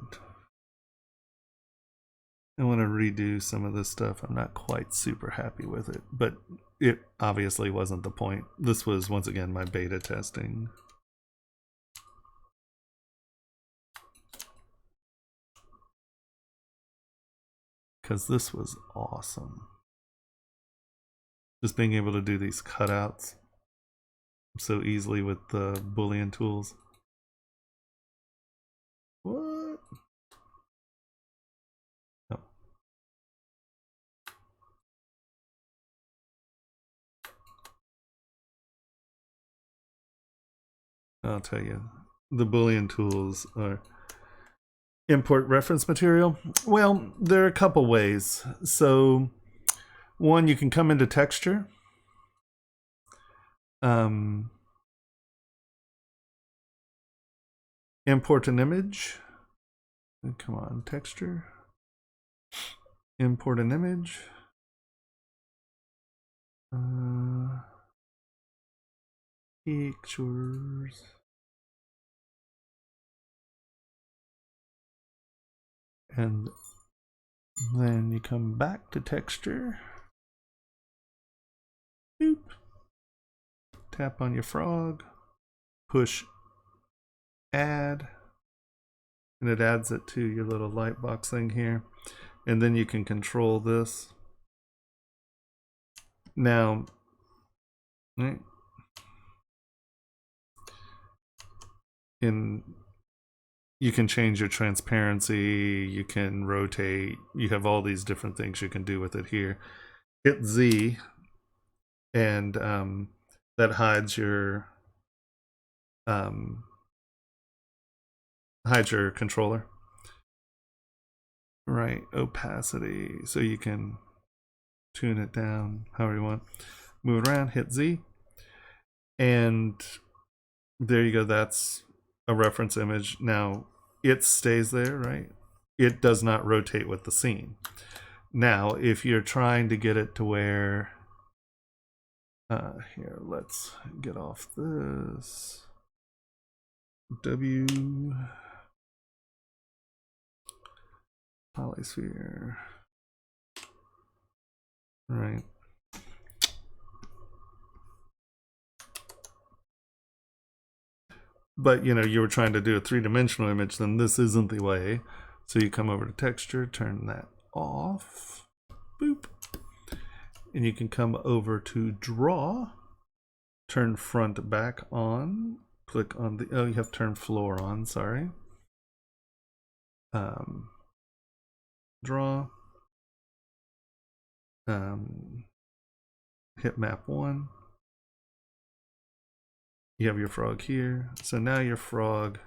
I want to redo some of this stuff. I'm not quite super happy with it, but it obviously wasn't the point. This was, once again, my beta testing. Because this was awesome. Just being able to do these cutouts so easily with the Boolean tools. What? Oh. I'll tell you, the Boolean tools are import reference material. Well, there are a couple ways. So one, you can come into texture. Import an image. Come on, texture. Import an image. Pictures. And then you come back to texture. Boop. Tap on your frog. Push add. And it adds it to your little light box thing here. And then you can control this. Now, right, you can change your transparency, you can rotate, you have all these different things you can do with it here. Hit Z, and that hides your controller. Right, opacity, so you can tune it down however you want. Move it around, hit Z, and there you go. That's a reference image. Now it stays there, right? It does not rotate with the scene. Now, if you're trying to get it to where, here, let's get off this. W polysphere, right? But you know, you were trying to do a three-dimensional image, then this isn't the way. So you come over to texture, turn that off, boop, and you can come over to draw, turn front back on, click on the, oh, you have to turn floor on, sorry. Draw, hit map 1. You have your frog here. So now your frog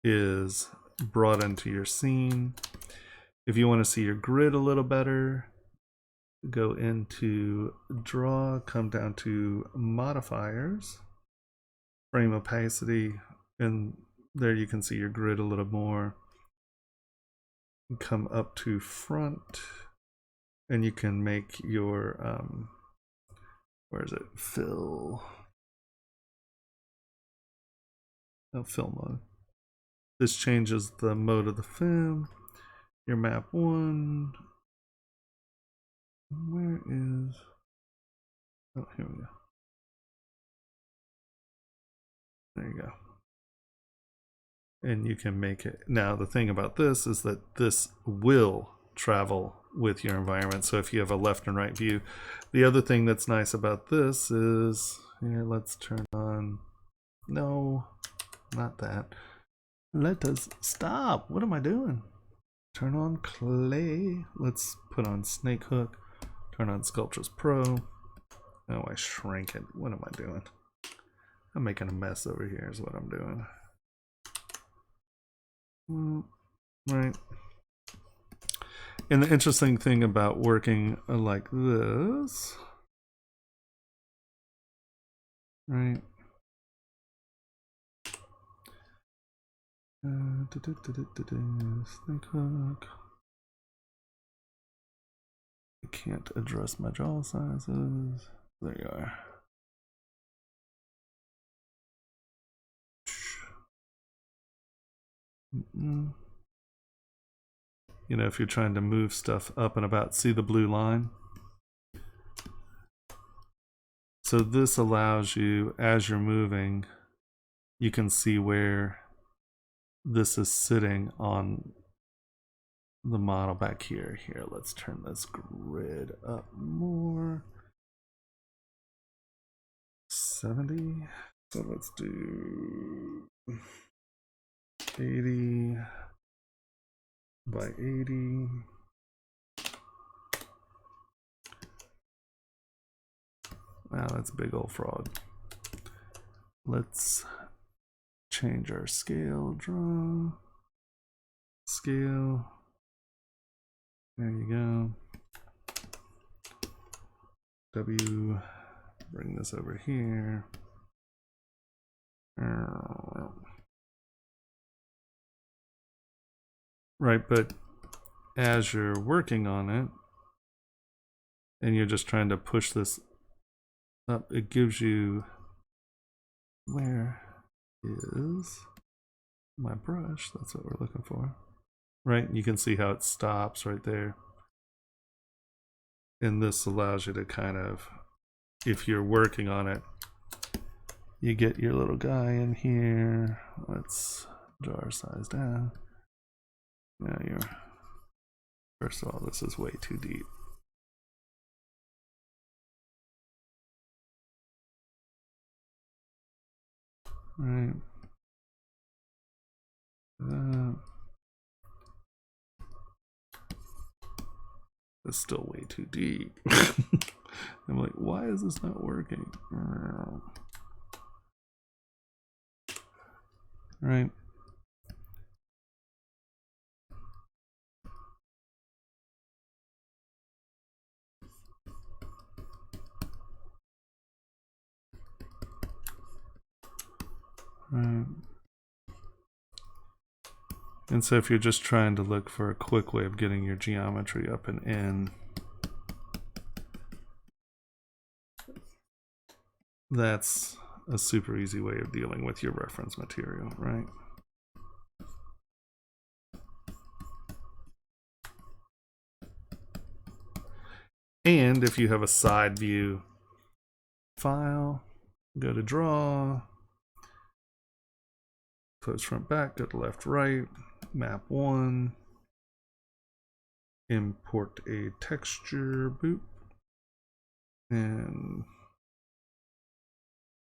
is brought into your scene. If you want to see your grid a little better, go into draw, come down to modifiers, frame opacity, and there you can see your grid a little more. Come up to front, and you can make your where is it? Fill. Oh, fill mode. This changes the mode of the film. Your map 1. Where is? Oh, here we go. There you go. And you can make it. Now, the thing about this is that this will travel with your environment. So if you have a left and right view, the other thing that's nice about this is, here, let's turn on, no, not that. Let us stop. What am I doing? Turn on clay. Let's put on snake hook. Turn on Sculptures Pro. Oh, I shrank it. What am I doing? I'm making a mess over here is what I'm doing. Right. And the interesting thing about working like this, right? Snake hook. I can't address my jaw sizes. There you are. You know, if you're trying to move stuff up and about, see the blue line? So this allows you, as you're moving, you can see where this is sitting on the model back here. Here, let's turn this grid up more. 70. So let's do 80 by 80. Wow, that's a big old frog. Let's change our scale, draw, scale. There you go. W, bring this over here. Right, but as you're working on it, and you're just trying to push this up, it gives you, where is my brush? That's what we're looking for. Right, you can see how it stops right there. And this allows you to kind of, if you're working on it, you get your little guy in here. Let's draw our size down. Now you're, first of all, this is way too deep. Right. It's still way too deep. I'm like, why is this not working? Right. Right. And so if you're just trying to look for a quick way of getting your geometry up and in, that's a super easy way of dealing with your reference material, right? And if you have a side view, file, go to draw, post front back, go to left right, map 1, import a texture, boop, and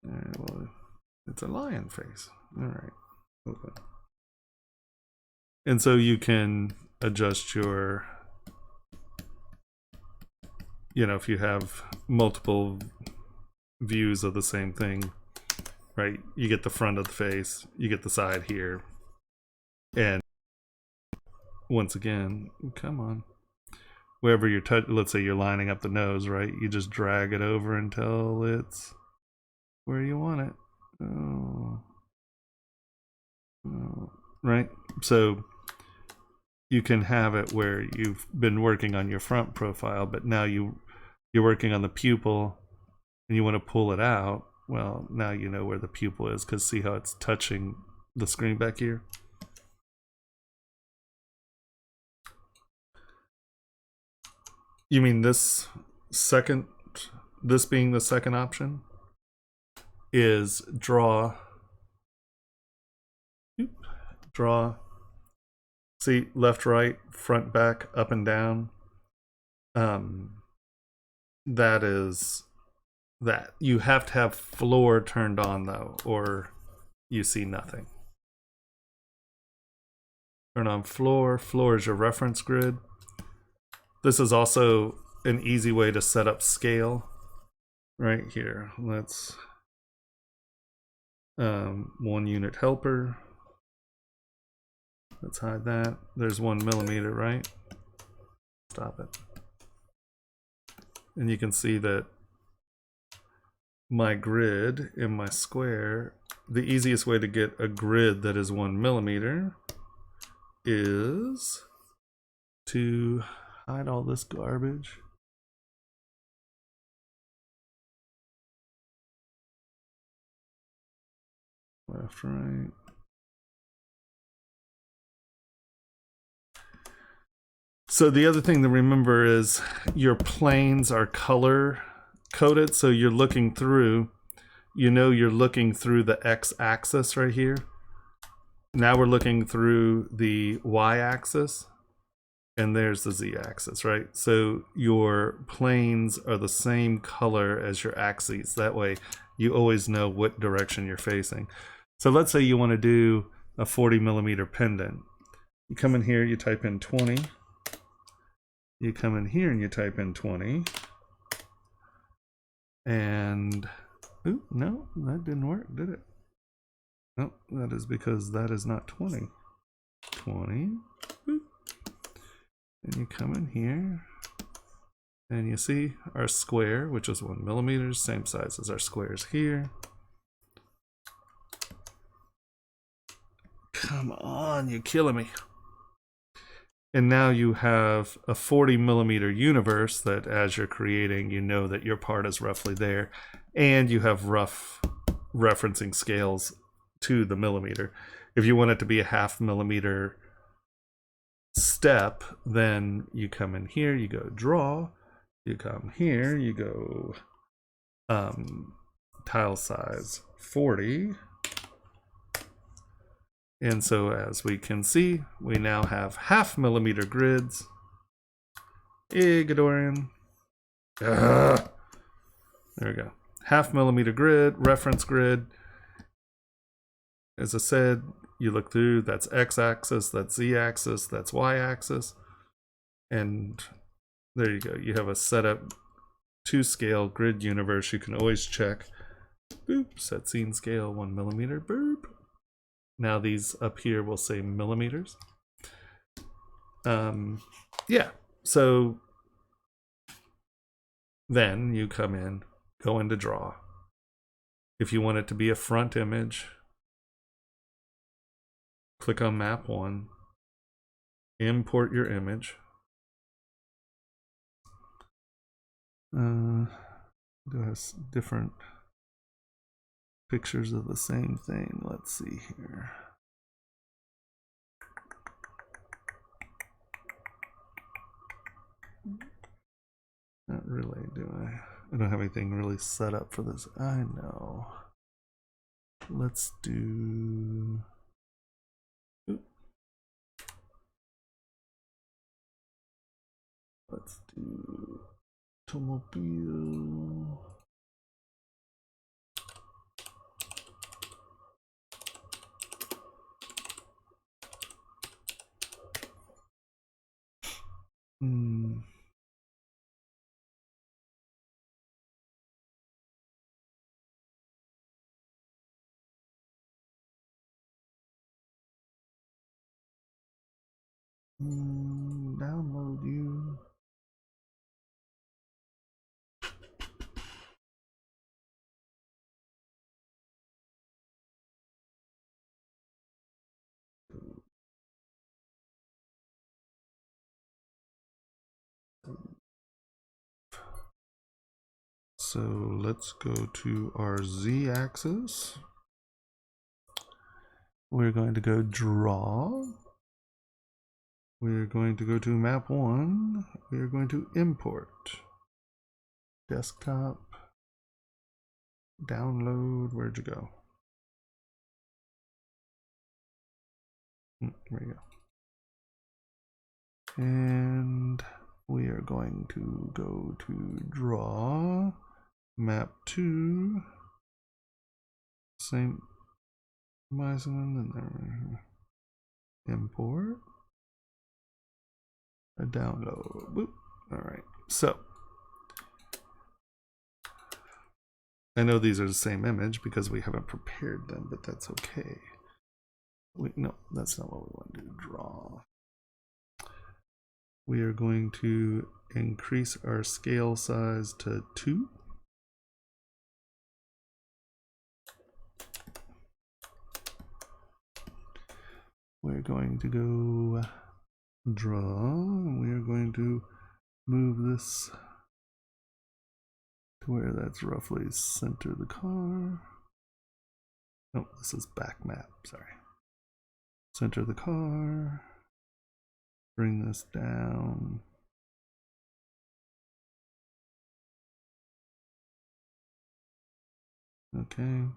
well, it's a lion face. All right, okay. And so you can adjust your, you know, if you have multiple views of the same thing, right? You get the front of the face, you get the side here, and once again, come on, wherever you're let's say you're lining up the nose, right? You just drag it over until it's where you want it. Right? So you can have it where you've been working on your front profile, but now you're working on the pupil and you want to pull it out. Well, now you know where the pupil is, because see how it's touching the screen back here? You mean this being the second option is draw, see, left, right, front, back, up and down. That is that. You have to have floor turned on though, or you see nothing. Turn on floor. Floor is your reference grid. This is also an easy way to set up scale right here. Let's 1 unit helper. Let's hide that. There's 1 millimeter, right? Stop it. And you can see that my grid in my square, the easiest way to get a grid that is 1 millimeter is to hide all this garbage. Left, right. So the other thing to remember is your planes are color coded. So you're looking through, you know, you're looking through the x-axis right here. Now we're looking through the y-axis, and there's the z-axis, right? So your planes are the same color as your axes. That way you always know what direction you're facing. So let's say you want to do a 40 millimeter pendant. You come in here, you type in 20. You come in here and you type in 20. And, ooh, no, that didn't work, did it? No, that is because that is not 20. 20. Boop. And you come in here and you see our square, which is 1 millimeter, same size as our squares here. Come on, you're killing me. And now you have a 40 millimeter universe that as you're creating, you know that your part is roughly there. And you have rough referencing scales to the millimeter. If you want it to be a 0.5 millimeter step, then you come in here, you go draw, you come here, you go tile size 40. And so as we can see, we now have 0.5 millimeter grids. Egadorian. There we go. 0.5 millimeter grid, reference grid. As I said, you look through, that's x-axis, that's z-axis, that's y-axis. And there you go. You have a setup to scale grid universe. You can always check. Boop, set scene scale 1 millimeter. Boop. Now these up here will say millimeters. Yeah, so then you come in, go into draw. If you want it to be a front image, click on map 1, import your image. Do have different pictures of the same thing. Let's see here. Not really, do I? I don't have anything really set up for this. I know. Let's do... Let's do automobile. Download you. So let's go to our z-axis. We're going to go draw. We're going to go to map 1. We're going to import. Desktop. Download. Where'd you go? There you go. And we are going to go to draw. Map 2. Same. And then import. A download. Boop. All right. So I know these are the same image because we haven't prepared them, but that's okay. No, that's not what we want to do. Draw. We are going to increase our scale size to 2. We're going to go draw. We are going to move this to where that's roughly center the car. No, this is back map, sorry. Center the car. Bring this down. Okay.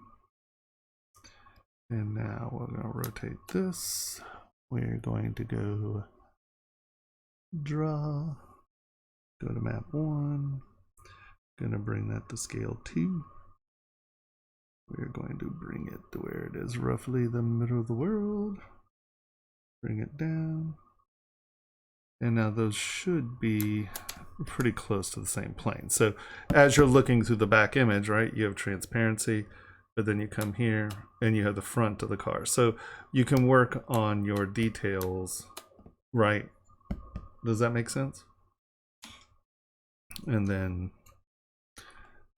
And now we're going to rotate this. We're going to go draw, go to map 1, going to bring that to scale 2. We're going to bring it to where it is roughly the middle of the world. Bring it down. And now those should be pretty close to the same plane. So as you're looking through the back image, right, you have transparency. But then you come here and you have the front of the car. So you can work on your details, right? Does that make sense? And then,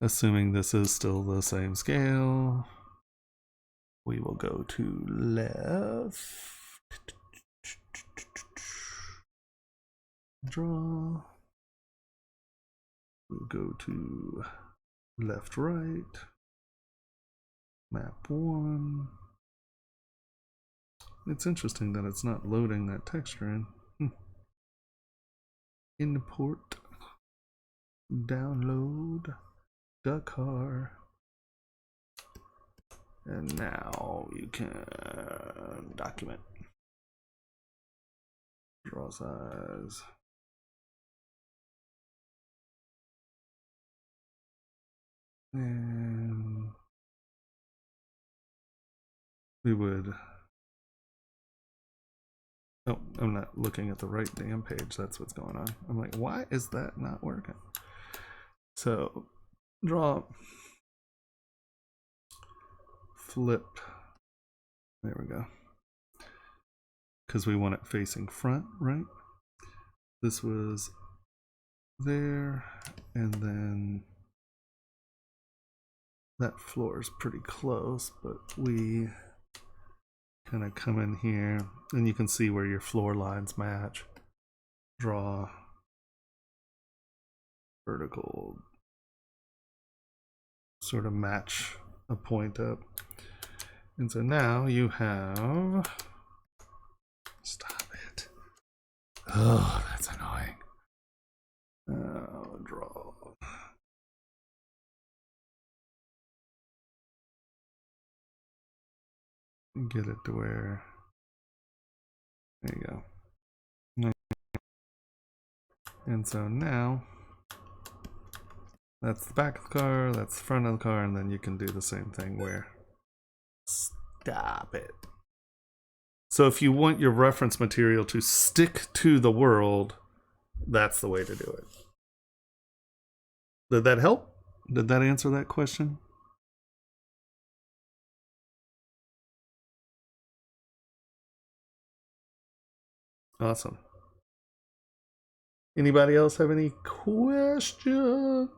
assuming this is still the same scale, we will go to left. Draw. We'll go to left, right. Map 1. It's interesting that it's not loading that texture in. Import. Download the car. And now you can document. Draw size. And we would, oh, I'm not looking at the right damn page. That's what's going on. I'm like, why is that not working? So draw, flip, there we go. Because we want it facing front, right? This was there, and then that floor is pretty close, but we kind of come in here, and you can see where your floor lines match. Draw vertical, sort of match a point up. And so now you have, stop it. Oh, that's annoying. Draw. Get it to where, there you go. And so now, that's the back of the car, that's the front of the car, and then you can do the same thing where, stop it. So if you want your reference material to stick to the world, that's the way to do it. Did that help? Did that answer that question? Awesome. Anybody else have any questions?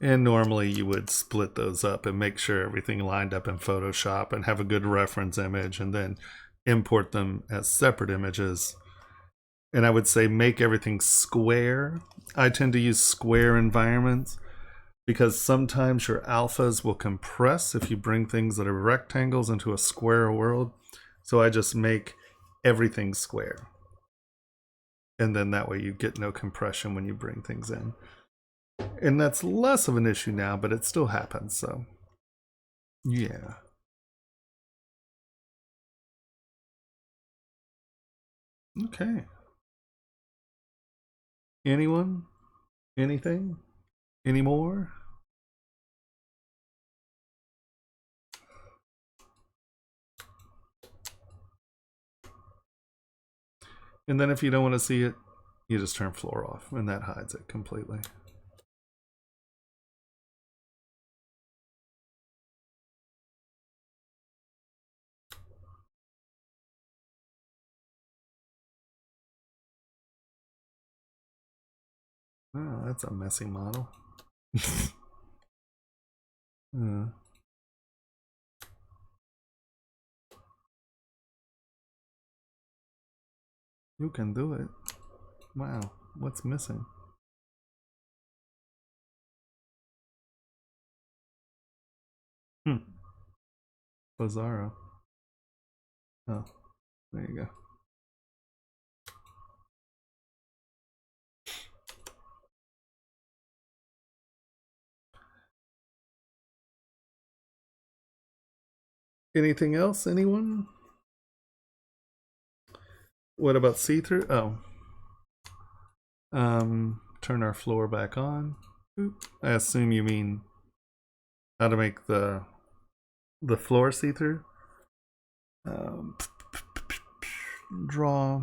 And normally you would split those up and make sure everything lined up in Photoshop and have a good reference image and then import them as separate images. And I would say make everything square. I tend to use square environments because sometimes your alphas will compress if you bring things that are rectangles into a square world. So I just make everything square. And then that way you get no compression when you bring things in. And that's less of an issue now, but it still happens, so yeah. Okay. Anyone? Anything? Any more? And then if you don't want to see it, you just turn floor off, and that hides it completely. Oh, that's a messy model. You can do it. Wow, what's missing? Bizarro. Oh, there you go. Anything else? Anyone? What about see-through? Oh. Turn our floor back on. I assume you mean how to make the floor see-through. Draw.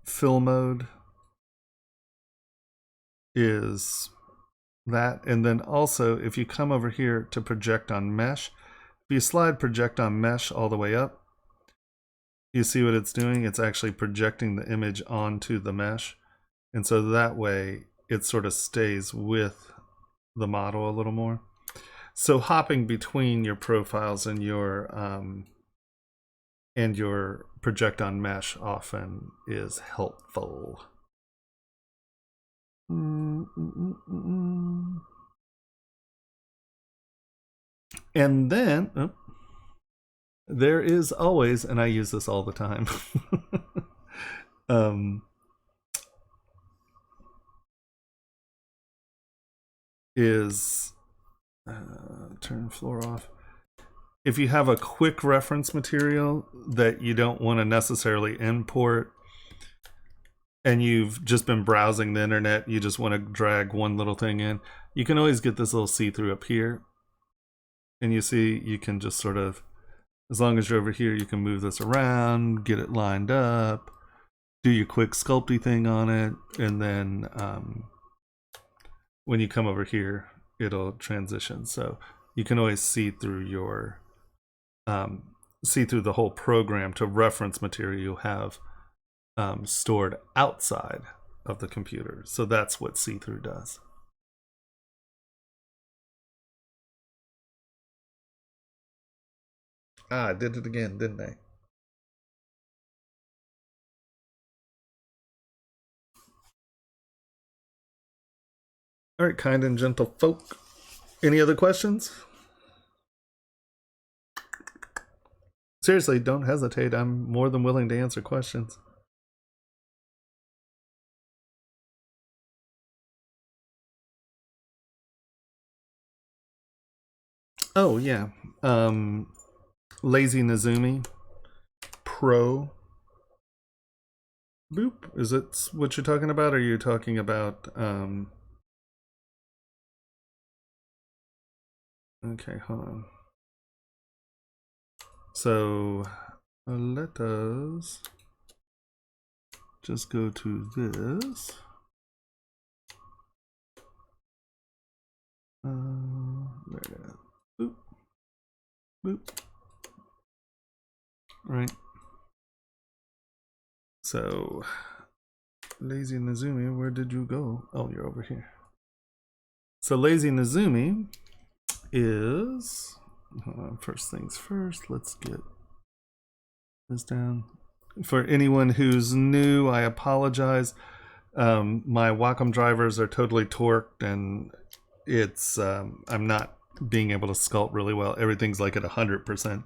Fill mode is that, and then also if you come over here to project on mesh, if you slide project on mesh all the way up, you see what it's doing? It's actually projecting the image onto the mesh, and so that way it sort of stays with the model a little more. So hopping between your profiles and your project on mesh often is helpful. And then there is always, and I use this all the time, is turn floor off. If you have a quick reference material that you don't want to necessarily import, and you've just been browsing the internet, you just want to drag one little thing in, you can always get this little see-through up here. And you see, you can just sort of, as long as you're over here, you can move this around, get it lined up, do your quick sculpty thing on it, and then when you come over here, it'll transition. So you can always see through your, see through the whole program to reference material you'll have stored outside of the computer. So that's what see-through does. Ah, I did it again, didn't I? All right, kind and gentle folk. Any other questions? Seriously, don't hesitate. I'm more than willing to answer questions. Oh, yeah. Lazy Nezumi Pro. Boop. Is it what you're talking about? Or are you talking about... Okay, hold on. So let us just go to this. There. Boop. Boop. Right. So, Lazy Nezumi, where did you go? Oh, you're over here. So Lazy Nezumi is, hold on, first things first, let's get this down. For anyone who's new, I apologize. My Wacom drivers are totally torqued, and it's I'm not being able to sculpt really well. Everything's like at 100%.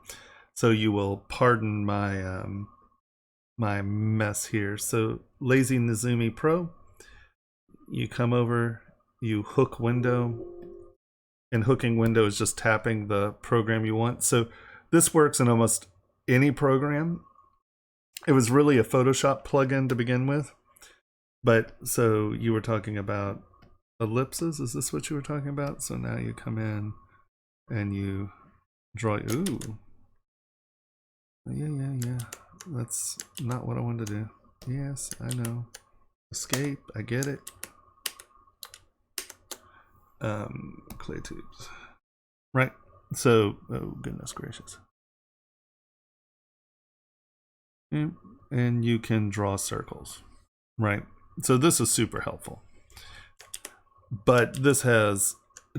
So you will pardon my my mess here. So Lazy Nezumi Pro, you come over, you hook window, and hooking window is just tapping the program you want. So this works in almost any program. It was really a Photoshop plugin to begin with, but so you were talking about ellipses. Is this what you were talking about? So now you come in and you draw. Ooh, yeah. That's not what I wanted to do. Yes, I know. Escape. I get it. Clay tubes. Right. So, oh goodness gracious. And you can draw circles. Right. So this is super helpful. But this has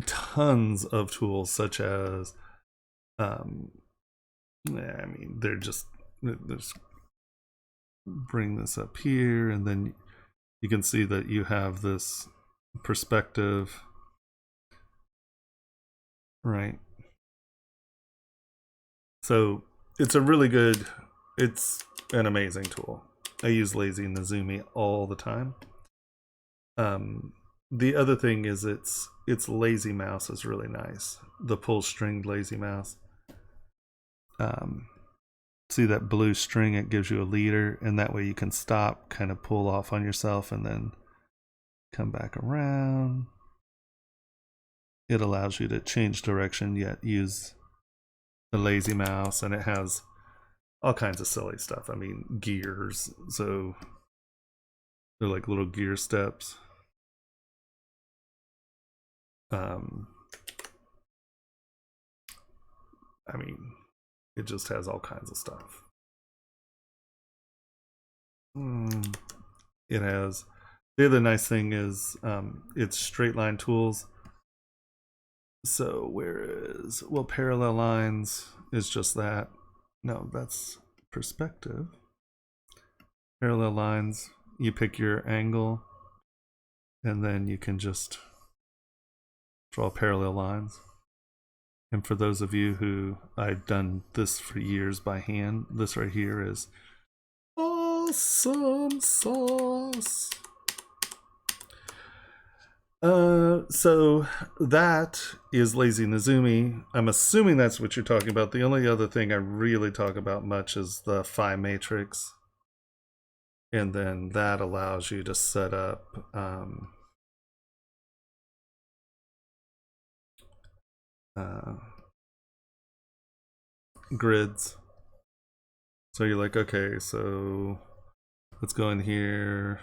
tons of tools such as I mean, there's bring this up here, and then you can see that you have this perspective, right? So it's a really good, it's an amazing tool. I use Lazy Nezumi all the time. The other thing is its lazy mouse is really nice. The pull string lazy mouse. See that blue string? It gives you a leader, and that way you can stop, kind of pull off on yourself, and then come back around. It allows you to change direction, yet use the lazy mouse, and it has all kinds of silly stuff. I mean, gears, so they're like little gear steps. I mean, it just has all kinds of stuff. It has, the other nice thing is it's straight line tools. So where is, well, parallel lines is just that. No, that's perspective. Parallel lines, you pick your angle, and then you can just draw parallel lines. And for those of you who, I've done this for years by hand, this right here is awesome sauce. So that is Lazy Nezumi. I'm assuming that's what you're talking about. The only other thing I really talk about much is the phi matrix. And then that allows you to set up grids. So you're like, okay, so let's go in here.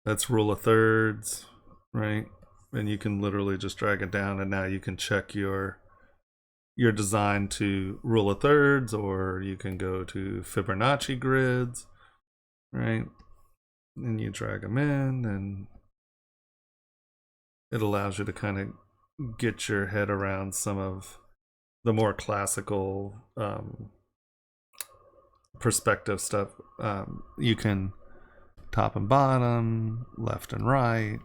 That's rule of thirds, right? And you can literally just drag it down, and now you can check your design to rule of thirds, or you can go to Fibonacci grids, right? and you drag them in, and it allows you to kind of get your head around some of the more classical perspective stuff. You can top and bottom, left and right,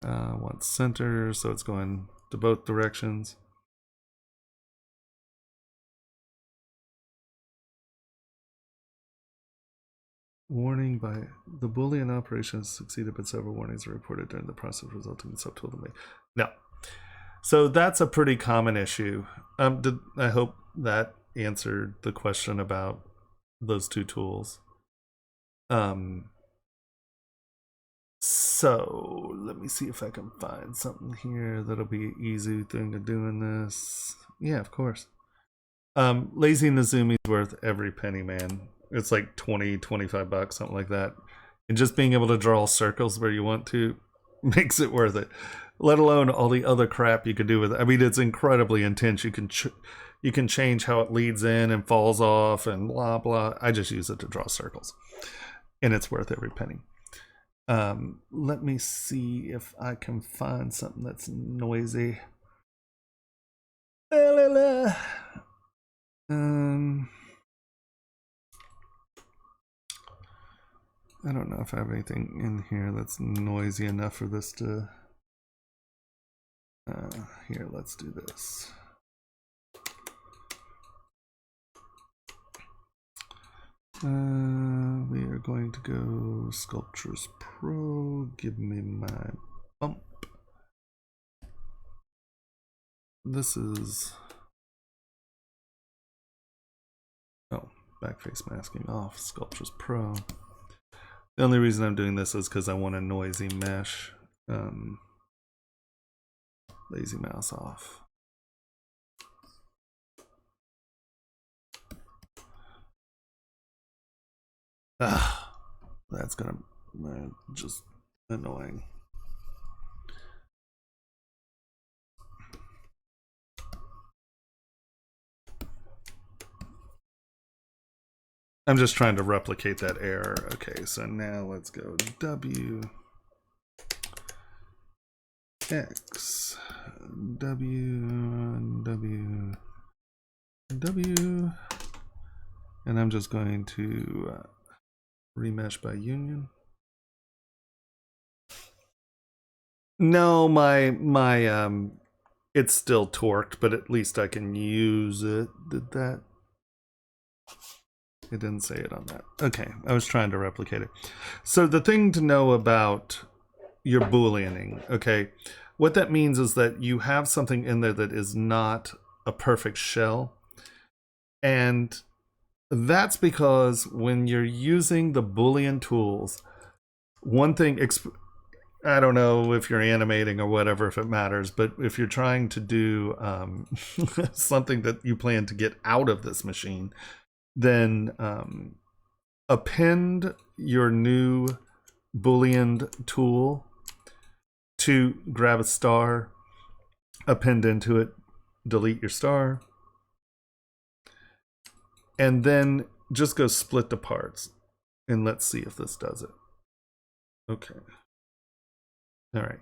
want center, so it's going to both directions. Warning by the Boolean operation has succeeded, but several warnings are reported during the process, resulting in subtool to make. No. So that's a pretty common issue. I hope that answered the question about those two tools. So let me see if I can find something here that'll be an easy thing to do in this. Yeah, of course. Lazy Nezumi's worth every penny, man. It's like 20, 25 bucks, something like that. And just being able to draw circles where you want to makes it worth it. Let alone all the other crap you could do with it. I mean, it's incredibly intense. You can change how it leads in and falls off and blah, blah. I just use it to draw circles. And it's worth every penny. Let me see if I can find something that's noisy. I don't know if I have anything in here that's noisy enough for this to... here, let's do this. We are going to go Sculptures Pro. Give me my bump. This is... oh, backface masking off. Sculptures Pro. The only reason I'm doing this is because I want a noisy mesh. Lazy mouse off. That's gonna just annoying. I'm just trying to replicate that error. Okay, so now let's go W X W W W, and I'm just going to remesh by union. No, my it's still torqued, but at least I can use it. Did that? It didn't say it on that. Okay, I was trying to replicate it. So the thing to know about your Booleaning, okay, what that means is that you have something in there that is not a perfect shell. And that's because when you're using the Boolean tools, one thing, I don't know if you're animating or whatever, if it matters, but if you're trying to do something that you plan to get out of this machine, then append your new Boolean tool to grab a star, append into it, delete your star, and then just go split the parts. And let's see if this does it. Okay. All right.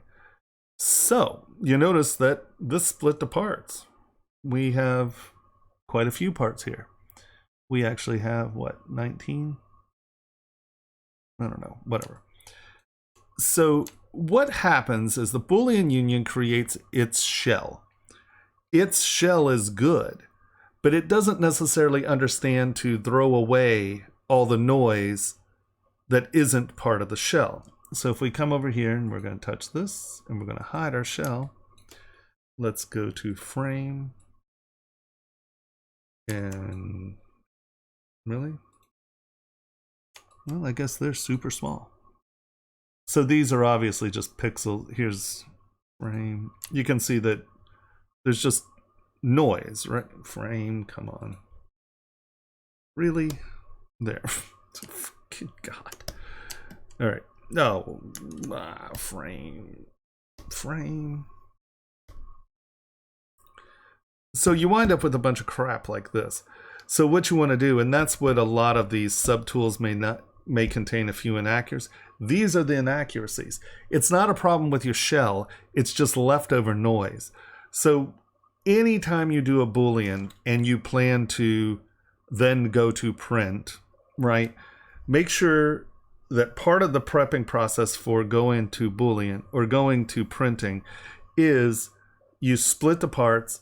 So you notice that this split the parts. We have quite a few parts here. We actually have, what, 19? I don't know, whatever. So what happens is the Boolean union creates its shell. Its shell is good, but it doesn't necessarily understand to throw away all the noise that isn't part of the shell. So if we come over here and we're going to touch this and we're going to hide our shell, let's go to frame and... really? Well, I guess they're super small. So these are obviously just pixel. Here's frame. You can see that there's just noise, right? Frame, come on. Really? There. Good God. All right. No. Frame. Frame. So you wind up with a bunch of crap like this. So what you want to do, and that's what a lot of these subtools may not may contain a few inaccuracies. These are the inaccuracies. It's not a problem with your shell. It's just leftover noise. So anytime you do a Boolean and you plan to then go to print, right, make sure that part of the prepping process for going to Boolean or going to printing is you split the parts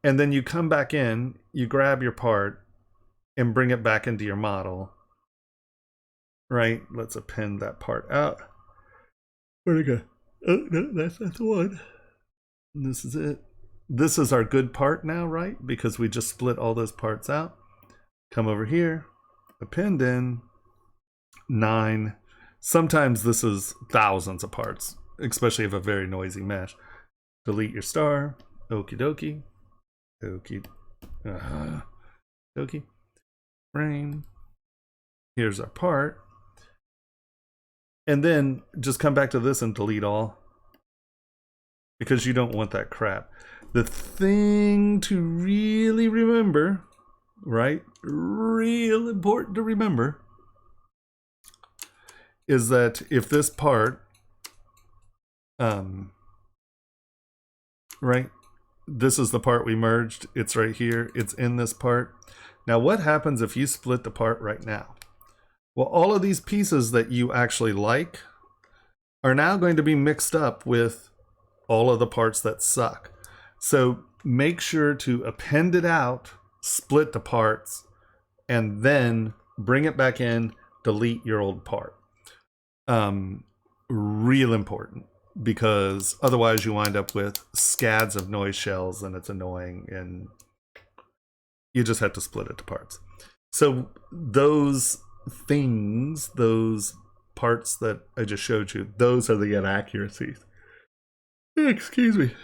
and then you come back in, you grab your part and bring it back into your model, right? Let's append that part out. Where'd it go? Oh, no, that's not the one. And this is it. This is our good part now, right? Because we just split all those parts out. Come over here, append in 9. Sometimes this is thousands of parts, especially if you have a very noisy mesh. Delete your star. Okie dokie. Okie dokie. Frame. Here's our part. And then just come back to this and delete all, because you don't want that crap. The thing to really remember, right? Real important to remember, is that if this part, right, this is the part we merged, it's right here, it's in this part. Now what happens if you split the part right now? Well, all of these pieces that you actually like are now going to be mixed up with all of the parts that suck. So make sure to append it out, split the parts, and then bring it back in, delete your old part. Real important, because otherwise you wind up with scads of noise shells and it's annoying and you just have to split it to parts. So those things, those parts that I just showed you, those are the inaccuracies. Excuse me.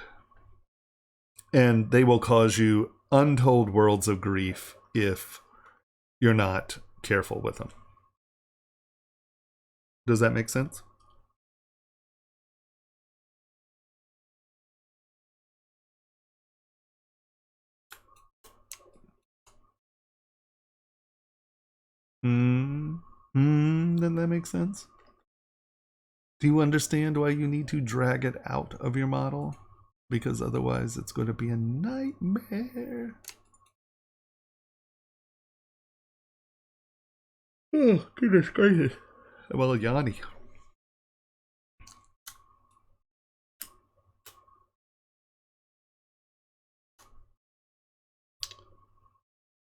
And they will cause you untold worlds of grief if you're not careful with them. Does that make sense? Then that makes sense. Do you understand why you need to drag it out of your model? Because otherwise it's going to be a nightmare. Oh, goodness gracious. Well, Yanni.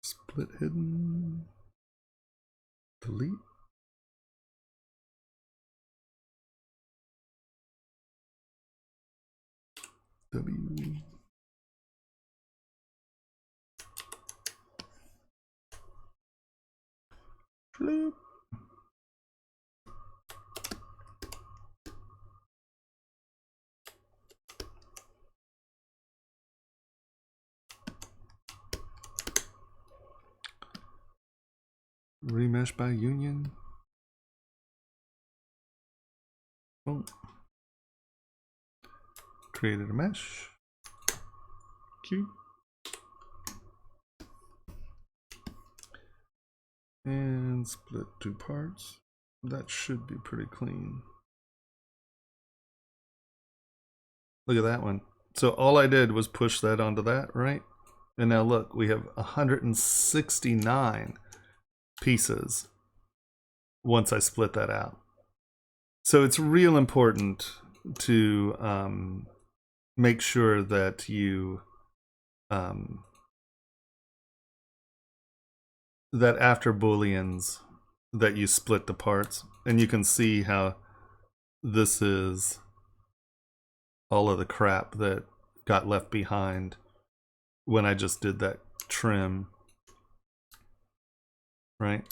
Split hidden. Delete. W. Flip. Remesh by union. Boom. Created a mesh. Cube. And split 2 parts. That should be pretty clean. Look at that one. So all I did was push that onto that, right? And now look, we have 169 pieces once I split that out. So it's real important to make sure that you that after Booleans that you split the parts, and you can see how this is all of the crap that got left behind when I just did that trim, right?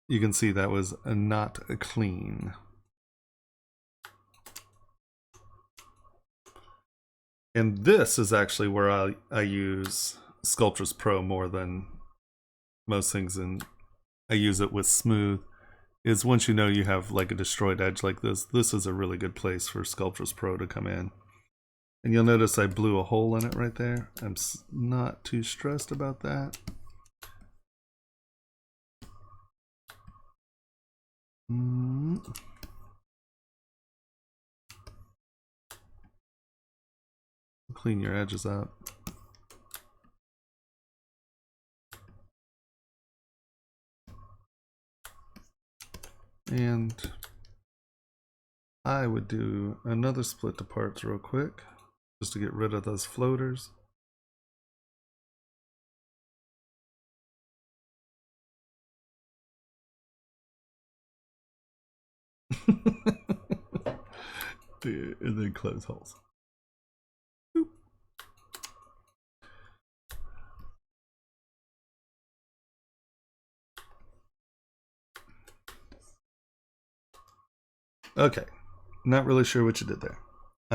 You can see that was not clean. And this is actually where I use Sculptris Pro more than most things, and I use it with smooth, is once you know you have like a destroyed edge like this is a really good place for Sculptris Pro to come in. And you'll notice I blew a hole in it right there. I'm not too stressed about that. Clean your edges up. And I would do another split to parts real quick, just to get rid of those floaters. And then close holes. Boop. Okay, not really sure what you did there.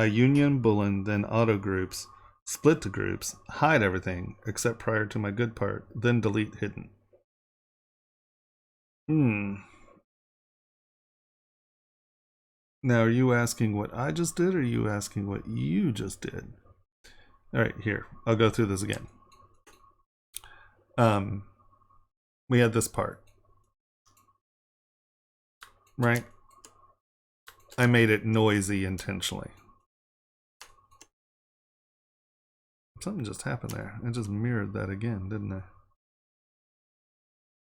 Union, Boolean, then auto groups, split to groups, hide everything except prior to my good part, then delete hidden. Now, are you asking what I just did, or are you asking what you just did? All right, here, I'll go through this again. We had this part, right? I made it noisy intentionally. Something just happened there. I just mirrored that again, didn't I?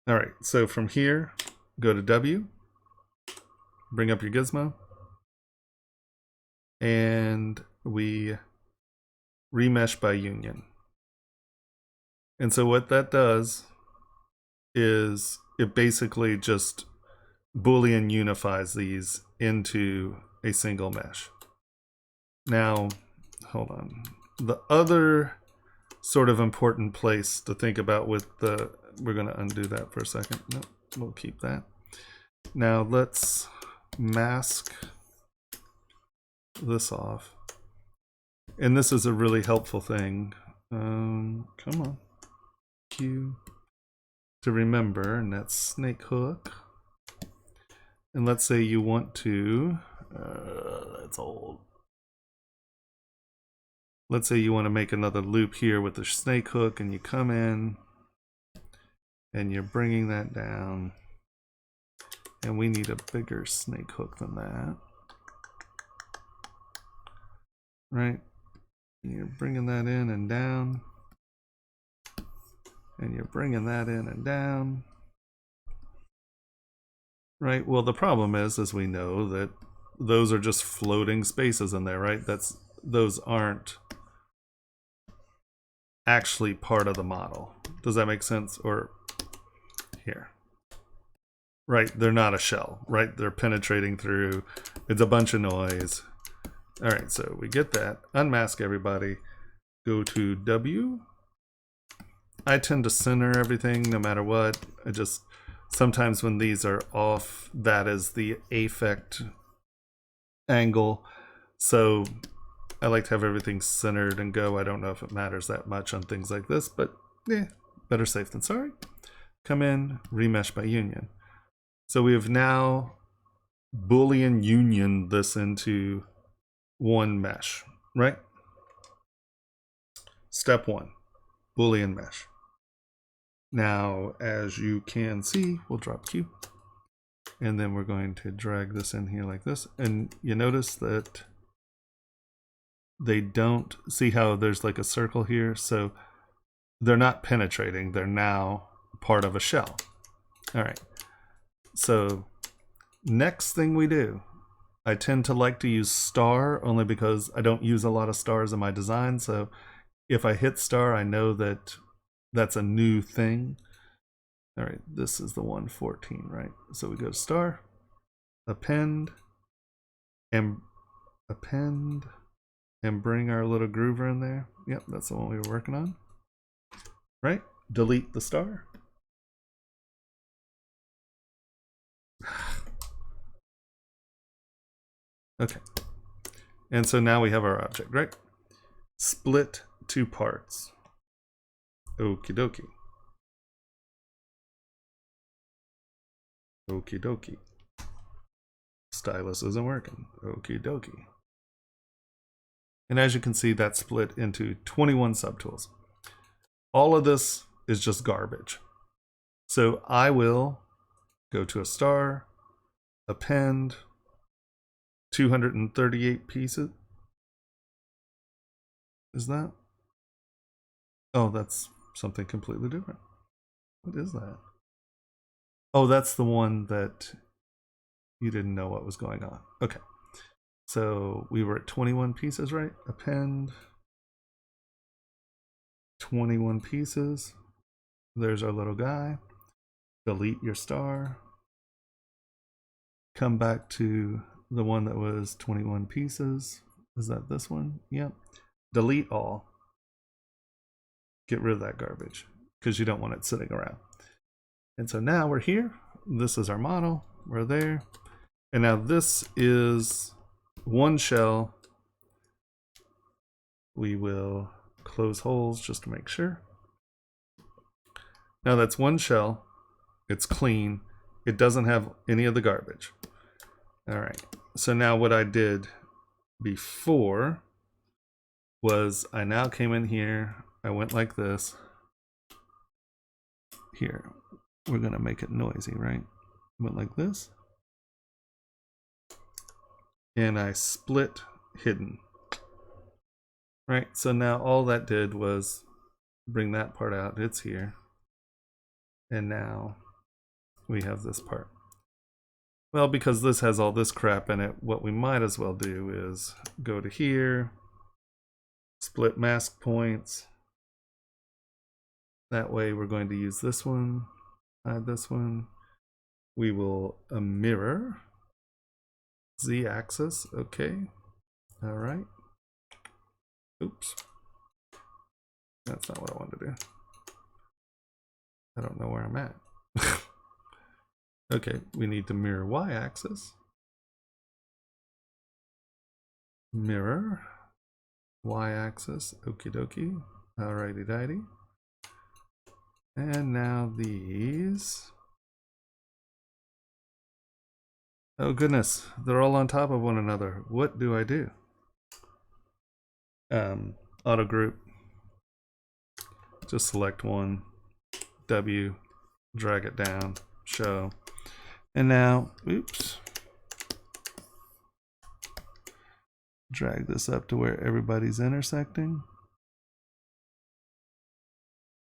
All right, so from here, go to W, bring up your gizmo, and we remesh by union. And so what that does is it basically just Boolean unifies these into a single mesh. Now, hold on. The other sort of important place to think about with the, we're going to undo that for a second. No, we'll keep that. Now let's mask this off. And this is a really helpful thing. Come on. Q to remember, and that's snake hook. And let's say you want to, that's old. Let's say you want to make another loop here with the snake hook, and you come in and you're bringing that down. And we need a bigger snake hook than that. Right? And you're bringing that in and down. And you're bringing that in and down. Right? Well, the problem is, as we know, that those are just floating spaces in there, right? Those aren't actually part of the model. Does that make sense? Or here. Right, they're not a shell, right? They're penetrating through. It's a bunch of noise. All right, so we get that. Unmask everybody. Go to W. I tend to center everything no matter what. I just, sometimes when these are off, that is the affect angle. So I like to have everything centered and go. I don't know if it matters that much on things like this, but yeah, better safe than sorry. Come in, remesh by union. So we have now Boolean union this into one mesh, right? Step one, Boolean mesh. Now, as you can see, we'll drop Q. And then we're going to drag this in here like this. And you notice that they don't, see how there's like a circle here? So they're not penetrating. They're now part of a shell. All right. So next thing we do, I tend to like to use star only because I don't use a lot of stars in my design. So if I hit star, I know that that's a new thing. All right, this is the 114, right? So we go to star, append, and bring our little groover in there. Yep, that's the one we were working on. Right? Delete the star. Okay. And so now we have our object, right? Split two parts. Okie dokie. Okie dokie. Stylus isn't working. Okie dokie. And as you can see, that's split into 21 subtools. All of this is just garbage. So I will go to a star, append, 238 pieces. Is that? Oh, that's something completely different. What is that? Oh, that's the one that you didn't know what was going on. Okay. So we were at 21 pieces, right? Append, 21 pieces. There's our little guy. Delete your star. Come back to the one that was 21 pieces. Is that this one? Yep. Delete all. Get rid of that garbage because you don't want it sitting around. And so now we're here. This is our model. We're there. And now this is one shell. We will close holes just to make sure. Now that's one shell. It's clean. It doesn't have any of the garbage. All right. So now what I did before was I now came in here. I went like this. Here, we're going to make it noisy, right? Went like this. And I split hidden. Right? So now all that did was bring that part out. It's here. And now we have this part. Well, because this has all this crap in it, what we might as well do is go to here, split mask points. That way we're going to use this one, hide this one. We will mirror z-axis, okay. All right. Oops. That's not what I wanted to do. I don't know where I'm at. Okay, we need to mirror y-axis. Mirror y-axis, okie dokie. Alrighty dighty. And now these. Oh goodness, they're all on top of one another. What do I do? Auto group. Just select one. W. Drag it down. Show. And now, oops. Drag this up to where everybody's intersecting.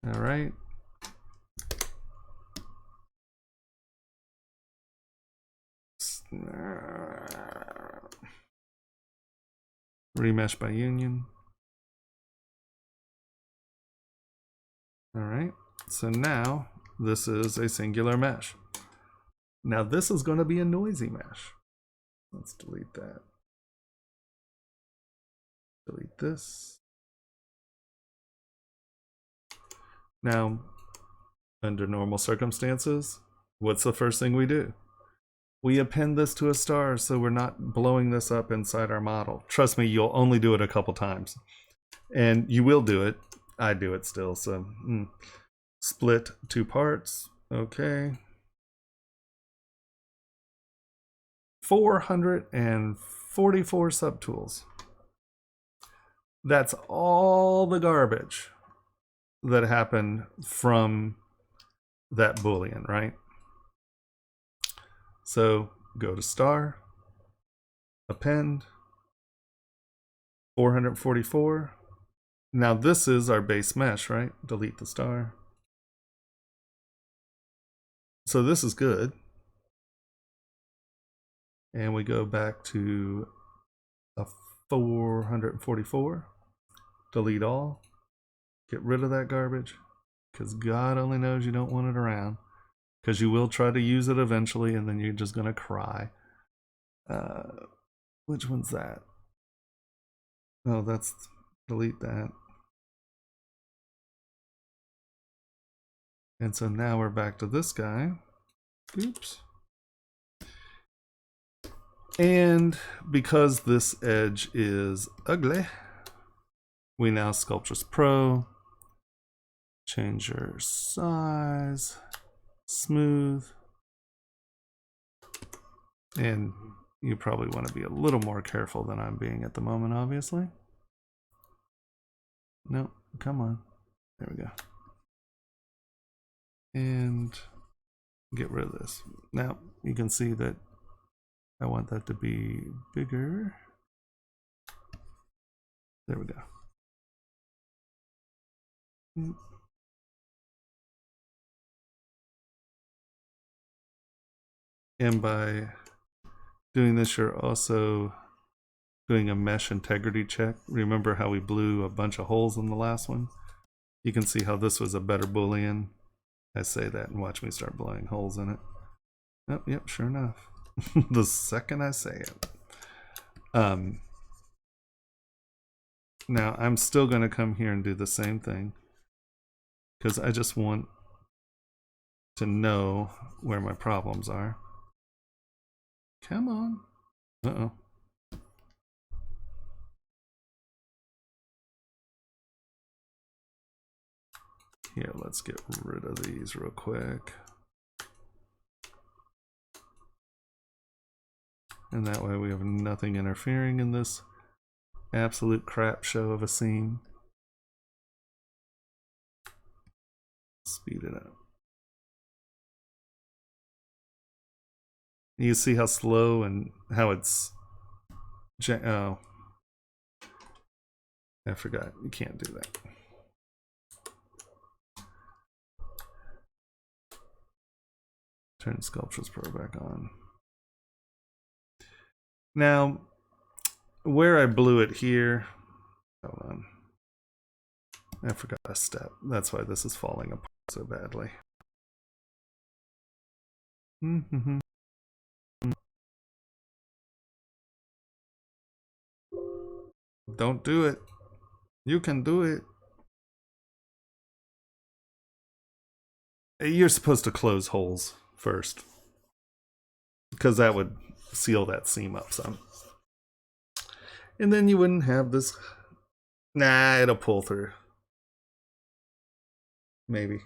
All right. Remesh by union. All right. So now this is a singular mesh. Now this is going to be a noisy mesh. Let's delete that. Delete this. Now, under normal circumstances, what's the first thing we do? We append this to a star so we're not blowing this up inside our model. Trust me, you'll only do it a couple times. And you will do it. I do it still, so split two parts. Okay. 444 subtools. That's all the garbage that happened from that Boolean, right? So go to star, append, 444. Now this is our base mesh, right? Delete the star. So this is good. And we go back to a 444. Delete all. Get rid of that garbage. Because God only knows you don't want it around. Because you will try to use it eventually and then you're just going to cry. Which one's that? Oh, that's... delete that. And so now we're back to this guy. Oops. And because this edge is ugly, we now Sculptress Pro, change your size, smooth, and you probably want to be a little more careful than I'm being at the moment, obviously. No, come on. There we go. And get rid of this. Now you can see that I want that to be bigger. There we go. And by doing this, you're also doing a mesh integrity check. Remember how we blew a bunch of holes in the last one? You can see how this was a better Boolean. I say that and watch me start blowing holes in it. Oh, yep, sure enough. The second I say it. Now I'm still going to come here and do the same thing because I just want to know where my problems are. Come on. Uh-oh. Here, let's get rid of these real quick. And that way we have nothing interfering in this absolute crap show of a scene. Speed it up. You see how slow and how it's... Oh. I forgot. You can't do that. Turn Sculptures Pro back on. Now, where I blew it here, hold on. I forgot a step. That's why this is falling apart so badly. Don't do it. You can do it. You're supposed to close holes first, because that would seal that seam up some. And then you wouldn't have this. Nah, it'll pull through. Maybe.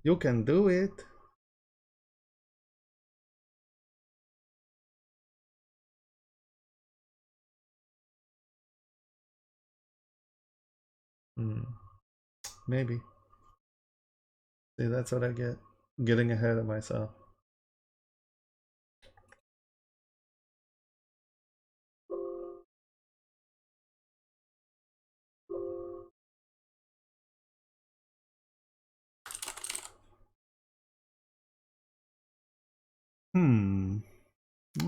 You can do it. Maybe. See, that's what I get. Getting ahead of myself.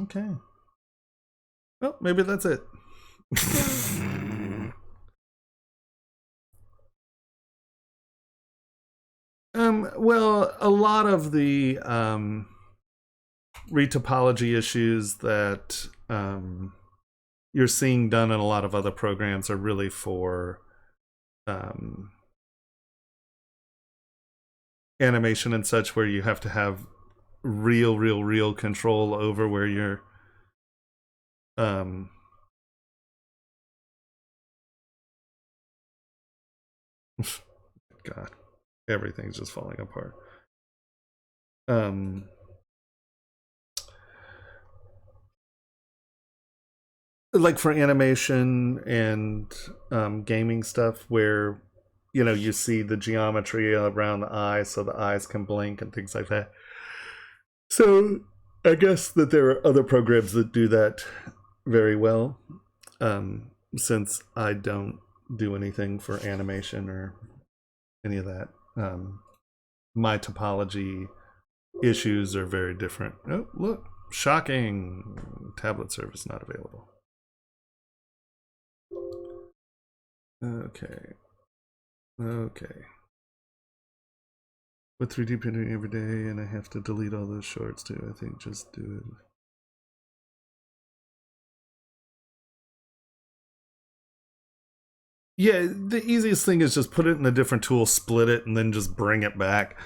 Okay. Well, maybe that's it. Well, a lot of the retopology issues that you're seeing done in a lot of other programs are really for animation and such, where you have to have real control over where you're God, everything's just falling apart. Like for animation and gaming stuff, where you know you see the geometry around the eyes, so the eyes can blink and things like that. So I guess that there are other programs that do that very well. Since I don't do anything for animation or any of that, my topology issues are very different. Oh, look, shocking! Tablet service not available. Okay. With 3D printing every day, and I have to delete all those shorts too. I think just do it. Yeah, the easiest thing is just put it in a different tool, split it, and then just bring it back.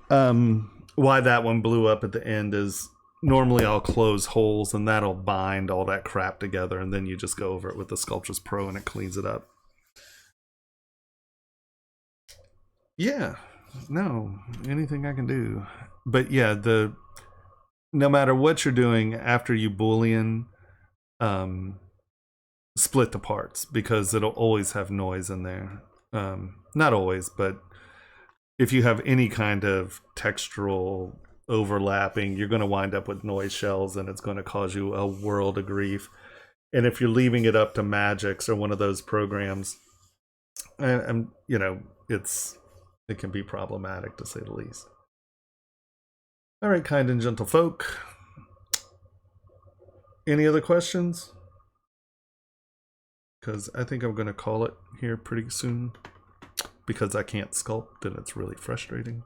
Why that one blew up at the end is normally I'll close holes and that'll bind all that crap together, and then you just go over it with the Sculptures Pro and it cleans it up. Yeah, no, anything I can do. But yeah, no matter what you're doing after you Boolean, split the parts, because it'll always have noise in there. Not always, but if you have any kind of textural overlapping, you're going to wind up with noise shells, and it's going to cause you a world of grief. And if you're leaving it up to Magix or one of those programs, and you know, it can be problematic, to say the least. All right, kind and gentle folk. Any other questions? Because I think I'm going to call it here pretty soon, because I can't sculpt and it's really frustrating.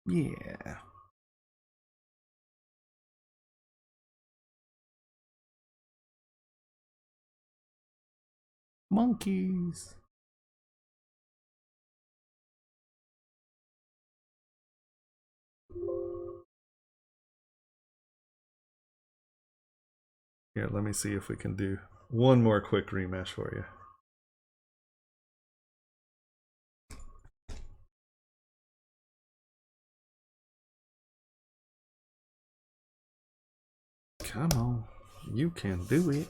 Yeah. Monkeys. Here, let me see if we can do one more quick remesh for you. Come on, you can do it.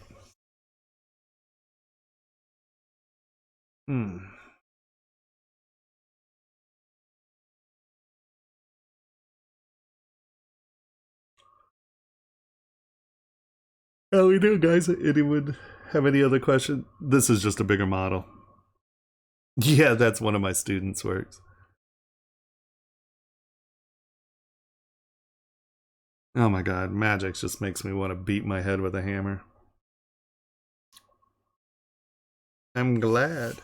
How we doing, guys? Anyone have any other question? This is just a bigger model. Yeah, that's one of my students' works. Oh my god, Magix just makes me want to beat my head with a hammer. I'm glad.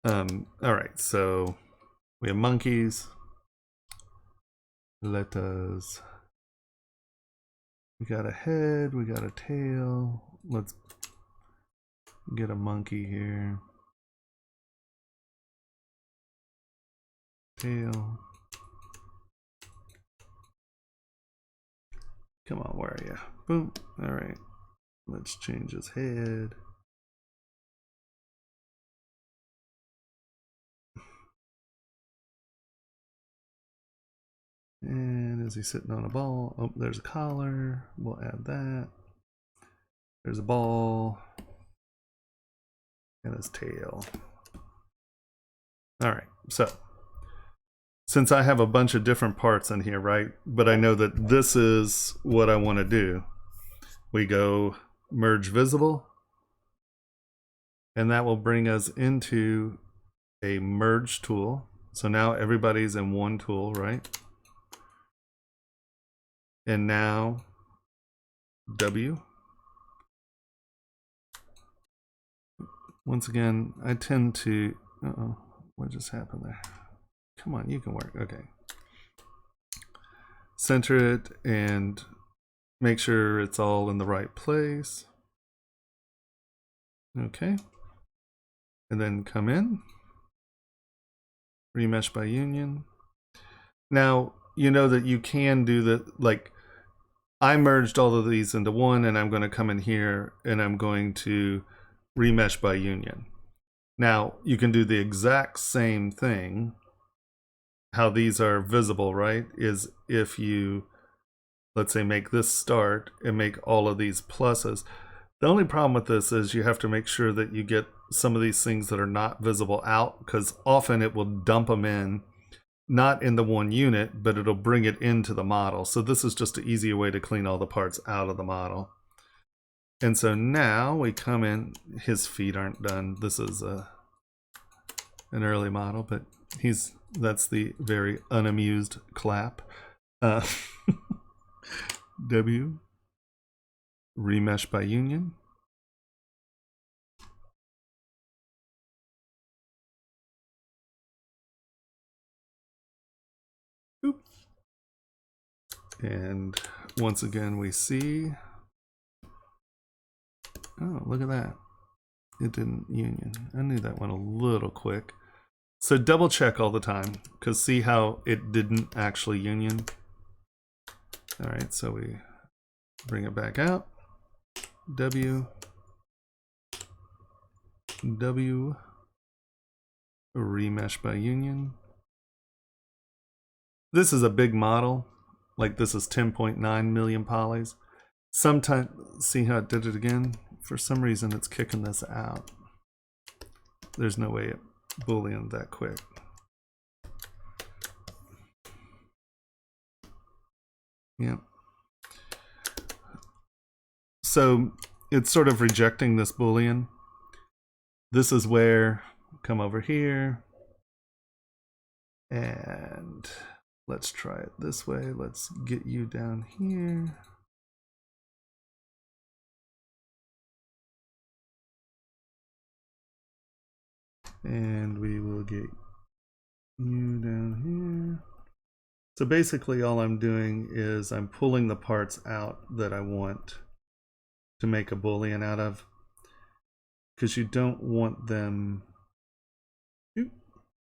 Alright, so we have monkeys. Let us... We got a head, we got a tail. Let's get a monkey here. Tail. Come on, where are you? Boom. All right. Let's change his head. And is he sitting on a ball? Oh, there's a collar. We'll add that. There's a ball. And his tail. All right. So, since I have a bunch of different parts in here, right? But I know that this is what I want to do. We go merge visible. And that will bring us into a merge tool. So now everybody's in one tool, right? And now W. Once again, I tend to, what just happened there? Come on, you can work, okay. Center it and make sure it's all in the right place. Okay. And then come in. Remesh by union. Now, you know that you can do the, like, I merged all of these into one, and I'm going to come in here and I'm going to remesh by union. Now, you can do the exact same thing. How these are visible, right, is if you, let's say, make this start and make all of these pluses. The only problem with this is you have to make sure that you get some of these things that are not visible out, because often it will dump them in, not in the one unit, but it'll bring it into the model. So this is just an easier way to clean all the parts out of the model. And so now we come in, his feet aren't done. This is an early model, but that's the very unamused clap. W, remesh by union. Oop. And once again we see, oh, look at that. It didn't union. I knew that went a little quick. So double check all the time, because see how it didn't actually union? All right, so we bring it back out. W, remesh by union. This is a big model. Like this is 10.9 million polys. Sometimes, see how it did it again? For some reason it's kicking this out. there's no way it Boolean that quick. Yep. So it's sort of rejecting this Boolean. This is where, come over here, and let's try it this way. Let's get you down here. And we will get you down here. So basically all I'm doing is I'm pulling the parts out that I want to make a Boolean out of, because you don't want them,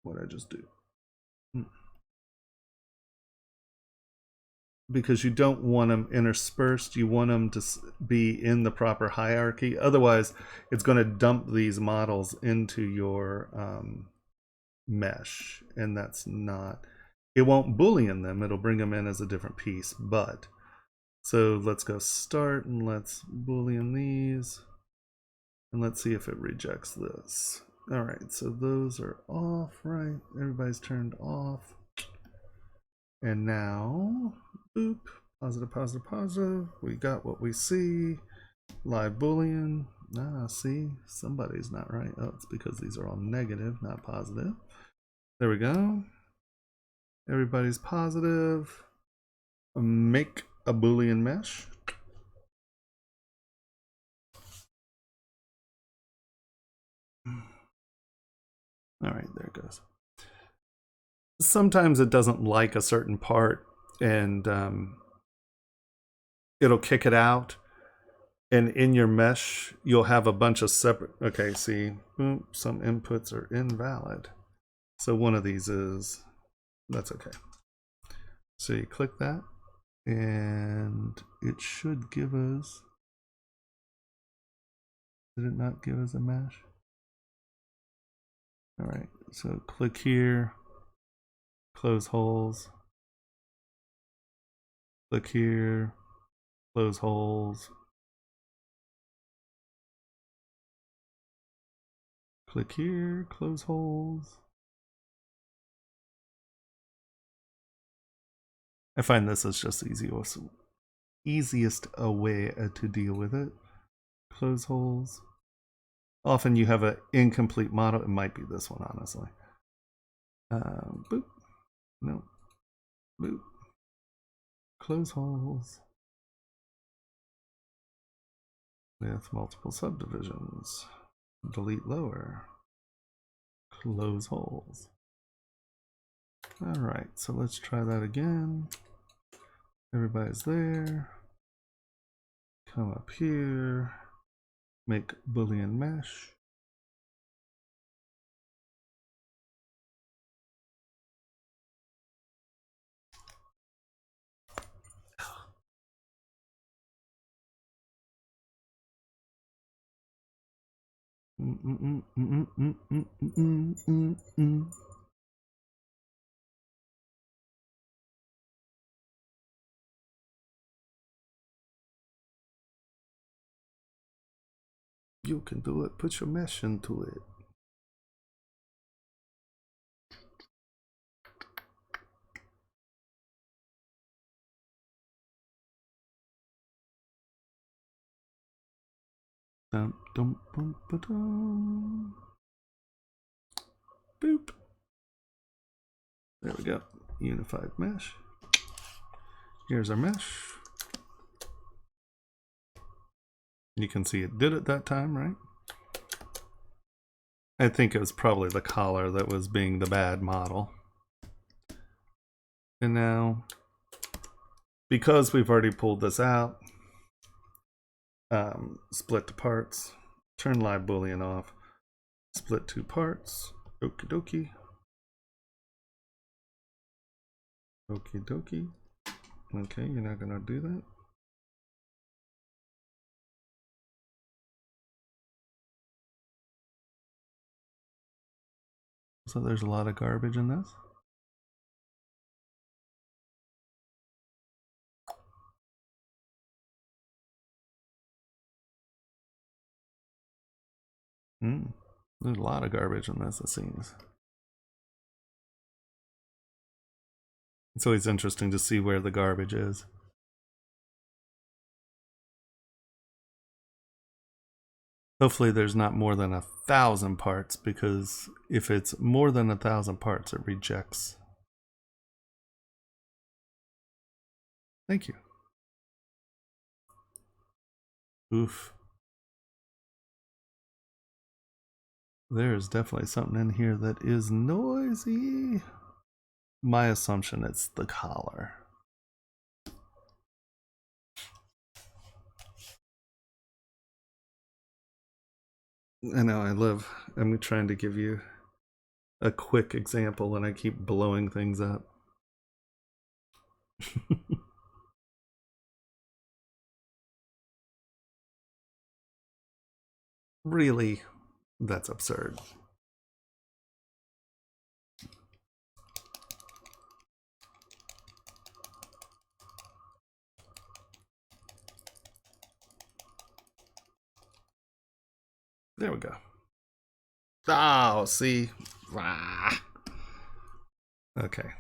what did I just do? Because you don't want them interspersed, you want them to be in the proper hierarchy. Otherwise, it's going to dump these models into your mesh, and that's not, it won't Boolean them, it'll bring them in as a different piece. But so let's go start and let's Boolean these, and let's see if it rejects this. All right, so those are off, right? Everybody's turned off. And now, boop, positive, positive, positive. We got what we see. Live Boolean. Ah, see, somebody's not right. Oh, it's because these are all negative, not positive. There we go. Everybody's positive. Make a Boolean mesh. All right, there it goes. Sometimes it doesn't like a certain part, and it'll kick it out. And in your mesh, you'll have a bunch of separate, okay, see, boom, some inputs are invalid. So one of these is, that's okay. So you click that, and it should give us, did it not give us a mesh? All right, so click here, close holes, click here, close holes, click here, close holes. I find this is just the easiest way to deal with it. Close holes. Often you have an incomplete model. It might be this one, honestly. Boop. No. Boop. Close holes. With multiple subdivisions. Delete lower. Close holes. All right, so let's try that again. Everybody's there. Come up here. Make Boolean mesh. You can do it. Put your mesh into it. Dum, dum, bum, ba-dum. Boop. There we go. Unified mesh. Here's our mesh. You can see it did it that time, right? I think it was probably the collar that was being the bad model. And now, because we've already pulled this out, split the parts, turn live Boolean off, split two parts, okie dokie. Okie dokie. Okay, you're not gonna do that. So there's a lot of garbage in this. There's a lot of garbage in this, it seems. It's always interesting to see where the garbage is. Hopefully there's not more than 1,000 parts, because if it's more than 1,000 parts, it rejects. Thank you. Oof. There's definitely something in here that is noisy. My assumption it's the collar. I know, I'm trying to give you a quick example and I keep blowing things up. Really? That's absurd. There we go. Oh, see? Ah. Okay.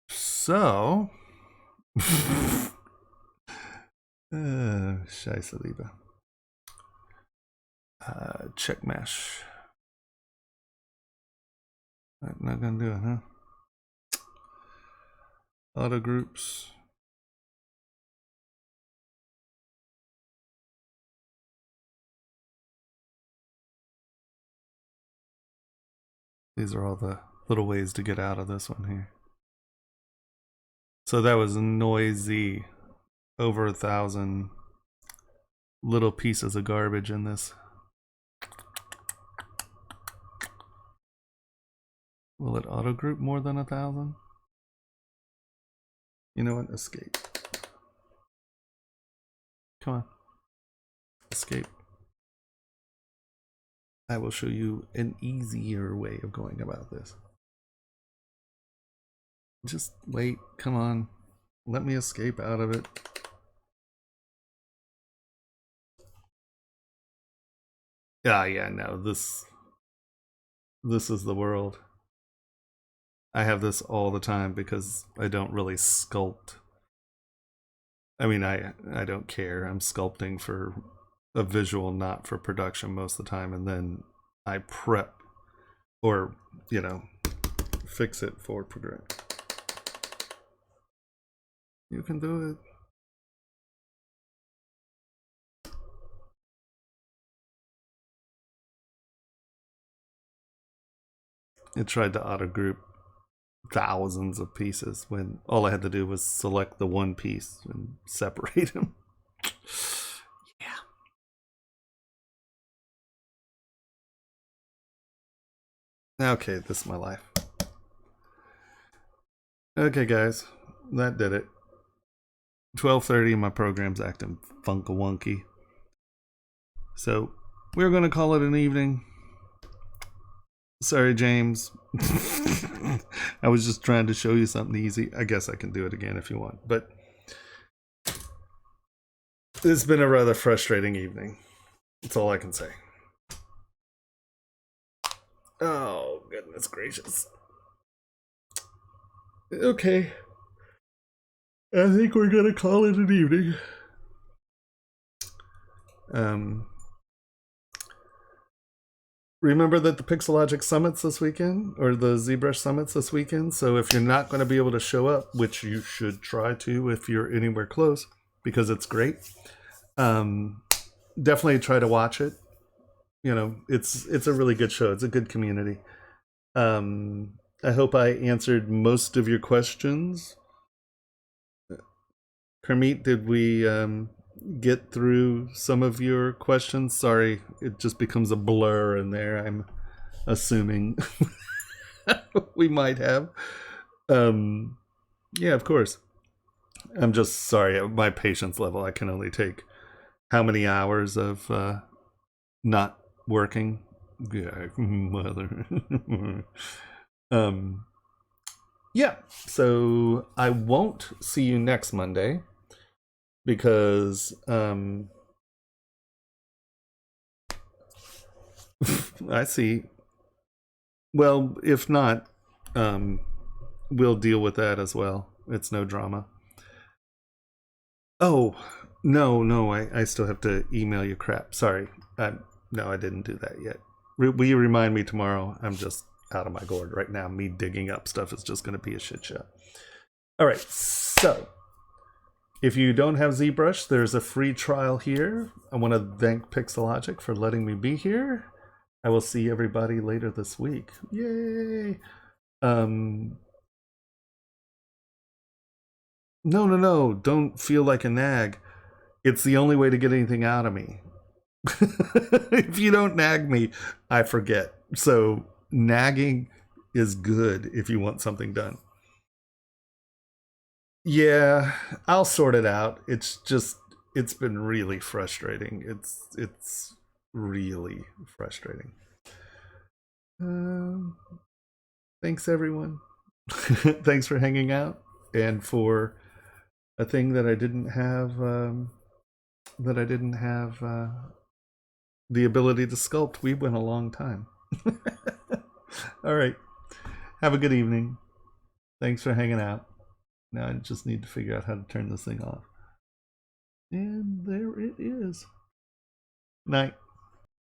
So, Scheiße, Liebe. Check mesh. Not gonna do it, huh? Auto groups. These are all the little ways to get out of this one here. So that was noisy. Over 1,000 little pieces of garbage in this. Will it auto group more than 1,000? You know what? Escape. Come on. Escape. I will show you an easier way of going about this. Just wait. Come on. Let me escape out of it. Yeah, no. This is the world. I have this all the time because I don't really sculpt. I mean, I don't care. I'm sculpting for a visual, not for production most of the time, and then I prep or, you know, fix it for progress. You can do it. It tried to auto group thousands of pieces when all I had to do was select the one piece and separate them. Yeah. Okay, this is my life. Okay, guys, that did it. 12:30, my program's acting funka-wonky. So we're going to call it an evening. Sorry, James. I was just trying to show you something easy. I guess I can do it again if you want. But it's been a rather frustrating evening. That's all I can say. Oh, goodness gracious. Okay. I think we're going to call it an evening. Remember that the Pixelogic Summit's this weekend, or the ZBrush Summit's this weekend. So if you're not going to be able to show up, which you should try to if you're anywhere close, because it's great, definitely try to watch it. You know, it's a really good show. It's a good community. I hope I answered most of your questions. Kermit, did we get through some of your questions? Sorry, it just becomes a blur in there. I'm assuming we might have. Yeah, of course. I'm just sorry. At my patience level, I can only take how many hours of not working. Yeah, mother. Yeah, so I won't see you next Monday because I see. Well, if not, we'll deal with that as well. It's no drama. Oh, no, I still have to email you crap. Sorry. No, I didn't do that yet. Will you remind me tomorrow? I'm just out of my gourd right now. Me digging up stuff is just going to be a shit show. All right, so if you don't have ZBrush, there's a free trial here. I want to thank Pixelogic for letting me be here. I will see everybody later this week. Yay! No, don't feel like a nag. It's the only way to get anything out of me. If you don't nag me, I forget. So nagging is good if you want something done. Yeah, I'll sort it out. It's been really frustrating. It's really frustrating. Thanks everyone. Thanks for hanging out, and for a thing that I didn't have the ability to sculpt. We went a long time. All right, have a good evening. Thanks for hanging out. Now I just need to figure out how to turn this thing off. And there it is. Night.